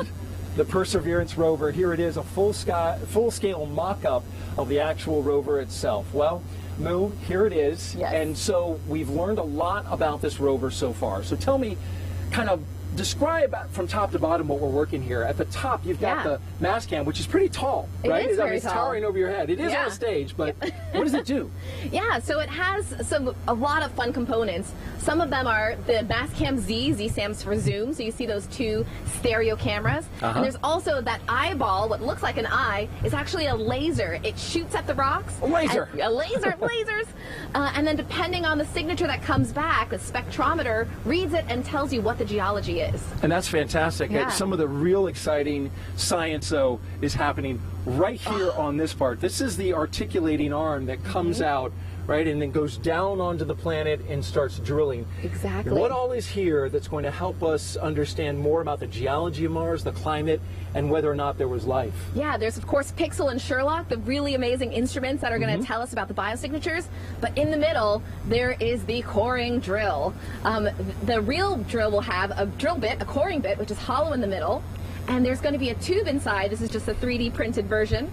the Perseverance rover. Here it is, a full-scale mock-up of the actual rover itself. Well, Moo, here it is. Yes. And so we've learned a lot about this rover so far. So tell me, kind of describe from top to bottom what we're working here. At the top, you've got the mass cam, which is pretty tall, right? It is very it's tall. towering over your head. It is on a stage, but what does it do? Yeah, so it has a lot of fun components. Some of them are the Mastcam Z. Z stands for zoom, so you see those two stereo cameras. And there's also that eyeball, what looks like an eye, is actually a laser. It shoots at the rocks. A laser. A laser, lasers. And then depending on the signature that comes back, the spectrometer reads it and tells you what the geology is. And that's fantastic. Yeah. Some of the real exciting science, though, is happening right here on this part. This is the articulating arm that comes out right? And then goes down onto the planet and starts drilling. Exactly. What all is here that's going to help us understand more about the geology of Mars, the climate, and whether or not there was life? Yeah, there's of course Pixel and Sherlock, the really amazing instruments that are going to tell us about the biosignatures. But in the middle, there is the coring drill. The real drill will have a drill bit, a coring bit, which is hollow in the middle. And there's going to be a tube inside. This is just a 3D printed version.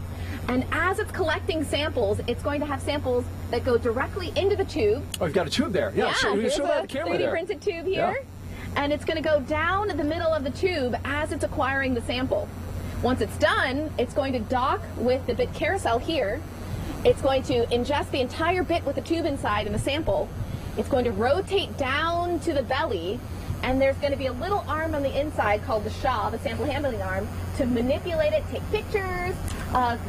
And as it's collecting samples, it's going to have samples that go directly into the tube. Oh, you've got a tube there. Yeah, here's show a the camera 3D there. printed tube here. Yeah. And it's going to go down the middle of the tube as it's acquiring the sample. Once it's done, it's going to dock with the bit carousel here. It's going to ingest the entire bit with the tube inside and the sample. It's going to rotate down to the belly, and there's going to be a little arm on the inside called the SHA, the sample handling arm, to manipulate it, take pictures,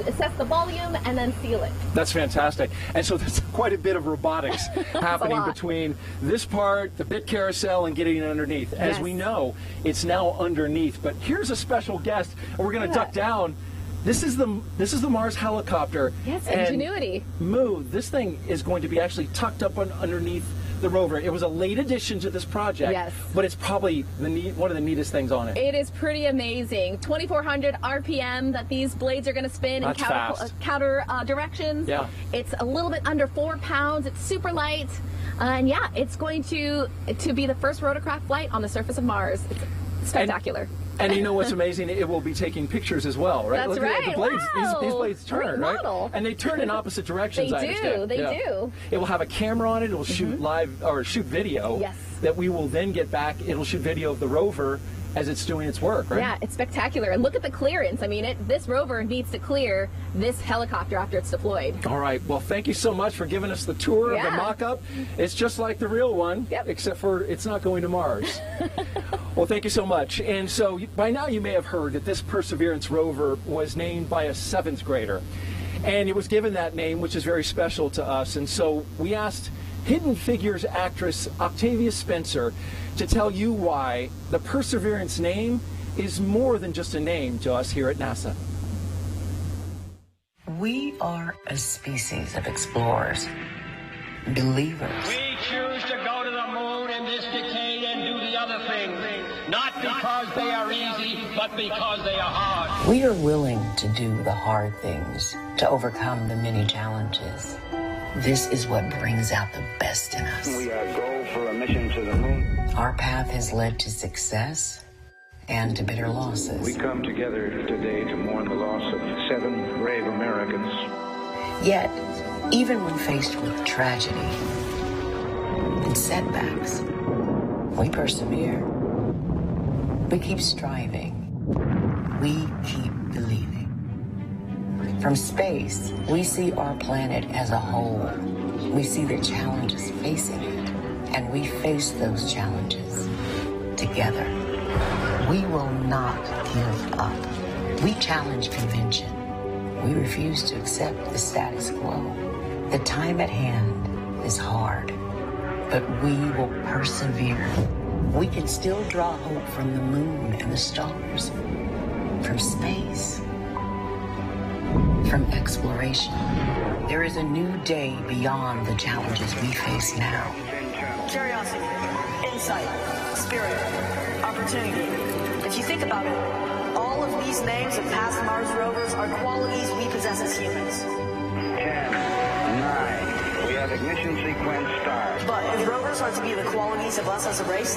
assess the volume, and then seal it. That's fantastic. And so there's quite a bit of robotics happening between this part, the bit carousel, and getting it underneath. As we know, it's now underneath. But here's a special guest, and we're going to duck down. This is the Mars helicopter. Yes, Ingenuity. This thing is going to be actually tucked up underneath the rover. It was a late addition to this project, but it's probably one of the neatest things on it. It is pretty amazing. 2,400 RPM that these blades are going to spin in counter directions. Yeah. It's a little bit under 4 pounds. It's super light. And yeah, it's going to be the first rotorcraft flight on the surface of Mars. It's spectacular. And you know what's amazing? It will be taking pictures as well, right? That's Look right. At the blades. Wow. These blades turn, right? And they turn in opposite directions. They do. They do. It will have a camera on it. It will shoot live or shoot video. That we will then get back. It'll shoot video of the rover as it's doing its work, right? Yeah, it's spectacular. And look at the clearance. I mean, this rover needs to clear this helicopter after it's deployed. All right. Well, thank you so much for giving us the tour of the mock-up. It's just like the real one, except for it's not going to Mars. Well, thank you so much. And so by now you may have heard that this Perseverance rover was named by a 7th grader. And it was given that name, which is very special to us. And so we asked Hidden Figures actress Octavia Spencer to tell you why the Perseverance name is more than just a name to us here at NASA. We are a species of explorers, believers. We choose to go to the moon in this decade and do the other thing, not because they are easy, but because they are hard. We are willing to do the hard things, to overcome the many challenges. This is what brings out the best in us. We are go for a mission to the moon. Our path has led to success and to bitter losses. We come together today to mourn the loss of 7 brave Americans. Yet, even when faced with tragedy and setbacks, we persevere. We keep striving. We keep believing. From space, we see our planet as a whole. We see the challenges facing it, and we face those challenges together. We will not give up. We challenge convention. We refuse to accept the status quo. The time at hand is hard, but we will persevere. We can still draw hope from the moon and the stars, from space, from exploration. There is a new day beyond the challenges we face now. Curiosity, insight, spirit, opportunity. If you think about it, all of these names of past Mars rovers are qualities we possess as humans. 10, 9, we have ignition sequence start. But if rovers are to be the qualities of us as a race,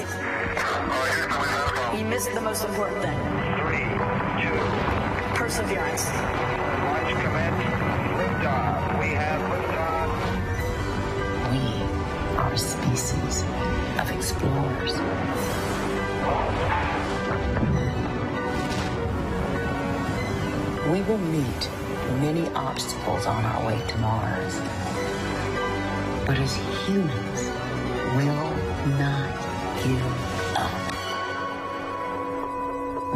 we missed the most important thing. 3, 2, perseverance. Launch commence. Liftoff. We have liftoff. We are a species of explorers. We will meet many obstacles on our way to Mars. But as humans, will not give up.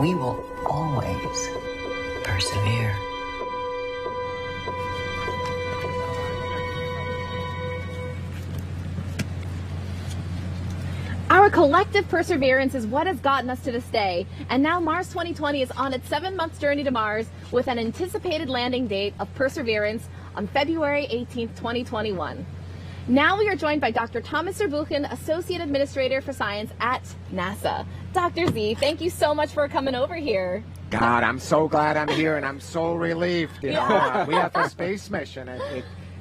We will always persevere. Our collective perseverance is what has gotten us to this day, and now Mars 2020 is on its 7-month journey to Mars with an anticipated landing date of Perseverance on February 18th, 2021. Now we are joined by Dr. Thomas Zurbuchen, Associate Administrator for Science at NASA. Dr. Z, thank you so much for coming over here. God, I'm so glad I'm here, and I'm so relieved. You know, we have a space mission.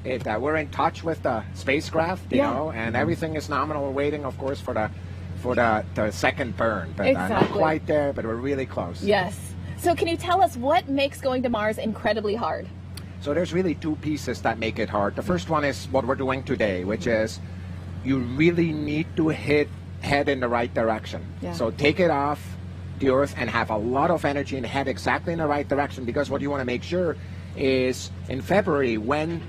We're in touch with the spacecraft, you know, and everything is nominal. We're waiting, of course, for the second burn, but not quite there, but we're really close. Yes. So can you tell us what makes going to Mars incredibly hard? So there's really two pieces that make it hard. The first one is what we're doing today, which is you really need to head in the right direction. Yeah. So take it off the Earth and have a lot of energy and head exactly in the right direction, because what you want to make sure is in February, when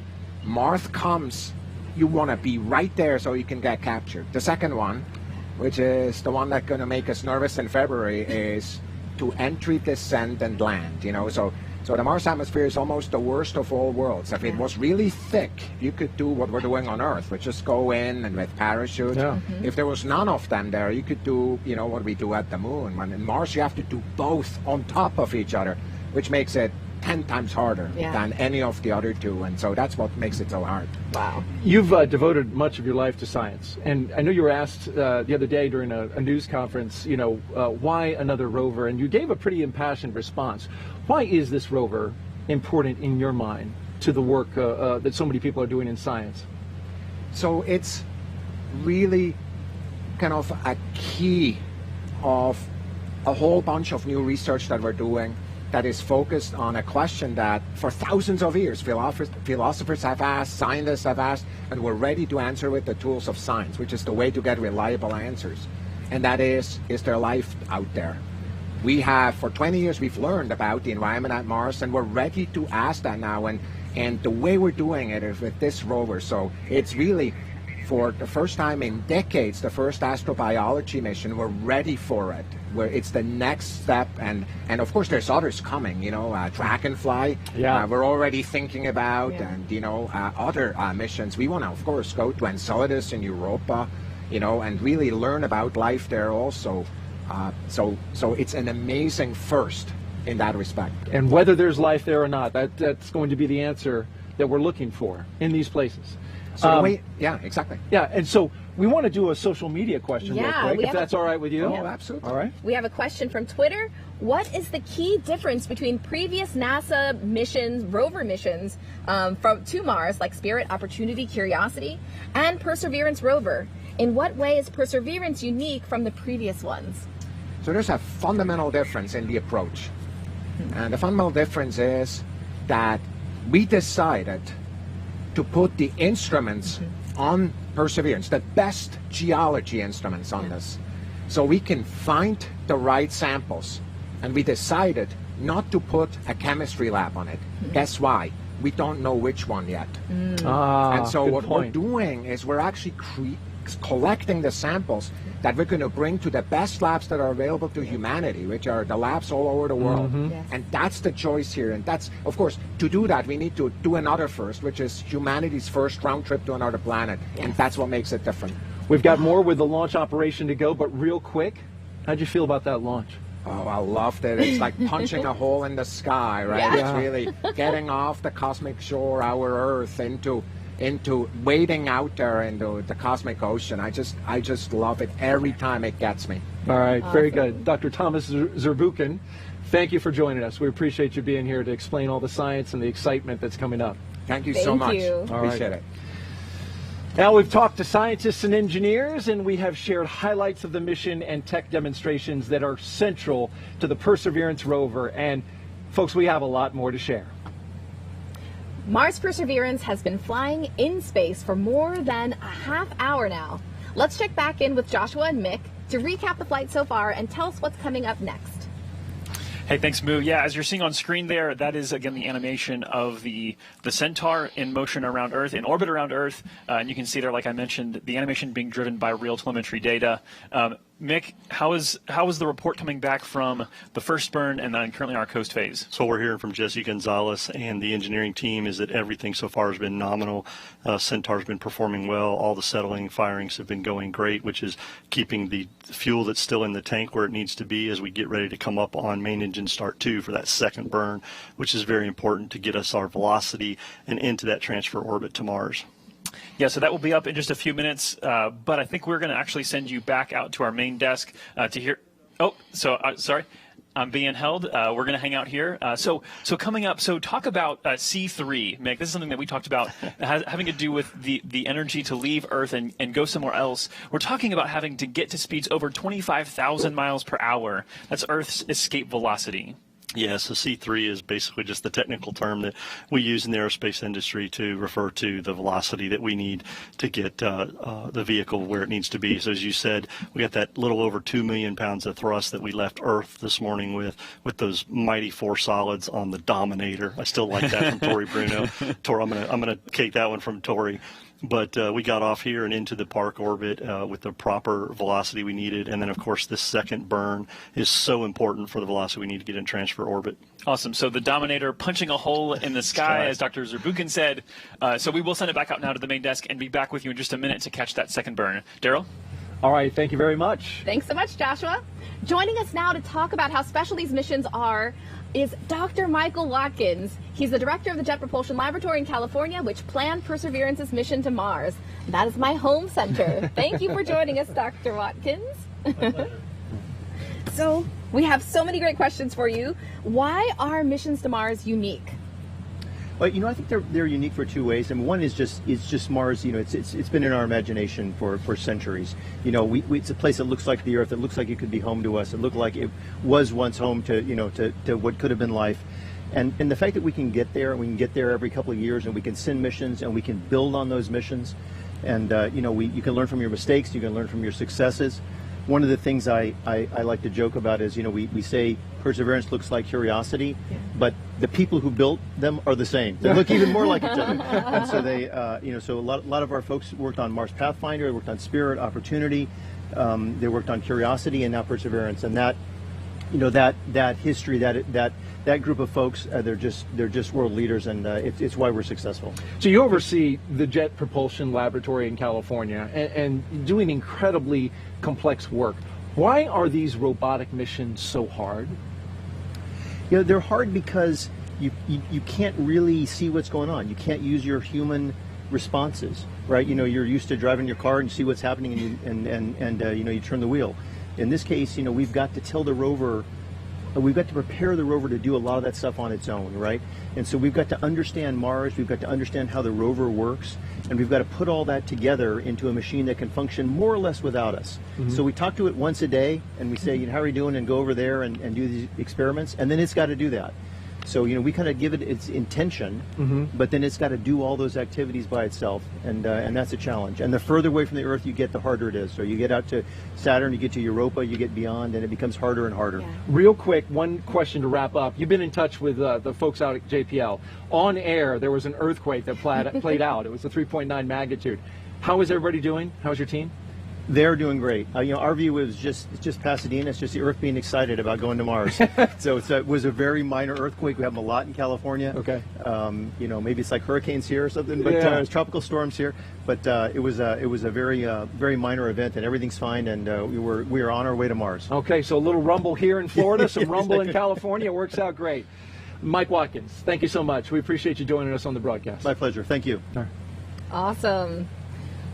Mars comes, you want to be right there so you can get captured. The second one, which is the one that's going to make us nervous in February, is to entry, descend, and land. You know, so the Mars atmosphere is almost the worst of all worlds. If it was really thick, you could do what we're doing on Earth, which is go in and with parachutes. Yeah. If there was none of them there, you could do, you know, what we do at the moon. When in Mars, you have to do both on top of each other, which makes it 10 times harder than any of the other two, and so that's what makes it so hard. Wow. You've devoted much of your life to science, and I know you were asked the other day during a news conference, you know, why another rover, and you gave a pretty impassioned response. Why is this rover important in your mind to the work that so many people are doing in science? So it's really kind of a key of a whole bunch of new research that we're doing that is focused on a question that for thousands of years philosophers have asked, scientists have asked, and we're ready to answer with the tools of science, which is the way to get reliable answers. And that is there life out there? We have, for 20 years, we've learned about the environment at Mars, and we're ready to ask that now. And the way we're doing it is with this rover. So it's really, for the first time in decades, the first astrobiology mission. We're ready for it. Where it's the next step, and of course there's others coming. You know, Dragonfly. We're already thinking about, and you know, other missions. We want to, of course, go to Enceladus in Europa, you know, and really learn about life there also. So it's an amazing first in that respect. And whether there's life there or not, that's going to be the answer that we're looking for in these places. So yeah, exactly. Yeah, and so we want to do a social media question real quick, if that's all right with you. Oh, absolutely. All right. We have a question from Twitter. What is the key difference between previous NASA missions, rover missions, to Mars, like Spirit, Opportunity, Curiosity, and Perseverance rover? In what way is Perseverance unique from the previous ones? So there's a fundamental difference in the approach. And the fundamental difference is that we decided to put the instruments on Perseverance, the best geology instruments on this, so we can find the right samples. And we decided not to put a chemistry lab on it. Guess why? We don't know which one yet. And so what we're doing is we're actually collecting the samples that we're going to bring to the best labs that are available to humanity, which are the labs all over the world. And that's the choice here. And that's, of course, to do that, we need to do another first, which is humanity's first round trip to another planet. And that's what makes it different. We've got more with the launch operation to go, but real quick, how'd you feel about that launch? Oh, I loved it. It's like punching a hole in the sky, right? It's really getting off the cosmic shore, our Earth, into wading out there into the cosmic ocean. I just love it every time it gets me. All right, very good. Dr. Thomas Zurbuchen, thank you for joining us. We appreciate you being here to explain all the science and the excitement that's coming up. Thank you so much. Appreciate it. Now we've talked to scientists and engineers, and we have shared highlights of the mission and tech demonstrations that are central to the Perseverance rover. And folks, we have a lot more to share. Mars Perseverance has been flying in space for more than a half hour now. Let's check back in with Joshua and Mick to recap the flight so far and tell us what's coming up next. Hey, thanks, Moo. Yeah, as you're seeing on screen there, that is, again, the animation of the Centaur in motion around Earth, in orbit around Earth. And you can see there, like I mentioned, the animation being driven by real telemetry data. Mick, how is the report coming back from the first burn and then currently our coast phase? So we're hearing from Jesse Gonzalez and the engineering team is that everything so far has been nominal. Centaur's been performing well. All the settling firings have been going great, which is keeping the fuel that's still in the tank where it needs to be as we get ready to come up on main engine start 2 for that second burn, which is very important to get us our velocity and into that transfer orbit to Mars. Yeah, so that will be up in just a few minutes, but I think we're going to actually send you back out to our main desk to hear. Oh, so sorry. I'm being held. We're going to hang out here. So coming up, so talk about C3, Meg. This is something that we talked about having to do with the energy to leave Earth and go somewhere else. We're talking about having to get to speeds over 25,000 miles per hour. That's Earth's escape velocity. Yeah, so C3 is basically just the technical term that we use in the aerospace industry to refer to the velocity that we need to get the vehicle where it needs to be. So as you said, we got that little over 2 million pounds of thrust that we left Earth this morning with those mighty 4 solids on the Dominator. I still like that from Tori Bruno. Tori, I'm gonna take that one from Tori. But we got off here and into the park orbit with the proper velocity we needed. And then, of course, this second burn is so important for the velocity we need to get in transfer orbit. Awesome. So the Dominator punching a hole in the sky, as Dr. Zurbuchen said. So we will send it back out now to the main desk and be back with you in just a minute to catch that second burn. Daryl? All right. Thank you very much. Thanks so much, Joshua. Joining us now to talk about how special these missions are is Dr. Michael Watkins. He's the director of the Jet Propulsion Laboratory in California, which planned Perseverance's mission to Mars. That is my home center. Thank you for joining us, Dr. Watkins. So, we have so many great questions for you. Why are missions to Mars unique? Well, I think they're unique for 2 ways. And one is just Mars. It's been in our imagination for centuries. It's a place that looks like the Earth. It looks like it could be home to us. It looked like it was once home to what could have been life. And the fact that we can get there, and we can get there every couple of years, and we can send missions, and we can build on those missions, and you can learn from your mistakes. You can learn from your successes. One of the things I like to joke about is, we say Perseverance looks like Curiosity, but the people who built them are the same. They look even more like each other. And so they, so a lot of our folks worked on Mars Pathfinder, they worked on Spirit, Opportunity, they worked on Curiosity, and now Perseverance. And that history, that group of folks, they're just world leaders, and it's why we're successful. So you oversee the Jet Propulsion Laboratory in California and doing incredibly complex work. Why are these robotic missions so hard? They're hard because you can't really see what's going on. You can't use your human responses, right? You're used to driving your car and you see what's happening, and you turn the wheel. In this case, we've got to tell the rover, we've got to prepare the rover to do a lot of that stuff on its own, right? And so we've got to understand Mars, we've got to understand how the rover works, and we've got to put all that together into a machine that can function more or less without us. Mm-hmm. So we talk to it once a day, and we say, how are you doing, and go over there and do these experiments, and then it's got to do that. So, we kind of give it its intention, but then it's got to do all those activities by itself, and that's a challenge. And the further away from the Earth you get, the harder it is. So you get out to Saturn, you get to Europa, you get beyond, and it becomes harder and harder. Yeah. Real quick, one question to wrap up. You've been in touch with the folks out at JPL. On air, there was an earthquake that played out. It was a 3.9 magnitude. How is everybody doing? How's your team? They're doing great. Our view is just Pasadena. It's just the Earth being excited about going to Mars. So it was a very minor earthquake. We have them a lot in California. Okay. Maybe it's like hurricanes here or something, but it's tropical storms here. But it was a very minor event, and everything's fine. And we are on our way to Mars. Okay. So a little rumble here in Florida, some rumble in California. It works out great. Mike Watkins, thank you so much. We appreciate you joining us on the broadcast. My pleasure. Thank you. All right. Awesome.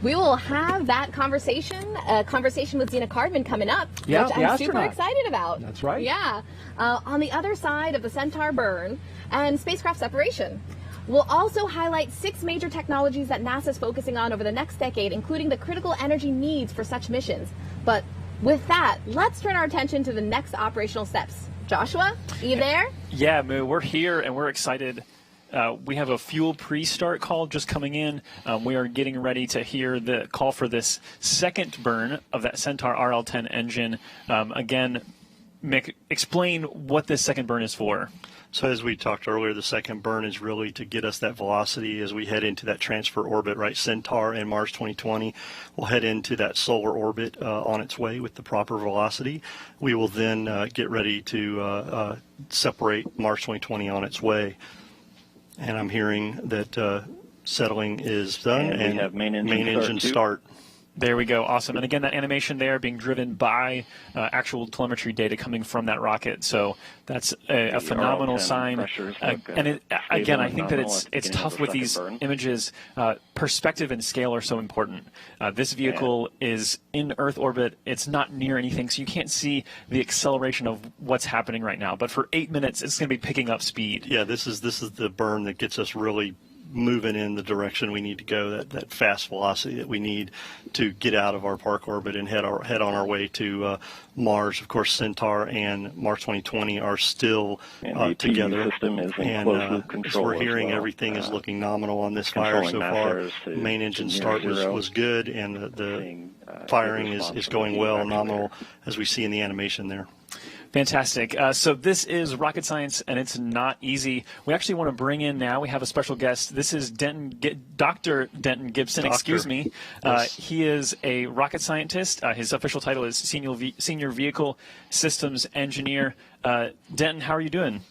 We will have that conversation, a conversation with Zena Cardman coming up, which I'm super excited about. That's right. Yeah. On the other side of the Centaur burn and spacecraft separation. We'll also highlight 6 major technologies that NASA's focusing on over the next decade, including the critical energy needs for such missions. But with that, let's turn our attention to the next operational steps. Joshua, are you there? Yeah, Moo, we're here and we're excited. We have a fuel pre-start call just coming in. We are getting ready to hear the call for this second burn of that Centaur RL-10 engine. Again, Mick, explain what this second burn is for. So as we talked earlier, the second burn is really to get us that velocity as we head into that transfer orbit, right? Centaur and Mars 2020 will head into that solar orbit on its way with the proper velocity. We will then get ready to separate Mars 2020 on its way. And I'm hearing that settling is done, and we have main engine start. There we go. Awesome. And again, that animation there being driven by actual telemetry data coming from that rocket. So that's a phenomenal sign. And again, I think that it's tough with these images. Perspective and scale are so important. This vehicle is in Earth orbit. It's not near anything, so you can't see the acceleration of what's happening right now. But for 8 minutes, it's going to be picking up speed. Yeah, this is the burn that gets us really moving in the direction we need to go, that fast velocity that we need to get out of our park orbit and head on our way to Mars. Of course, Centaur and Mars 2020 are still together, and as we're hearing, everything is looking nominal on this fire so far. Main engine start was good, and the firing is going well, nominal, as we see in the animation there. Fantastic. So this is rocket science, and it's not easy. We actually want to bring in now, we have a special guest. This is Dr. Denton Gibson, excuse me. Yes. He is a rocket scientist. His official title is Senior Vehicle Systems Engineer. Denton, how are you doing?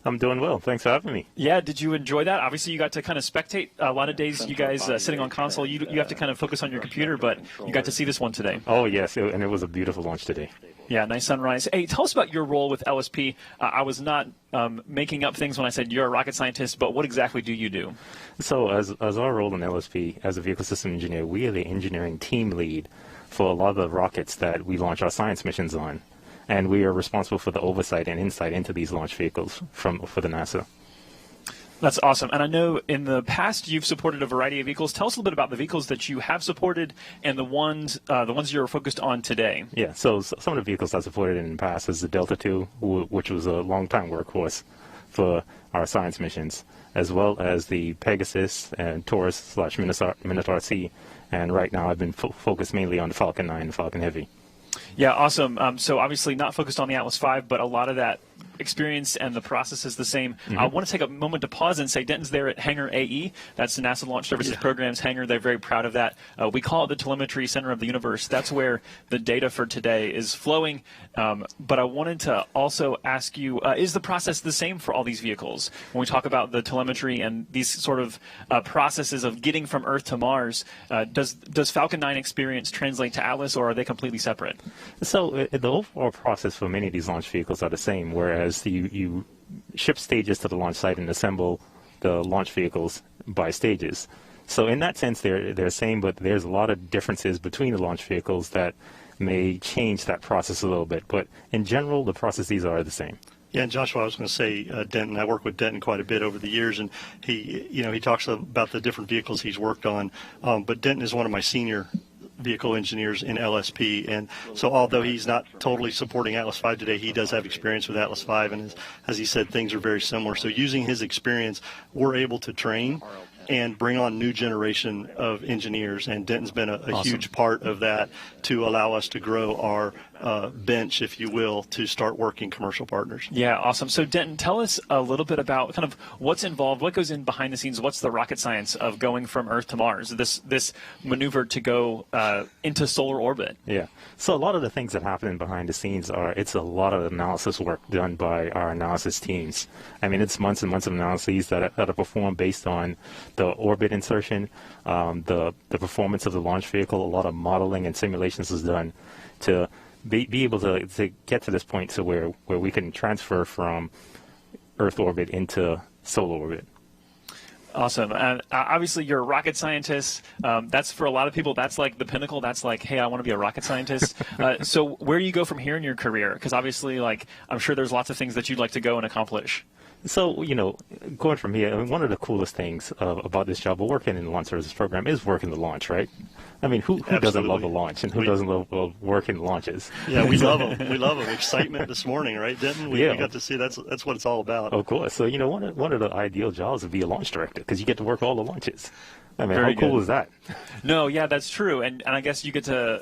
I'm doing well. Thanks for having me. Yeah, did you enjoy that? Obviously, you got to kind of spectate. A lot of days, you guys sitting on console, you have to kind of focus on your computer, but you got to see this one today. Oh, yes, and it was a beautiful launch today. Yeah, nice sunrise. Hey, tell us about your role with LSP. I was not making up things when I said you're a rocket scientist, but what exactly do you do? So as our role in LSP, as a vehicle system engineer, we are the engineering team lead for a lot of the rockets that we launch our science missions on. And we are responsible for the oversight and insight into these launch vehicles for the NASA. That's awesome. And I know in the past you've supported a variety of vehicles. Tell us a little bit about the vehicles that you have supported and the ones you're focused on today. Yeah, so some of the vehicles I supported in the past is the Delta II, which was a long-time workhorse for our science missions, as well as the Pegasus and Taurus/Minotaur C. And right now I've been focused mainly on the Falcon 9 and Falcon Heavy. Yeah, awesome. So obviously not focused on the Atlas V, but a lot of that experience and the process is the same. I want to take a moment to pause and say Denton's there at Hangar AE. That's the NASA Launch Services Program's hangar. They're very proud of that. We call it the telemetry center of the universe. That's where the data for today is flowing. But I wanted to also ask you, is the process the same for all these vehicles? When we talk about the telemetry and these sort of processes of getting from Earth to Mars, does Falcon 9 experience translate to Atlas, or are they completely separate? So the overall process for many of these launch vehicles are the same, whereas you ship stages to the launch site and assemble the launch vehicles by stages. So in that sense, they're the same, but there's a lot of differences between the launch vehicles that may change that process a little bit. But in general, the processes are the same. Yeah, and Joshua, I was going to say, Denton, I worked with Denton quite a bit over the years, and he talks about the different vehicles he's worked on. But Denton is one of my senior vehicle engineers in LSP, and so although he's not totally supporting Atlas V today, he does have experience with Atlas V, and as he said, things are very similar. So using his experience, we're able to train and bring on new generation of engineers, and Denton's been a huge part of that to allow us to grow our bench, if you will, to start working commercial partners. Yeah, awesome. So Denton, tell us a little bit about kind of what's involved, what goes in behind the scenes, what's the rocket science of going from Earth to Mars, this maneuver to go into solar orbit? Yeah, so a lot of the things that happen behind the scenes it's a lot of analysis work done by our analysis teams. I mean, it's months and months of analyses that are performed based on the orbit insertion, the performance of the launch vehicle. A lot of modeling and simulations is done to be able to get to this point to where we can transfer from Earth orbit into solar orbit. Awesome. And obviously you're a rocket scientist. That's for a lot of people, that's like the pinnacle. That's like, hey, I want to be a rocket scientist. So where do you go from here in your career? Because obviously, like, I'm sure there's lots of things that you'd like to go and accomplish. So, going from here, one of the coolest things about this job of working in the launch services program is working the launch, right? I mean, who doesn't love a launch, and who doesn't love working launches? Yeah, we love them. We love them. Excitement this morning, right, Denton? We got to see that's what it's all about. Of course. So, one of the ideal jobs would be a launch director, because you get to work all the launches. I mean, Very how cool good. is that? No, yeah, that's true. And I guess you get to,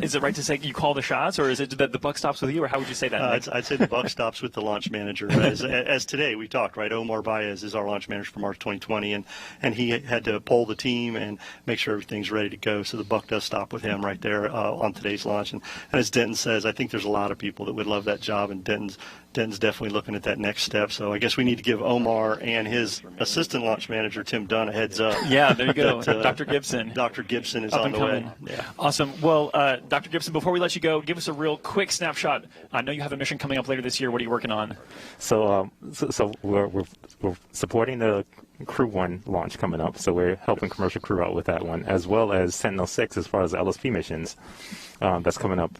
is it right to say you call the shots, or is it that the buck stops with you, or how would you say that? I'd say the buck stops with the launch manager. As today we talked, right? Omar Baez is our launch manager for Mars 2020, and he had to poll the team and make sure everything's ready to go. So the buck does stop with him right there on today's launch. And as Denton says, I think there's a lot of people that would love that job, and Denton's Denton's definitely looking at that next step. So I guess we need to give Omar and his assistant launch manager, Tim Dunn, a heads up. Yeah, there you go. Dr. Gibson. Dr. Gibson is Up on and the coming. way. Yeah. Awesome. Well, Dr. Gibson, before we let you go, give us a real quick snapshot. I know you have a mission coming up later this year. What are you working on? So we're supporting the Crew 1 launch coming up. So we're helping commercial crew out with that one, as well as Sentinel-6 as far as the LSP missions that's coming up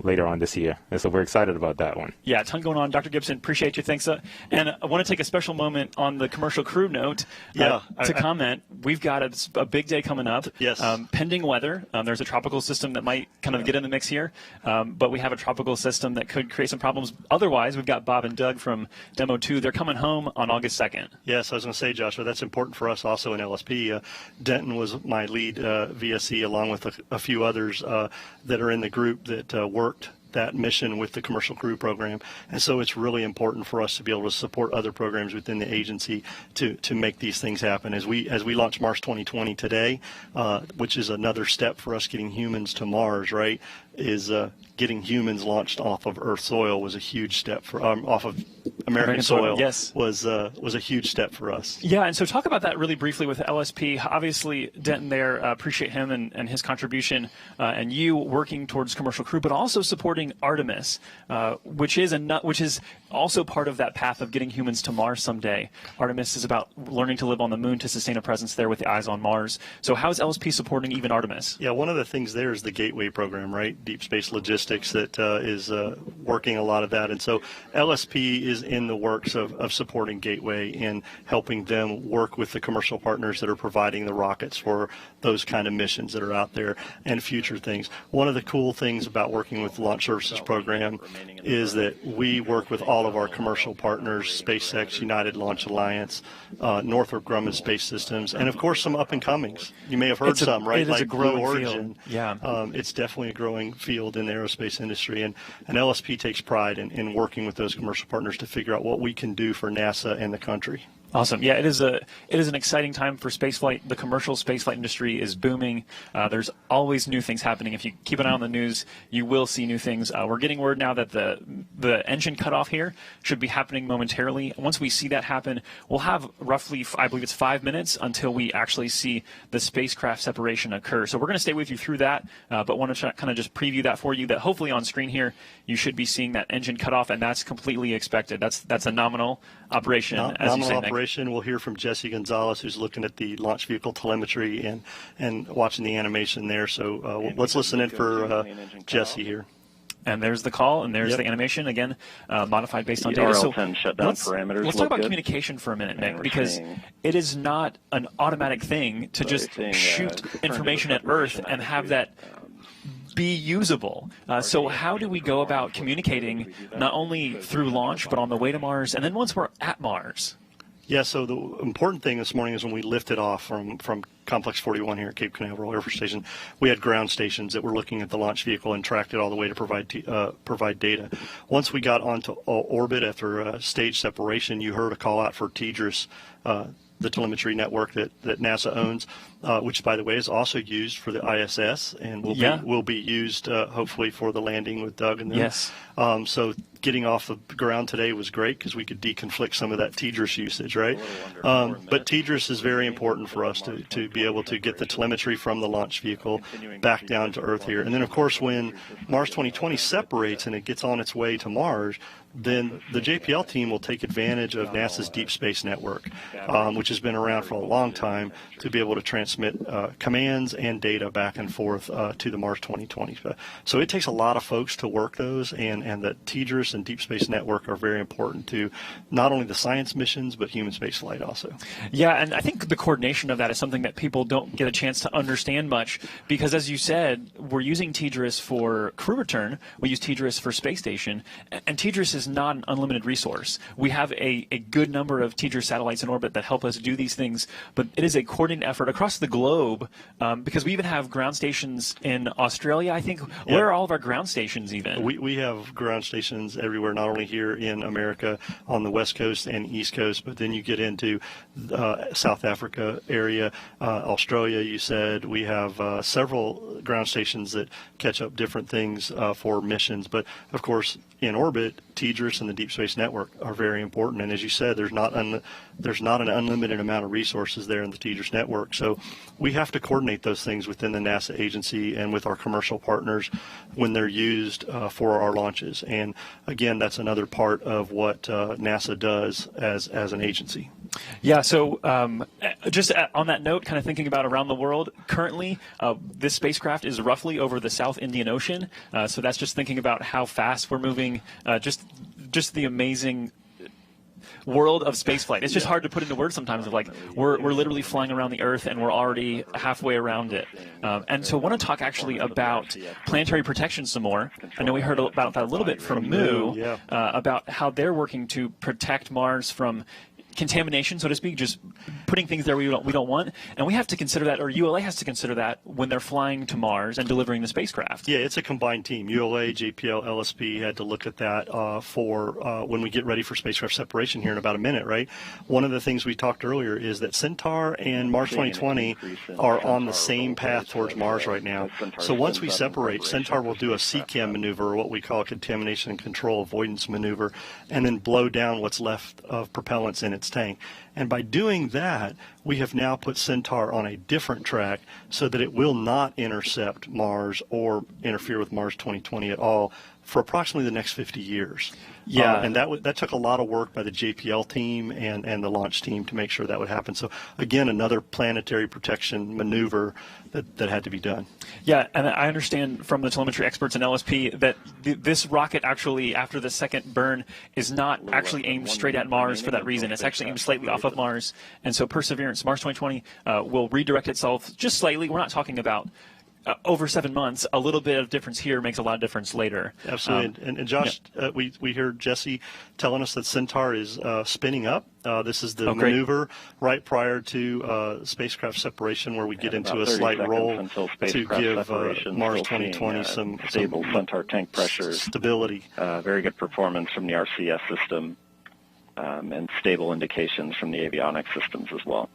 later on this year. And so we're excited about that one. Yeah, a ton going on. Dr. Gibson, appreciate you. Thanks. And I want to take a special moment on the commercial crew note to comment. We've got a big day coming up. Yes. Pending weather. There's a tropical system that might kind of get in the mix here, but we have a tropical system that could create some problems. Otherwise, we've got Bob and Doug from Demo 2. They're coming home on August 2nd. Yes, I was going to say, Joshua, that's important for us also in LSP. Denton was my lead VSE, along with a few others that are in the group that worked that mission with the commercial crew program. And so it's really important for us to be able to support other programs within the agency to make these things happen. As we launch Mars 2020 today, which is another step for us getting humans to Mars, right, is getting humans launched off of Earth soil was a huge step for off of American soil. Yes, was a huge step for us. Yeah, and so talk about that really briefly with LSP. Obviously, Denton there, appreciate him and his contribution, and you working towards commercial crew, but also supporting Artemis, which is also part of that path of getting humans to Mars someday. Artemis is about learning to live on the moon to sustain a presence there with the eyes on Mars. So how is LSP supporting even Artemis? Yeah, one of the things there is the Gateway program, right? Deep Space Logistics that is working a lot of that. And so LSP is in the works of supporting Gateway and helping them work with the commercial partners that are providing the rockets for those kind of missions that are out there and future things. One of the cool things about working with the Launch Services Program is that we work with all of our commercial partners, SpaceX, United Launch Alliance, Northrop Grumman Space Systems, and of course some up-and-comings. You may have heard some, right? It is like a growing Blue Origin. field. Yeah. It's definitely a growing field in the aerospace industry, and LSP takes pride in working with those commercial partners to figure out what we can do for NASA and the country. Awesome. Yeah, it is an exciting time for spaceflight. The commercial spaceflight industry is booming. There's always new things happening. If you keep an eye on the news, you will see new things. We're getting word now that the engine cutoff here should be happening momentarily. Once we see that happen, we'll have roughly, I believe it's 5 minutes until we actually see the spacecraft separation occur. So we're going to stay with you through that, but want to kind of just preview that for you, that hopefully on screen here you should be seeing that engine cutoff, and that's completely expected. That's a nominal operation, as you say, Nick. We'll hear from Jesse Gonzalez, who's looking at the launch vehicle telemetry and watching the animation there. So let's listen in for Jesse here. And there's the call, and there's the animation, again, modified based on data. RL10 shutdown parameters. Let's talk about communication for a minute, Nick, because it is not an automatic thing to just shoot information at Earth and have that be usable. So how do we go about communicating not only through launch, but on the way to Mars, and then once we're at Mars? Yeah, so the important thing this morning is when we lifted off from Complex 41 here at Cape Canaveral Air Force Station, we had ground stations that were looking at the launch vehicle and tracked it all the way to provide data. Once we got onto orbit after stage separation, you heard a call out for TDRS, the telemetry network that NASA owns, which, by the way, is also used for the ISS and will be used hopefully for the landing with Doug and them. Yes. So getting off the ground today was great because we could deconflict some of that TDRS usage, right? But TDRS is very important for us to be able to get the telemetry from the launch vehicle back down to Earth here. And then, of course, when Mars 2020 separates and it gets on its way to Mars, then the JPL team will take advantage of NASA's Deep Space Network, which has been around for a long time, to be able to transmit commands and data back and forth to the Mars 2020. So it takes a lot of folks to work those, and the TDRS and Deep Space Network are very important to not only the science missions, but human space flight also. Yeah, and I think the coordination of that is something that people don't get a chance to understand much, because as you said, we're using TDRS for crew return, we use TDRS for space station, and TDRS is not an unlimited resource. We have a good number of TDRS satellites in orbit that help us do these things, but it is a coordinated effort across the globe, because we even have ground stations in Australia, I think. Yeah. Where are all of our ground stations even? We have ground stations everywhere, not only here in America on the West Coast and East Coast, but then you get into South Africa area, Australia, you said. We have several ground stations that catch up different things for missions. But, of course, in orbit, TDRS and the Deep Space Network are very important. And as you said, there's not an unlimited amount of resources there in the TDRS network. So we have to coordinate those things within the NASA agency and with our commercial partners when they're used for our launches. And again, that's another part of what NASA does as an agency. Yeah, so just on that note, kind of thinking about around the world, currently this spacecraft is roughly over the South Indian Ocean. So that's just thinking about how fast we're moving, just the amazing world of spaceflight. It's just hard to put into words sometimes of like we're literally flying around the Earth and we're already halfway around it. And so I want to talk actually about planetary protection some more. I know we heard about that a little bit from Moo, about how they're working to protect Mars from contamination, so to speak, just putting things there we don't want, and we have to consider that, or ULA has to consider that when they're flying to Mars and delivering the spacecraft. Yeah, it's a combined team. ULA, JPL, LSP had to look at that for when we get ready for spacecraft separation here in about a minute, right? One of the things we talked earlier is that Centaur and Mars 2020 are on the same path towards Mars right now. So once we separate, Centaur will do a CCAM maneuver, or what we call a contamination and control avoidance maneuver, and then blow down what's left of propellants in its tank. And by doing that, we have now put Centaur on a different track so that it will not intercept Mars or interfere with Mars 2020 at all for approximately the next 50 years. Yeah, and that took a lot of work by the JPL team and the launch team to make sure that would happen. So again, another planetary protection maneuver that had to be done. Yeah, and I understand from the telemetry experts in LSP that this rocket actually, after the second burn, is not actually aimed straight at Mars for that reason. It's actually aimed slightly off of Mars, and so Perseverance, Mars 2020, will redirect itself just slightly. We're not talking about over 7 months. A little bit of difference here makes a lot of difference later. Absolutely. And Josh, we heard Jesse telling us that Centaur is spinning up. This is the maneuver right prior to spacecraft separation, where we get into a slight roll to give Mars 2020 some stable Centaur tank pressures, stability. Very good performance from the RCS system, and stable indications from the avionics systems as well.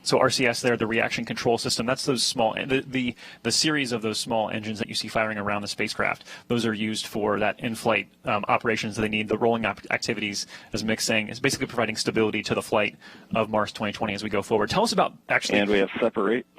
So RCS there, the reaction control system, that's those small, the series of those small engines that you see firing around the spacecraft. Those are used for that in-flight operations that they need. The rolling activities, as Mick's saying, is basically providing stability to the flight of Mars 2020 as we go forward. Tell us about actually... And we have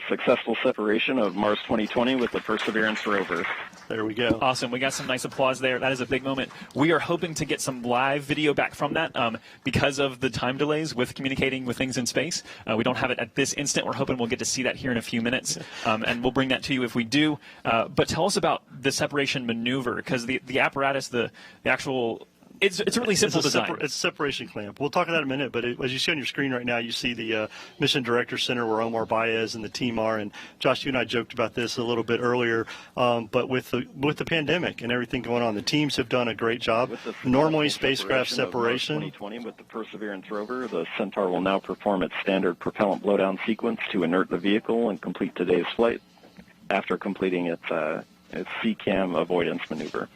successful separation of Mars 2020 with the Perseverance rover. There we go. Awesome. We got some nice applause there. That is a big moment. We are hoping to get some live video back from that because of the time delays with communicating with things in space. We don't have it at this instant. We're hoping we'll get to see that here in a few minutes, and we'll bring that to you if we do. But tell us about the separation maneuver, because the apparatus, the actual... It's a really simple design. It's a separation clamp. We'll talk about that in a minute, but as you see on your screen right now, you see the Mission Director Center where Omar Baez and the team are. And Josh, you and I joked about this a little bit earlier, but with the pandemic and everything going on, the teams have done a great job. Normally, spacecraft separation. 2020 with the Perseverance rover, the Centaur will now perform its standard propellant blowdown sequence to inert the vehicle and complete today's flight after completing its CCAM avoidance maneuver.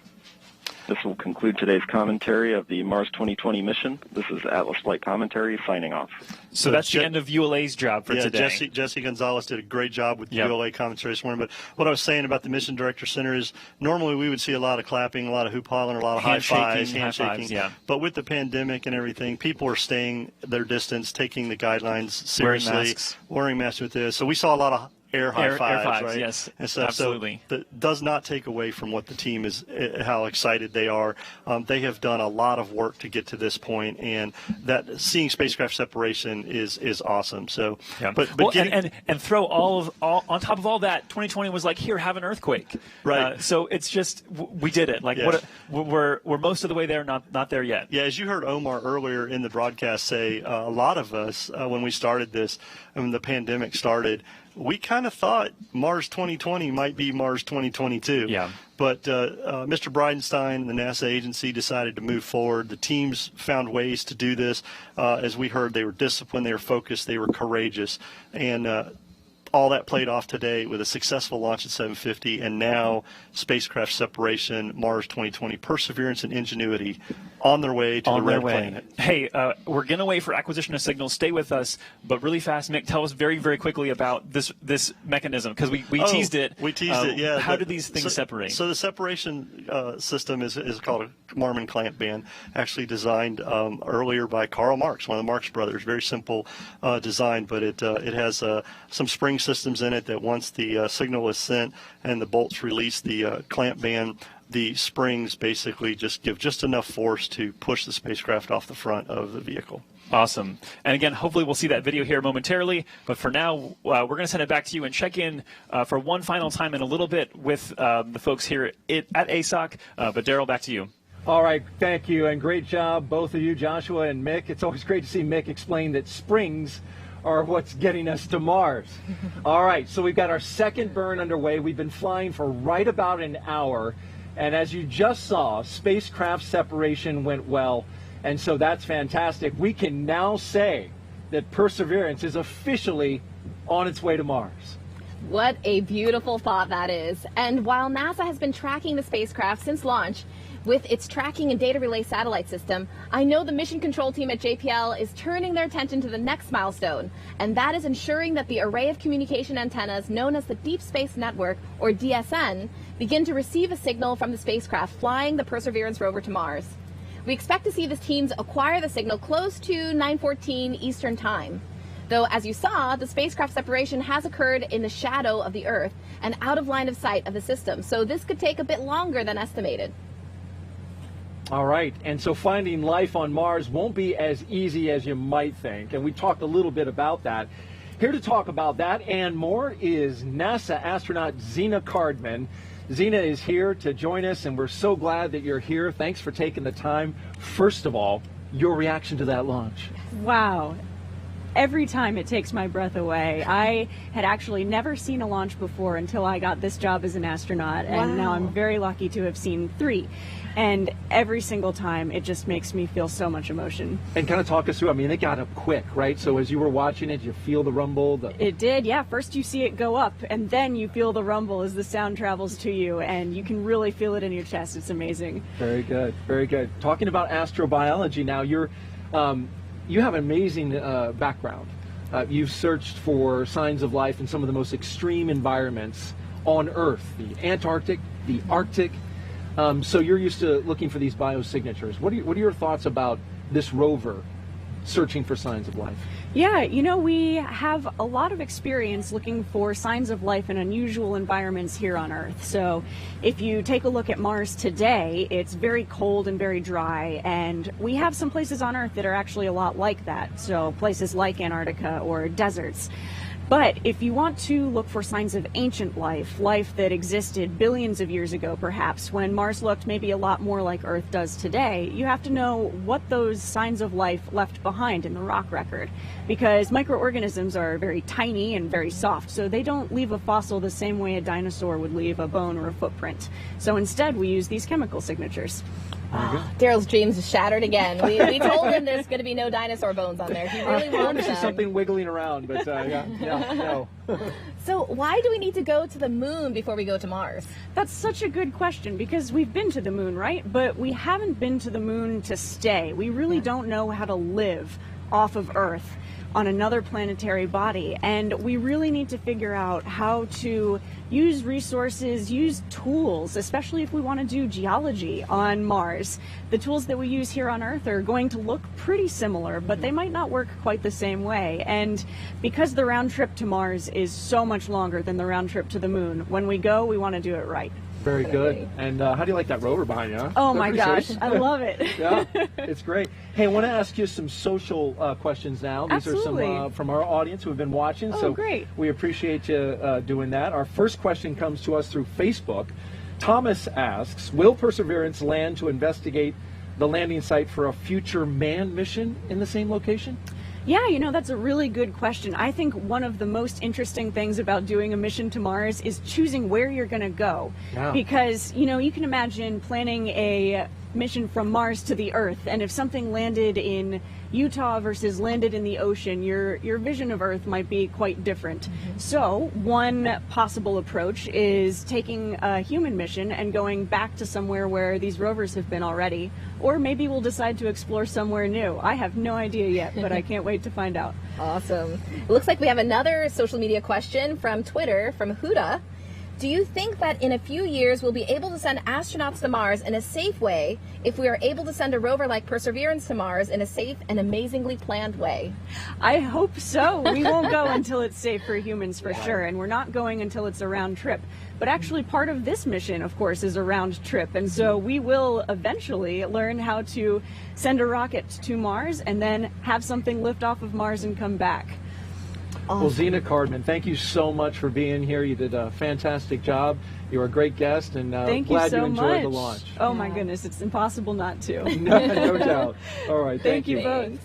This will conclude today's commentary of the Mars 2020 mission. This is Atlas Flight Commentary signing off. So that's the end of ULA's job for today. Jesse Gonzalez did a great job with the ULA commentary this morning. But what I was saying about the Mission Director Center is normally we would see a lot of clapping, a lot of hoop hollering, a lot of high fives, handshaking. Yeah. But with the pandemic and everything, people are staying their distance, taking the guidelines seriously, wearing masks with this. So we saw a lot of air fives, right? Yes, and stuff. absolutely. So that does not take away from what the team is, how excited they are. They have done a lot of work to get to this point, and that seeing spacecraft separation is awesome. So, but and throw all on top of all that, 2020 was like, here, have an earthquake, right? So it's just we did it. Like we're most of the way there, not there yet. Yeah, as you heard Omar earlier in the broadcast say, a lot of us when we started this, when the pandemic started, we kind of thought Mars 2020 might be Mars 2022. Yeah. But Mr. Bridenstine and the NASA agency decided to move forward. The teams found ways to do this. As we heard, they were disciplined, they were focused, they were courageous. And all that played off today with a successful launch at 7:50, and now spacecraft separation, Mars 2020, Perseverance and Ingenuity on their way to the red planet. Hey, we're going to wait for acquisition of signals. Stay with us, but really fast, Mick, tell us very, very quickly about this mechanism, because we teased it. We teased it, yeah. How do these things separate? So the separation system is called a Marmon clamp band, actually designed earlier by Karl Marx, one of the Marx brothers. Very simple design, but it has some spring systems in it that once the signal is sent and the bolts release the clamp band, the springs basically just give just enough force to push the spacecraft off the front of the vehicle. Awesome. And again, hopefully we'll see that video here momentarily. But for now, we're going to send it back to you and check in for one final time in a little bit with the folks here at ASOC. But Daryl, back to you. All right, thank you, and great job, both of you, Joshua and Mick. It's always great to see Mick explain that springs are what's getting us to Mars. All right, so we've got our second burn underway. We've been flying for right about an hour, and as you just saw, spacecraft separation went well, and so that's fantastic. We can now say that Perseverance is officially on its way to Mars. What a beautiful thought that is. And while NASA has been tracking the spacecraft since launch with its tracking and data relay satellite system, I know the mission control team at JPL is turning their attention to the next milestone, and that is ensuring that the array of communication antennas known as the Deep Space Network, or DSN, begin to receive a signal from the spacecraft flying the Perseverance rover to Mars. We expect to see the teams acquire the signal close to 9:14 Eastern Time. Though, as you saw, the spacecraft separation has occurred in the shadow of the Earth and out of line of sight of the system, so this could take a bit longer than estimated. All right, and so finding life on Mars won't be as easy as you might think, and we talked a little bit about that. Here to talk about that and more is NASA astronaut Zena Cardman. Zena is here to join us, and we're so glad that you're here. Thanks for taking the time. First of all, your reaction to that launch. Wow. Every time it takes my breath away. I had actually never seen a launch before until I got this job as an astronaut, and now I'm very lucky to have seen 3. And every single time, it just makes me feel so much emotion. And kind of talk us through, I mean, it got up quick, right? So as you were watching it, you feel the rumble? It did, yeah. First you see it go up, and then you feel the rumble as the sound travels to you, and you can really feel it in your chest. It's amazing. Very good, very good. Talking about astrobiology now, you have an amazing background. You've searched for signs of life in some of the most extreme environments on Earth, the Antarctic, the Arctic. So you're used to looking for these biosignatures. What are your thoughts about this rover searching for signs of life? Yeah, you know, we have a lot of experience looking for signs of life in unusual environments here on Earth. So if you take a look at Mars today, it's very cold and very dry, and we have some places on Earth that are actually a lot like that. So places like Antarctica or deserts. But if you want to look for signs of ancient life, life that existed billions of years ago perhaps, when Mars looked maybe a lot more like Earth does today, you have to know what those signs of life left behind in the rock record. Because microorganisms are very tiny and very soft, so they don't leave a fossil the same way a dinosaur would leave a bone or a footprint. So instead we use these chemical signatures. Daryl's dreams is shattered again. We told him there's going to be no dinosaur bones on there. He really wanted them. Something wiggling around, but no. So why do we need to go to the moon before we go to Mars? That's such a good question, because we've been to the moon, right? But we haven't been to the moon to stay. We really don't know how to live off of Earth on another planetary body, and we really need to figure out how to use resources, use tools, especially if we want to do geology on Mars. The tools that we use here on Earth are going to look pretty similar, but they might not work quite the same way. And because the round trip to Mars is so much longer than the round trip to the moon, when we go, we want to do it right. Very good. And how do you like that rover behind you? Huh? Oh my gosh, I love it. Yeah, it's great. Hey, I want to ask you some social questions now. These Absolutely. are some from our audience who have been watching. Oh, so great. We appreciate you doing that. Our first question comes to us through Facebook. Thomas asks, will Perseverance land to investigate the landing site for a future manned mission in the same location? Yeah, you know, that's a really good question. I think one of the most interesting things about doing a mission to Mars is choosing where you're going to go. Yeah. Because, you know, you can imagine planning a mission from Mars to the Earth, and if something landed in Utah versus landed in the ocean, your vision of Earth might be quite different. So one possible approach is taking a human mission and going back to somewhere where these rovers have been already, or maybe we'll decide to explore somewhere new. I have no idea yet, but I can't wait to find out. Awesome. It looks like we have another social media question from Twitter, from Huda. Do you think that in a few years we'll be able to send astronauts to Mars in a safe way if we are able to send a rover like Perseverance to Mars in a safe and amazingly planned way? I hope so. We won't go until it's safe for humans for sure, and we're not going until it's a round trip. But actually part of this mission, of course, is a round trip, and so we will eventually learn how to send a rocket to Mars and then have something lift off of Mars and come back. Awesome. Well, Zena Cardman, thank you so much for being here. You did a fantastic job. You were a great guest, and glad you enjoyed the launch. Oh my goodness, it's impossible not to. No doubt. All right, thank you both.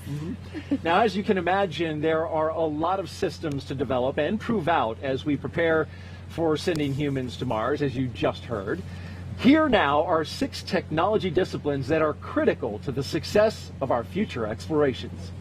Now, as you can imagine, there are a lot of systems to develop and prove out as we prepare for sending humans to Mars, as you just heard. Here now are 6 technology disciplines that are critical to the success of our future explorations.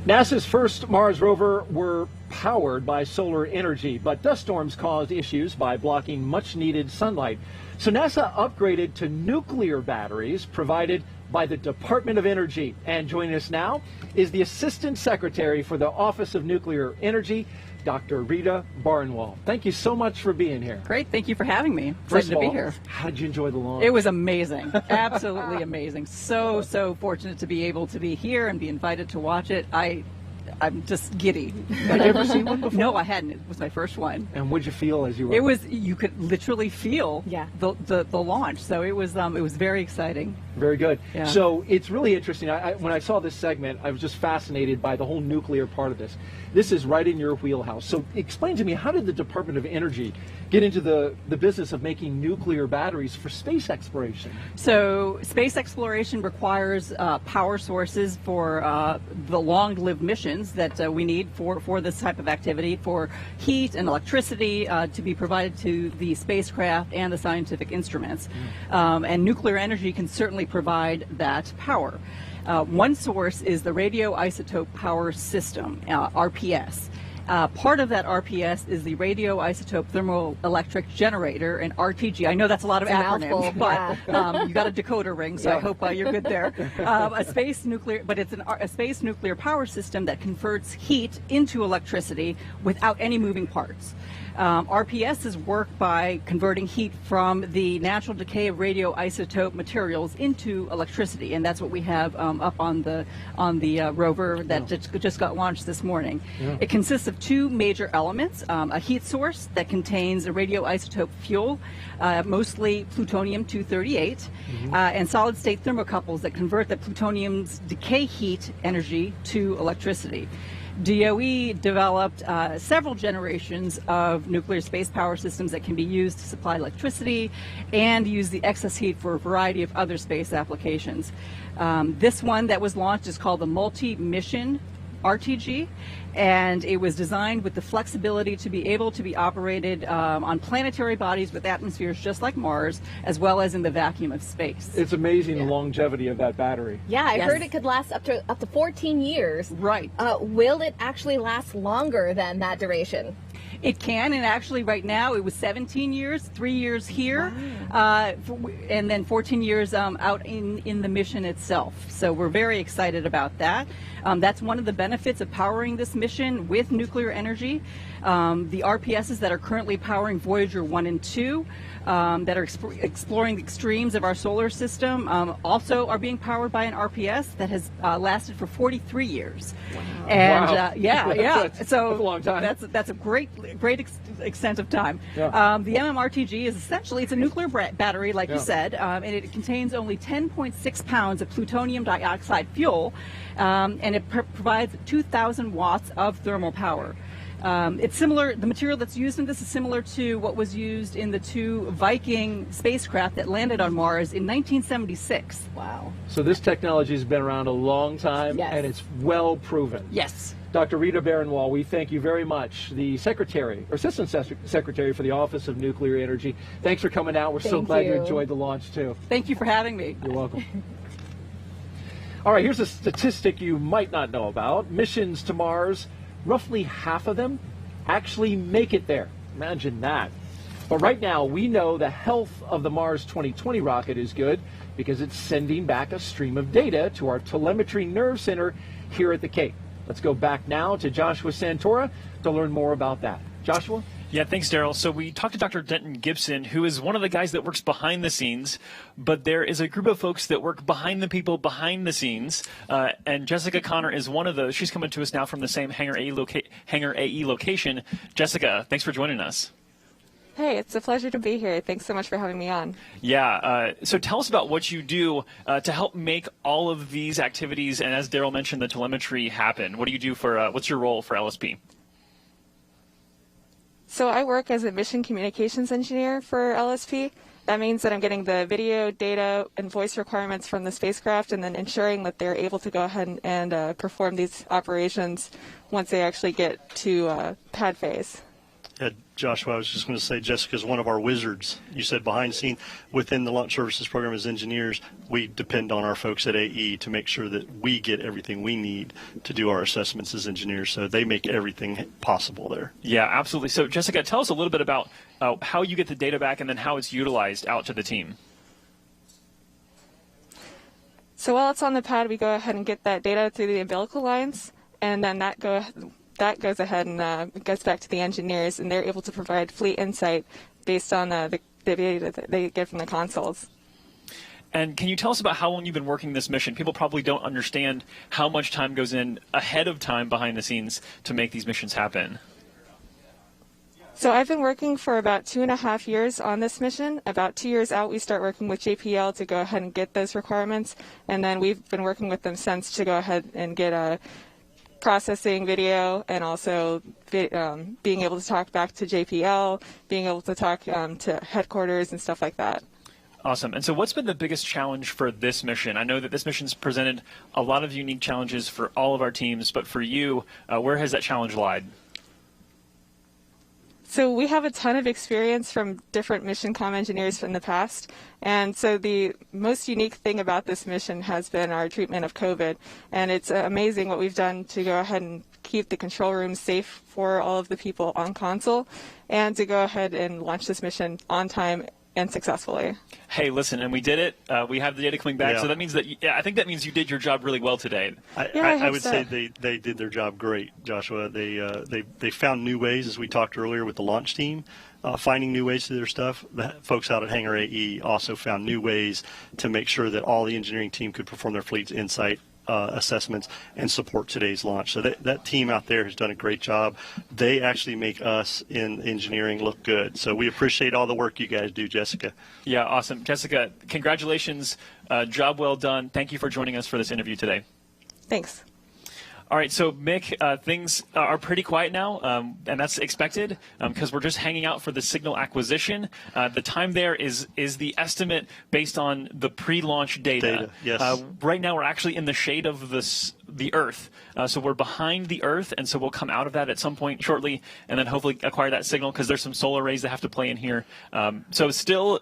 NASA's first Mars rover were powered by solar energy, but dust storms caused issues by blocking much-needed sunlight. So NASA upgraded to nuclear batteries provided by the Department of Energy. And joining us now is the Assistant Secretary for the Office of Nuclear Energy, Dr. Rita Barnwell. Thank you so much for being here. Great. Thank you for having me. First Excited to be all, here. How did you enjoy the launch? It was amazing. Absolutely amazing. So fortunate to be able to be here and be invited to watch it. I'm just giddy. Had you ever seen one before? No, I hadn't. It was my first one. And what'd you feel as you were? It was, you could literally feel the launch. So it was very exciting. Very good. Yeah. So it's really interesting. When I saw this segment, I was just fascinated by the whole nuclear part of this. This is right in your wheelhouse. So explain to me, how did the Department of Energy get into the business of making nuclear batteries for space exploration? So space exploration requires power sources for the long-lived missions that we need for this type of activity, for heat and electricity to be provided to the spacecraft and the scientific instruments. And nuclear energy can certainly provide that power. One source is the radioisotope power system, RPS. Part of that RPS is the radioisotope thermoelectric generator, an RTG. I know that's a lot of It's a acronyms, mouthful, but you got a decoder ring, so I hope you're good there. It's a space nuclear power system that converts heat into electricity without any moving parts. RPSs work by converting heat from the natural decay of radioisotope materials into electricity, and that's what we have up on the rover that just got launched this morning. Yeah. It consists of two major elements: a heat source that contains a radioisotope fuel, mostly plutonium-238, and solid-state thermocouples that convert the plutonium's decay heat energy to electricity. DOE developed several generations of nuclear space power systems that can be used to supply electricity and use the excess heat for a variety of other space applications. This one that was launched is called the Multi-Mission RTG, and it was designed with the flexibility to be able to be operated on planetary bodies with atmospheres just like Mars, as well as in the vacuum of space. It's amazing the longevity of that battery. Yeah, I heard it could last up to 14 years. Right. Will it actually last longer than that duration? It can, and actually right now it was 17 years, 3 years here, and then 14 years out in the mission itself. So we're very excited about that. That's one of the benefits of powering this mission with nuclear energy. The RPSs that are currently powering Voyager 1 and 2 that are exploring the extremes of our solar system also are being powered by an RPS that has lasted for 43 years. Wow. And That's so a long time. That's a great extent of time. Yeah. The MMRTG is essentially, it's a nuclear battery, like you said, and it contains only 10.6 pounds of plutonium dioxide fuel, and it provides 2,000 watts of thermal power. It's similar, the material that's used in this is similar to what was used in the two Viking spacecraft that landed on Mars in 1976. Wow. So this technology has been around a long time, and it's well proven. Yes. Dr. Rita Baranwal, we thank you very much, the Assistant Secretary for the Office of Nuclear Energy. Thanks for coming out. We're so glad you enjoyed the launch, too. Thank you for having me. You're welcome. All right, here's a statistic you might not know about. Missions to Mars, roughly half of them actually make it there. Imagine that. But right now, we know the health of the Mars 2020 rocket is good because it's sending back a stream of data to our telemetry nerve center here at the Cape. Let's go back now to Joshua Santora to learn more about that. Joshua? Yeah, thanks, Daryl. So we talked to Dr. Denton Gibson, who is one of the guys that works behind the scenes, but there is a group of folks that work behind the people behind the scenes, and Jessica Connor is one of those. She's coming to us now from the same Hangar AE location. Jessica, thanks for joining us. Hey, it's a pleasure to be here. Thanks so much for having me on. Yeah, so tell us about what you do to help make all of these activities, and as Daryl mentioned, the telemetry happen. What do you do for, what's your role for LSP? So I work as a mission communications engineer for LSP. That means that I'm getting the video, data, and voice requirements from the spacecraft and then ensuring that they're able to go ahead and perform these operations once they actually get to pad phase. Yeah, Joshua, I was just going to say Jessica's one of our wizards. You said behind the scene within the Launch Services Program as engineers, we depend on our folks at AE to make sure that we get everything we need to do our assessments as engineers. So they make everything possible there. Yeah, absolutely. So Jessica, tell us a little bit about how you get the data back and then how it's utilized out to the team. So while it's on the pad, we go ahead and get that data through the umbilical lines, and then that goes ahead and goes back to the engineers, and they're able to provide fleet insight based on the data that they get from the consoles. And can you tell us about how long you've been working this mission? People probably don't understand how much time goes in ahead of time behind the scenes to make these missions happen. So I've been working for about 2.5 years on this mission. About 2 years out, we start working with JPL to go ahead and get those requirements, and then we've been working with them since to go ahead and get processing video and also being able to talk back to JPL, being able to talk to headquarters and stuff like that. Awesome. And so what's been the biggest challenge for this mission? I know that this mission's presented a lot of unique challenges for all of our teams, but for you, where has that challenge lied? So we have a ton of experience from different mission comm engineers from the past. And so the most unique thing about this mission has been our treatment of COVID. And it's amazing what we've done to go ahead and keep the control room safe for all of the people on console and to go ahead and launch this mission on time and successfully. Hey, listen, and we did it. We have the data coming back, Yeah. so that means that I think that means you did your job really well today. I would say they did their job great, Joshua. They found new ways, as we talked earlier with the launch team, finding new ways to do their stuff. The folks out at Hangar AE also found new ways to make sure that all the engineering team could perform their fleet's insight assessments and support today's launch. So that team out there has done a great job. They actually make us in engineering look good. So we appreciate all the work you guys do, Jessica. Yeah, awesome. Jessica, congratulations. Job well done. Thank you for joining us for this interview today. Thanks. All right, so Mick, things are pretty quiet now, and that's expected because we're just hanging out for the signal acquisition. The time there is the estimate based on the pre-launch data. Yes. Right now, we're actually in the shade of the Earth, so we're behind the Earth, and so we'll come out of that at some point shortly, and then hopefully acquire that signal because there's some solar rays that have to play in here. So still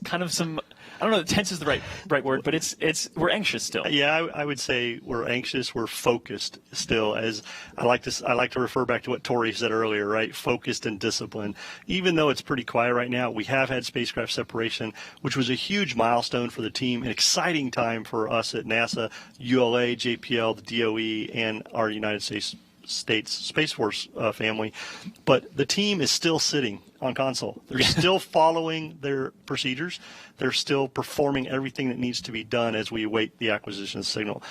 kind of some. I don't know if tense is the right word, but we're anxious still. Yeah, I would say we're anxious. We're focused still. As I like to refer back to what Tori said earlier, right? Focused and disciplined. Even though it's pretty quiet right now, we have had spacecraft separation, which was a huge milestone for the team, an exciting time for us at NASA, ULA, JPL, the DOE, and our United States Space Force family. But the team is still sitting on console. They're still following their procedures. They're still performing everything that needs to be done as we await the acquisition signal.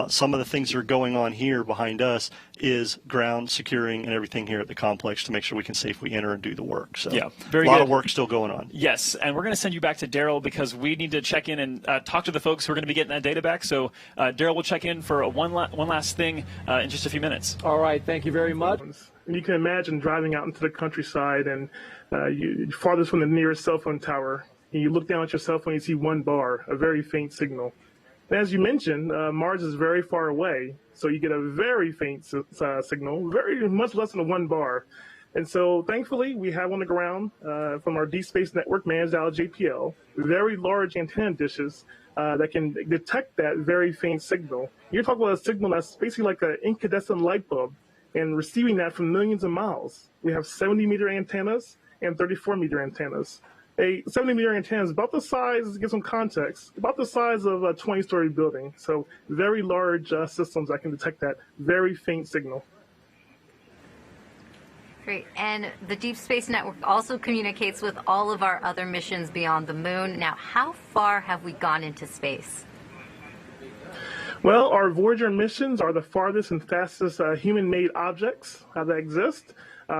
Some of the things that are going on here behind us is ground securing and everything here at the complex to make sure we can safely enter and do the work. So yeah, a lot of work still going on. Yes, and we're going to send you back to Daryl because we need to check in and talk to the folks who are going to be getting that data back. So Daryl will check in for one last thing in just a few minutes. All right, thank you very much. And you can imagine driving out into the countryside and you're farthest from the nearest cell phone tower, and you look down at your cell phone and you see one bar, a very faint signal. And as you mentioned, Mars is very far away, so you get a very faint signal, very much less than a 1 bar. And so thankfully, we have on the ground from our Deep Space Network managed out of JPL, very large antenna dishes that can detect that very faint signal. You're talking about a signal that's basically like an incandescent light bulb, and receiving that from millions of miles. We have 70-meter antennas and 34-meter antennas. A 70-meter antenna is about the size, to give some context, about the size of a 20-story building. So very large systems that can detect that very faint signal. Great. And the Deep Space Network also communicates with all of our other missions beyond the moon. Now, how far have we gone into space? Well, our Voyager missions are the farthest and fastest human-made objects that exist.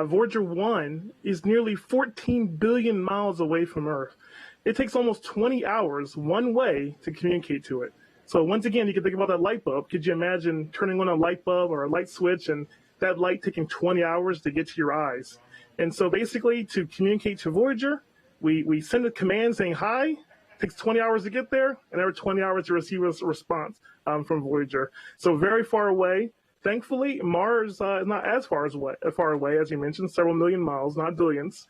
Voyager 1 is nearly 14 billion miles away from Earth. It takes almost 20 hours one way to communicate to it. So once again, you can think about that light bulb. Could you imagine turning on a light bulb or a light switch and that light taking 20 hours to get to your eyes? And so basically, to communicate to Voyager, we send a command saying hi. It takes 20 hours to get there, and every 20 hours to receive a response from Voyager. So very far away. Thankfully, Mars is not as far away, as you mentioned, several million miles, not billions.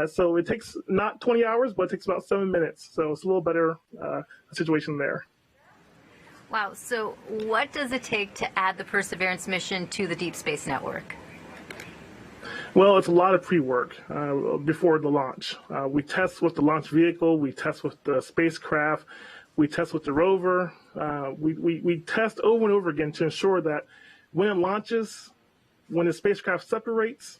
So it takes not 20 hours, but it takes about 7 minutes. So it's a little better situation there. Wow. So what does it take to add the Perseverance mission to the Deep Space Network? Well, it's a lot of pre-work before the launch. We test with the launch vehicle. We test with the spacecraft. We test with the rover. We test over and over again to ensure that when it launches, when the spacecraft separates,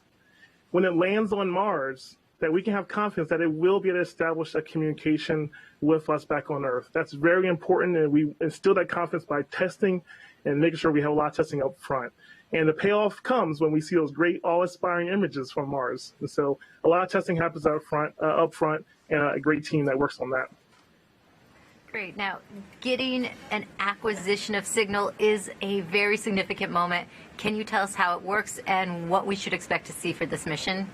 when it lands on Mars, that we can have confidence that it will be able to establish a communication with us back on Earth. That's very important, and we instill that confidence by testing and making sure we have a lot of testing up front. And the payoff comes when we see those great, awe-inspiring images from Mars. And so a lot of testing happens up front, and a great team that works on that. Great. Now, getting an acquisition of signal is a very significant moment. Can you tell us how it works and what we should expect to see for this mission?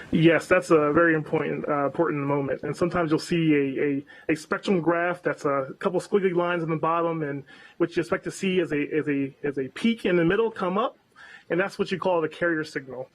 Yes, that's a very important moment. And sometimes you'll see a spectrum graph that's a couple squiggly lines in the bottom, and what you expect to see is a peak in the middle come up, and that's what you call the carrier signal.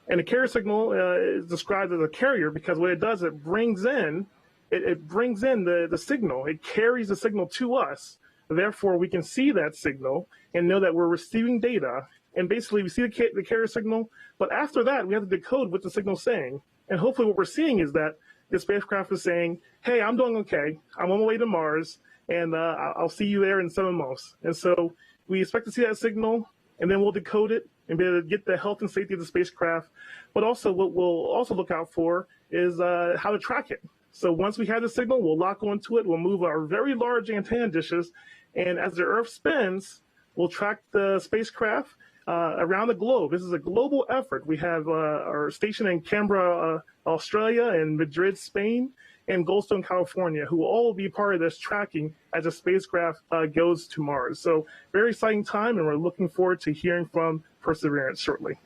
And the carrier signal is described as a carrier because what it does, it brings in the signal. It carries the signal to us. Therefore, we can see that signal and know that we're receiving data. And basically, we see the carrier signal. But after that, we have to decode what the signal's saying. And hopefully what we're seeing is that the spacecraft is saying, hey, I'm doing okay. I'm on my way to Mars, and I'll see you there in 7 months. And so we expect to see that signal, and then we'll decode it and be able to get the health and safety of the spacecraft. But also what we'll also look out for is how to track it. So once we have the signal, we'll lock onto it. We'll move our very large antenna dishes. And as the Earth spins, we'll track the spacecraft around the globe. This is a global effort. We have our station in Canberra, Australia, and Madrid, Spain, and Goldstone, California, who will all be part of this tracking as the spacecraft goes to Mars. So very exciting time, and we're looking forward to hearing from Perseverance shortly.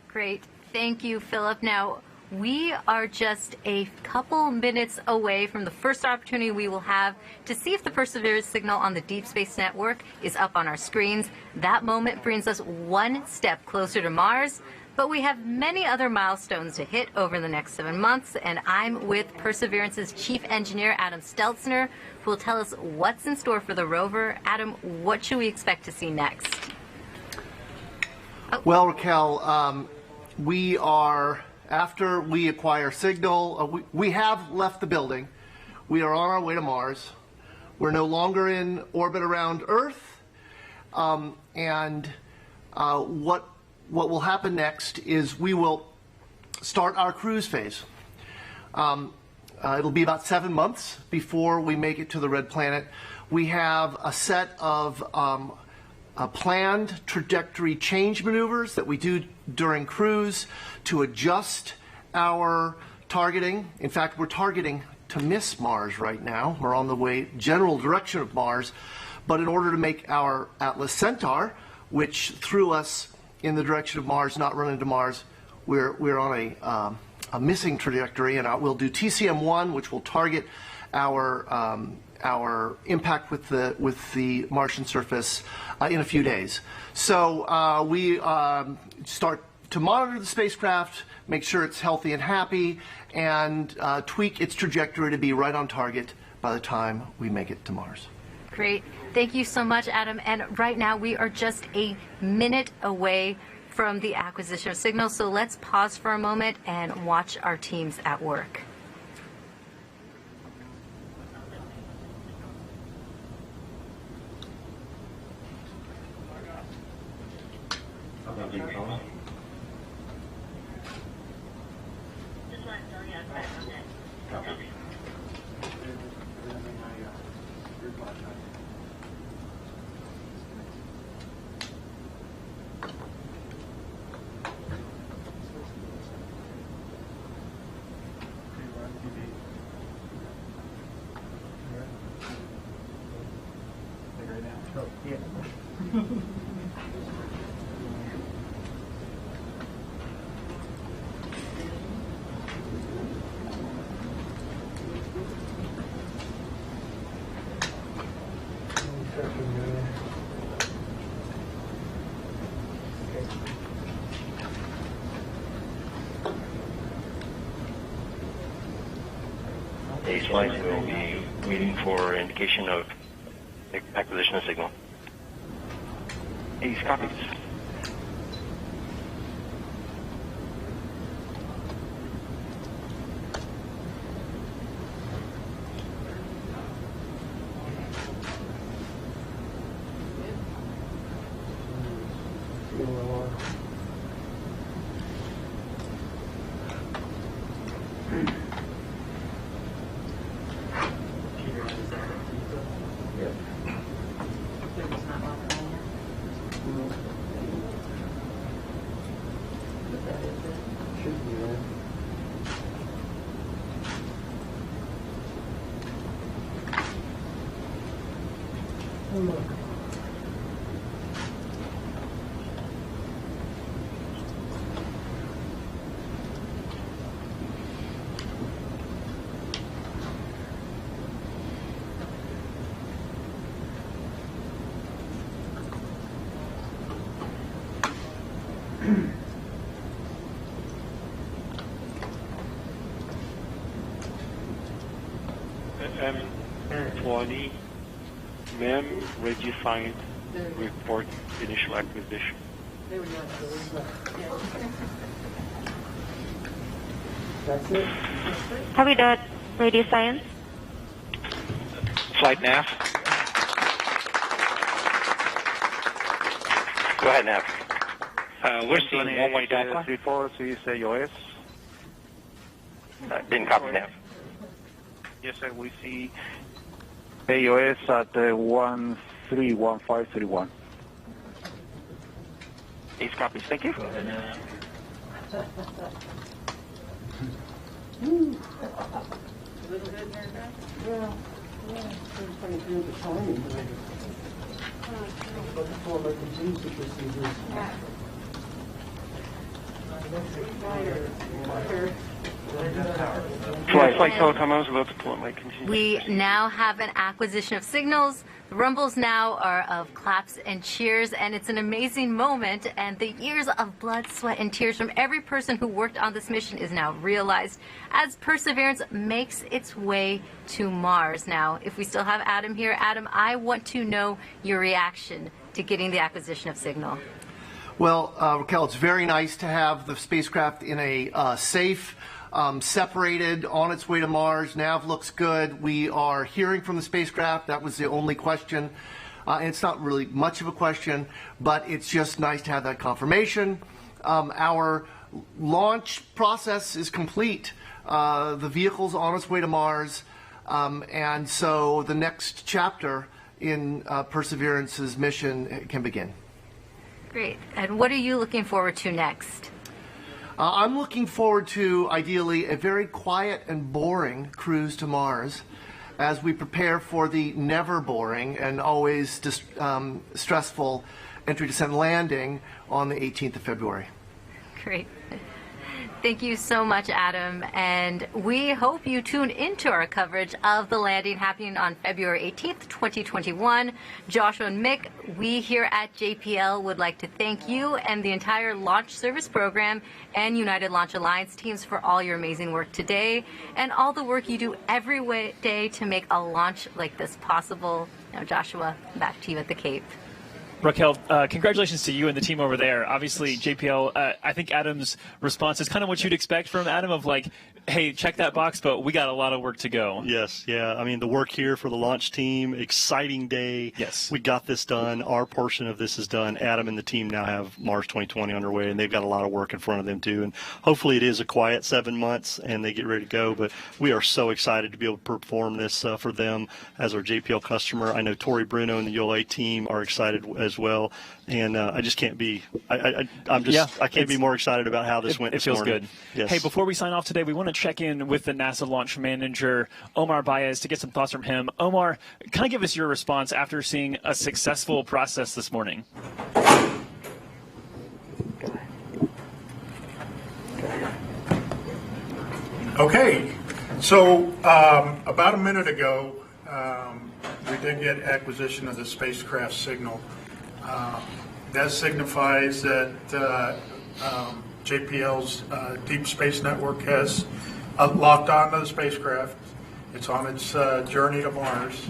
Great. Thank you, Philip. Now, we are just a couple minutes away from the first opportunity we will have to see if the Perseverance signal on the Deep Space Network is up on our screens. That moment brings us one step closer to Mars, but we have many other milestones to hit over the next 7 months, and I'm with Perseverance's Chief Engineer, Adam Stelzner, who will tell us what's in store for the rover. Adam, what should we expect to see next? Well, Raquel, we are... After we acquire signal, we have left the building. We are on our way to Mars. We're no longer in orbit around Earth. And what will happen next is we will start our cruise phase. It'll be about 7 months before we make it to the red planet. We have a set of planned trajectory change maneuvers that we do during cruise to adjust our targeting. In fact, we're targeting to miss Mars right now. We're on the way, general direction of Mars. But in order to make our Atlas Centaur, which threw us in the direction of Mars, not run into Mars, we're on a missing trajectory, and we'll do TCM1, which will target our impact with the Martian surface in a few days. So we start to monitor the spacecraft, make sure it's healthy and happy, and tweak its trajectory to be right on target by the time we make it to Mars. Great. Thank you so much, Adam. And right now we are just a minute away from the acquisition of signal, so let's pause for a moment and watch our teams at work. A flight will be waiting for indication of acquisition of signal. Ace copies. 20, MEM redefined report initial acquisition. That's it. Copy that. Radio science. Flight nav. Go ahead, Nav. We're seeing one-way Doppler. 3436 AOS. Didn't copy, Nav. Yes, sir. We see AOS at 131531. East copies. Thank you. Flight telecom, I was about to pull up my contingency. We now have an acquisition of signals. The rumbles now are of claps and cheers, and it's an amazing moment. And the years of blood, sweat, and tears from every person who worked on this mission is now realized as Perseverance makes its way to Mars. Now, if we still have Adam here, Adam, I want to know your reaction to getting the acquisition of signal. Well, Raquel, it's very nice to have the spacecraft in a safe, separated, on its way to Mars. Nav looks good. We are hearing from the spacecraft. That was the only question. And it's not really much of a question, but it's just nice to have that confirmation. Our launch process is complete. The vehicle's on its way to Mars. And so the next chapter in Perseverance's mission can begin. Great. And what are you looking forward to next? I'm looking forward to, ideally, a very quiet and boring cruise to Mars as we prepare for the never boring and always stressful entry, descent, landing on the 18th of February. Great. Thank you so much, Adam. And we hope you tune into our coverage of the landing happening on February 18th, 2021. Joshua and Mick, we here at JPL would like to thank you and the entire Launch Service Program and United Launch Alliance teams for all your amazing work today and all the work you do every day to make a launch like this possible. Now, Joshua, back to you at the Cape. Raquel, congratulations to you and the team over there. Obviously, JPL, I think Adam's response is kind of what you'd expect from Adam of like, hey, check that box, but we got a lot of work to go. Yes, yeah. I mean, the work here for the launch team, exciting day. Yes. We got this done. Our portion of this is done. Adam and the team now have Mars 2020 underway, and they've got a lot of work in front of them, too. And hopefully it is a quiet 7 months, and they get ready to go. But we are so excited to be able to perform this for them as our JPL customer. I know Tori Bruno and the ULA team are excited as well. And I just can't be I can't be more excited about how this went this morning. It feels good. Yes. Hey, before we sign off today, we want to check in with the NASA launch manager, Omar Baez, to get some thoughts from him. Omar, kind of give us your response after seeing a successful process this morning. Okay, so about a minute ago, we did get acquisition of the spacecraft signal. That signifies that JPL's Deep Space Network has locked onto the spacecraft. It's on its journey to Mars.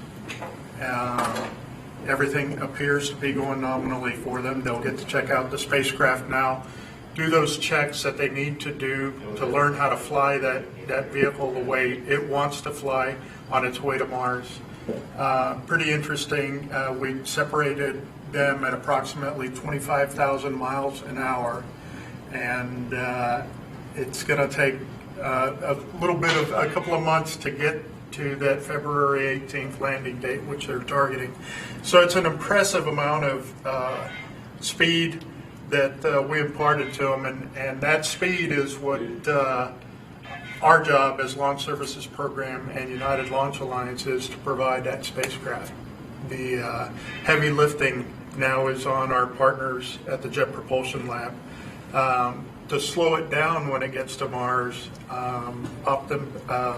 Everything appears to be going nominally for them. They'll get to check out the spacecraft now, do those checks that they need to do to learn how to fly that vehicle the way it wants to fly on its way to Mars. Pretty interesting. We separated them at approximately 25,000 miles an hour, and it's going to take a couple of months to get to that February 18th landing date, which they're targeting. So it's an impressive amount of speed that we imparted to them, and that speed is what our job as Launch Services Program and United Launch Alliance is to provide that spacecraft. The heavy lifting now is on our partners at the Jet Propulsion Lab. To slow it down when it gets to Mars, up the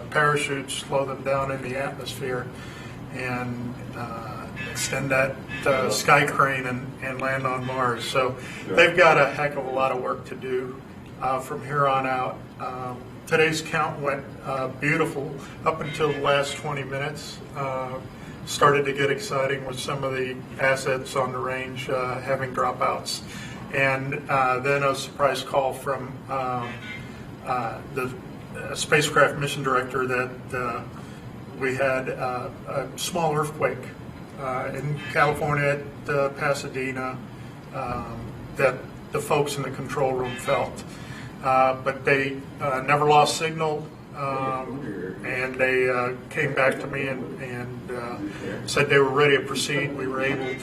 parachutes, slow them down in the atmosphere, and extend that sky crane and land on Mars. So they've got a heck of a lot of work to do from here on out. Today's count went beautiful up until the last 20 minutes. started to get exciting with some of the assets on the range having dropouts. And then a surprise call from the spacecraft mission director that we had a small earthquake in California at Pasadena that the folks in the control room felt. But they never lost signal, and they came back to me and said they were ready to proceed. We were able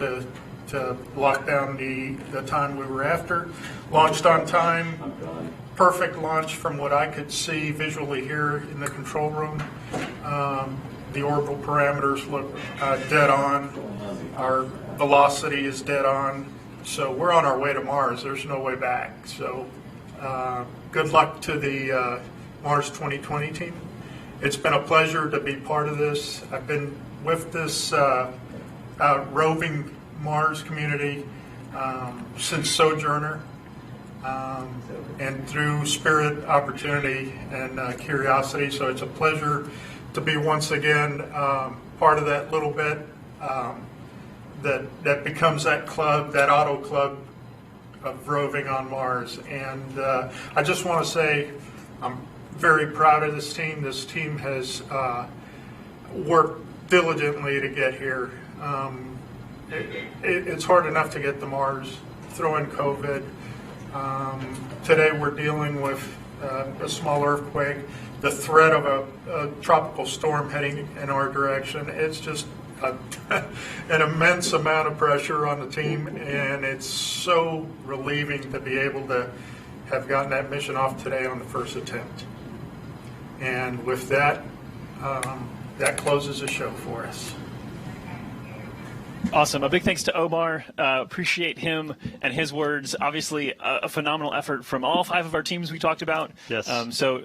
to lock down the time we were after. Launched on time, perfect launch from what I could see visually here in the control room. The orbital parameters look dead on. Our velocity is dead on. So we're on our way to Mars. There's no way back. So good luck to the Mars 2020 team. It's been a pleasure to be part of this. I've been with this roving Mars community since Sojourner, and through Spirit, Opportunity, and Curiosity. So it's a pleasure to be once again part of that little bit that becomes that club, that auto club of roving on Mars. And I just want to say I'm very proud of this team. This team has worked diligently to get here. It's hard enough to get to Mars, throw in COVID. Today we're dealing with a small earthquake, the threat of a tropical storm heading in our direction. It's just an immense amount of pressure on the team, and it's so relieving to be able to have gotten that mission off today on the first attempt. And with that, that closes the show for us. Awesome. A big thanks to Omar. Appreciate him and his words. Obviously, a phenomenal effort from all 5 of our teams we talked about. Yes. So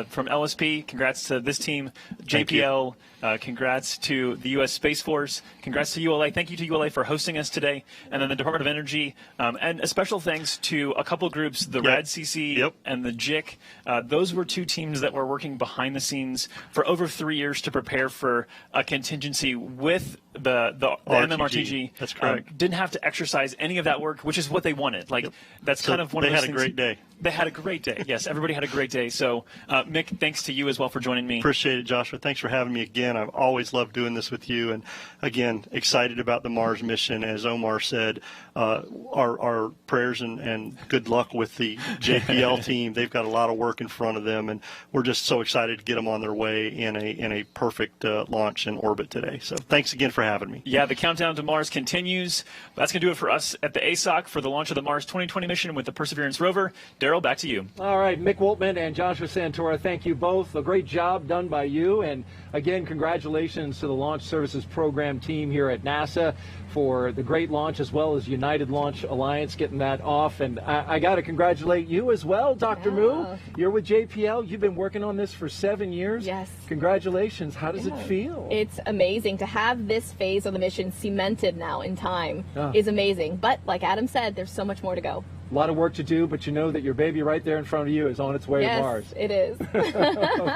from LSP, congrats to this team. JPL, congrats to the U.S. Space Force. Congrats to ULA. Thank you to ULA for hosting us today. And then the Department of Energy. And a special thanks to a couple groups, the RADCC and the JIC. Those were 2 teams that were working behind the scenes for over 3 years to prepare for a contingency with the MMRTG. That's correct. Didn't have to exercise any of that work, which is what they wanted. Like that's So kind of one of they those had a things. great day. They had a great day. Yes, everybody had a great day. So, Mick, thanks to you as well for joining me. Appreciate it, Joshua. Thanks for having me again. I've always loved doing this with you. And again, excited about the Mars mission. As Omar said, our prayers and good luck with the JPL team. They've got a lot of work in front of them, and we're just so excited to get them on their way in a perfect launch and orbit today. So thanks again for having me. Yeah, the countdown to Mars continues. That's going to do it for us at the ASOC for the launch of the Mars 2020 mission with the Perseverance rover. Daryl, back to you. All right, Mick Woltman and Joshua Santora, thank you both. A great job done by you. And again, congratulations to the Launch Services Program team here at NASA for the great launch, as well as United Launch Alliance getting that off. And I got to congratulate you as well, Dr. Moo. You're with JPL. You've been working on this for 7 years. Yes. Congratulations. How does it feel? It's amazing to have this phase of the mission cemented now in time is amazing. But like Adam said, there's so much more to go. A lot of work to do, but you know that your baby right there in front of you is on its way to Mars. Yes, it is.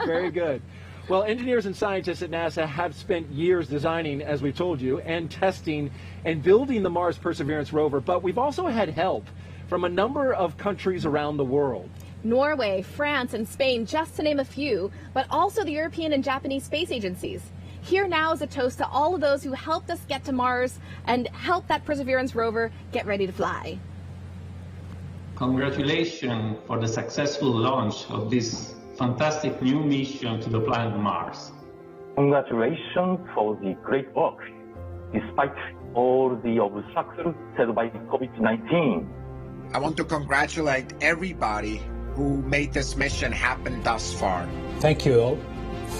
Very good. Well, engineers and scientists at NASA have spent years designing, as we've told you, and testing and building the Mars Perseverance rover, but we've also had help from a number of countries around the world. Norway, France, and Spain, just to name a few, but also the European and Japanese space agencies. Here now is a toast to all of those who helped us get to Mars and help that Perseverance rover get ready to fly. Congratulations for the successful launch of this fantastic new mission to the planet Mars. Congratulations for the great work, despite all the obstacles set by COVID-19. I want to congratulate everybody who made this mission happen thus far. Thank you all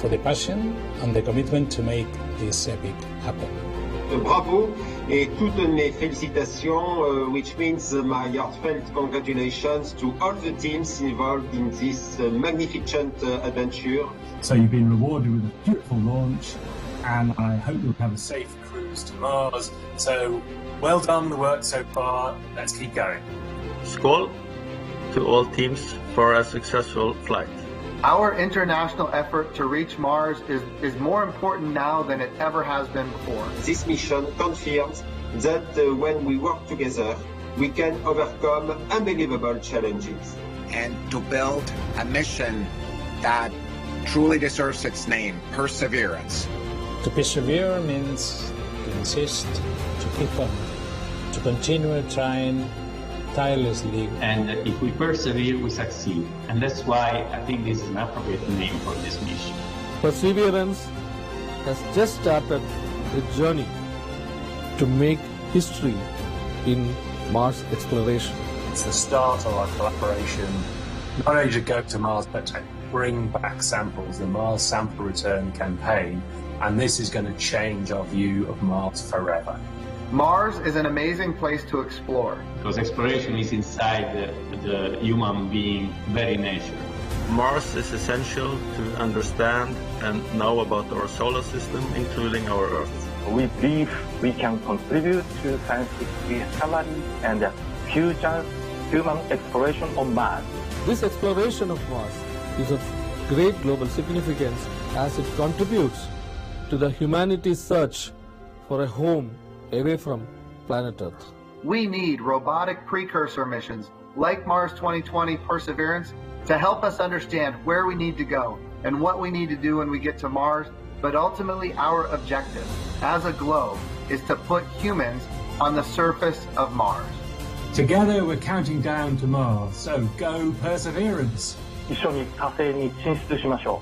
for the passion and the commitment to make this epic happen. Bravo et toutes mes félicitations, which means my heartfelt congratulations to all the teams involved in this magnificent adventure. So you've been rewarded with a beautiful launch, and I hope you'll have a safe cruise to Mars. So well done the work so far. Let's keep going. Skål to all teams for a successful flight. Our international effort to reach Mars is more important now than it ever has been before. This mission confirms that when we work together, we can overcome unbelievable challenges. And to build a mission that truly deserves its name, Perseverance. To persevere means to insist, to keep on, to continue trying tirelessly. And if we persevere, we succeed. And that's why I think this is an appropriate name for this mission. Perseverance has just started a journey to make history in Mars exploration. It's the start of our collaboration, not only to go to Mars, but to bring back samples, the Mars Sample Return Campaign, and this is going to change our view of Mars forever. Mars is an amazing place to explore. Because exploration is inside the human being very nature. Mars is essential to understand and know about our solar system, including our Earth. We believe we can contribute to scientific discovery and future human exploration on Mars. This exploration of Mars is of great global significance as it contributes to the humanity's search for a home away from planet Earth. We need robotic precursor missions like Mars 2020 Perseverance to help us understand where we need to go and what we need to do when we get to Mars, but ultimately our objective as a globe is to put humans on the surface of Mars. Together we're counting down to Mars, so go Perseverance! 一緒に火星に進出しましょ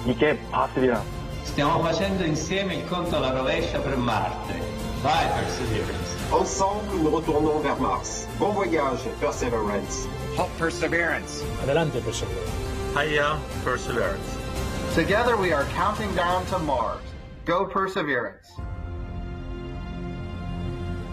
う。行け、Perseverance. Stiamo facendo insieme il conto alla rovescia per Marte. Vai, Perseverance. Ensemble, nous retournons vers Mars. Bon voyage, Perseverance. Halt Perseverance. Adelante, Perseverance. Hiya, Perseverance. Together we are counting down to Mars. Go Perseverance.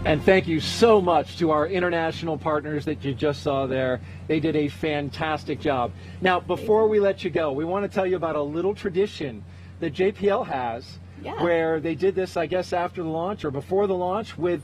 And thank you so much to our international partners that you just saw there. They did a fantastic job. Now, before we let you go, we want to tell you about a little tradition that JPL has, where they did this, I guess, after the launch or before the launch with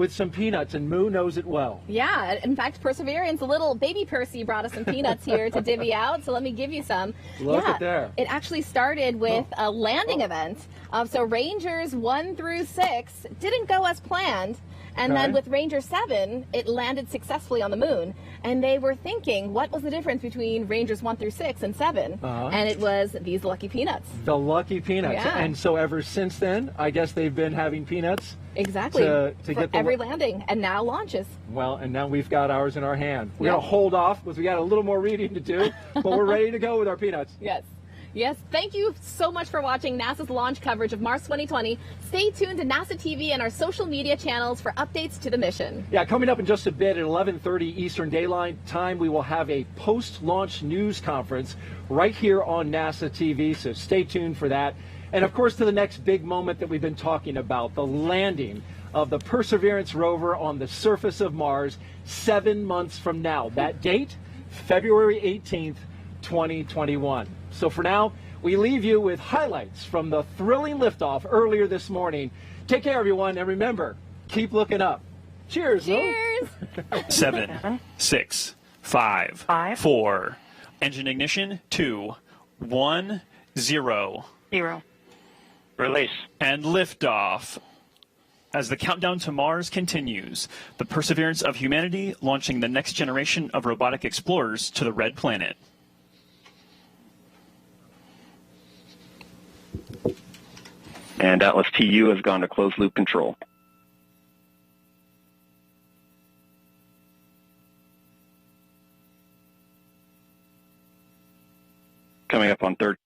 some peanuts, and Moo knows it well. Yeah, in fact, Perseverance, little baby Percy brought us some peanuts here to divvy out, so let me give you some. Look at there. It actually started with a landing event. So Rangers 1 through 6 didn't go as planned. And then with Ranger 7, it landed successfully on the moon. And they were thinking, what was the difference between Rangers 1 through 6 and 7? And it was these lucky peanuts. The lucky peanuts. Yeah. And so ever since then, I guess they've been having peanuts. Exactly. To for get the every landing. And now launches. Well, and now we've got ours in our hand. We're going to hold off because we got a little more reading to do, but we're ready to go with our peanuts. Yes. Yes, thank you so much for watching NASA's launch coverage of Mars 2020. Stay tuned to NASA TV and our social media channels for updates to the mission. Yeah, coming up in just a bit at 11:30 Eastern Daylight Time, we will have a post-launch news conference right here on NASA TV, so stay tuned for that. And of course, to the next big moment that we've been talking about, the landing of the Perseverance rover on the surface of Mars 7 months from now. That date, February 18th, 2021. So for now, we leave you with highlights from the thrilling liftoff earlier this morning. Take care, everyone, and remember, keep looking up. Cheers. Cheers. 7, 6, 5, 4. Engine ignition. 2, 1, 0. Release. And liftoff. As the countdown to Mars continues, the perseverance of humanity launching the next generation of robotic explorers to the Red Planet. And Atlas TU has gone to closed loop control. Coming up on third.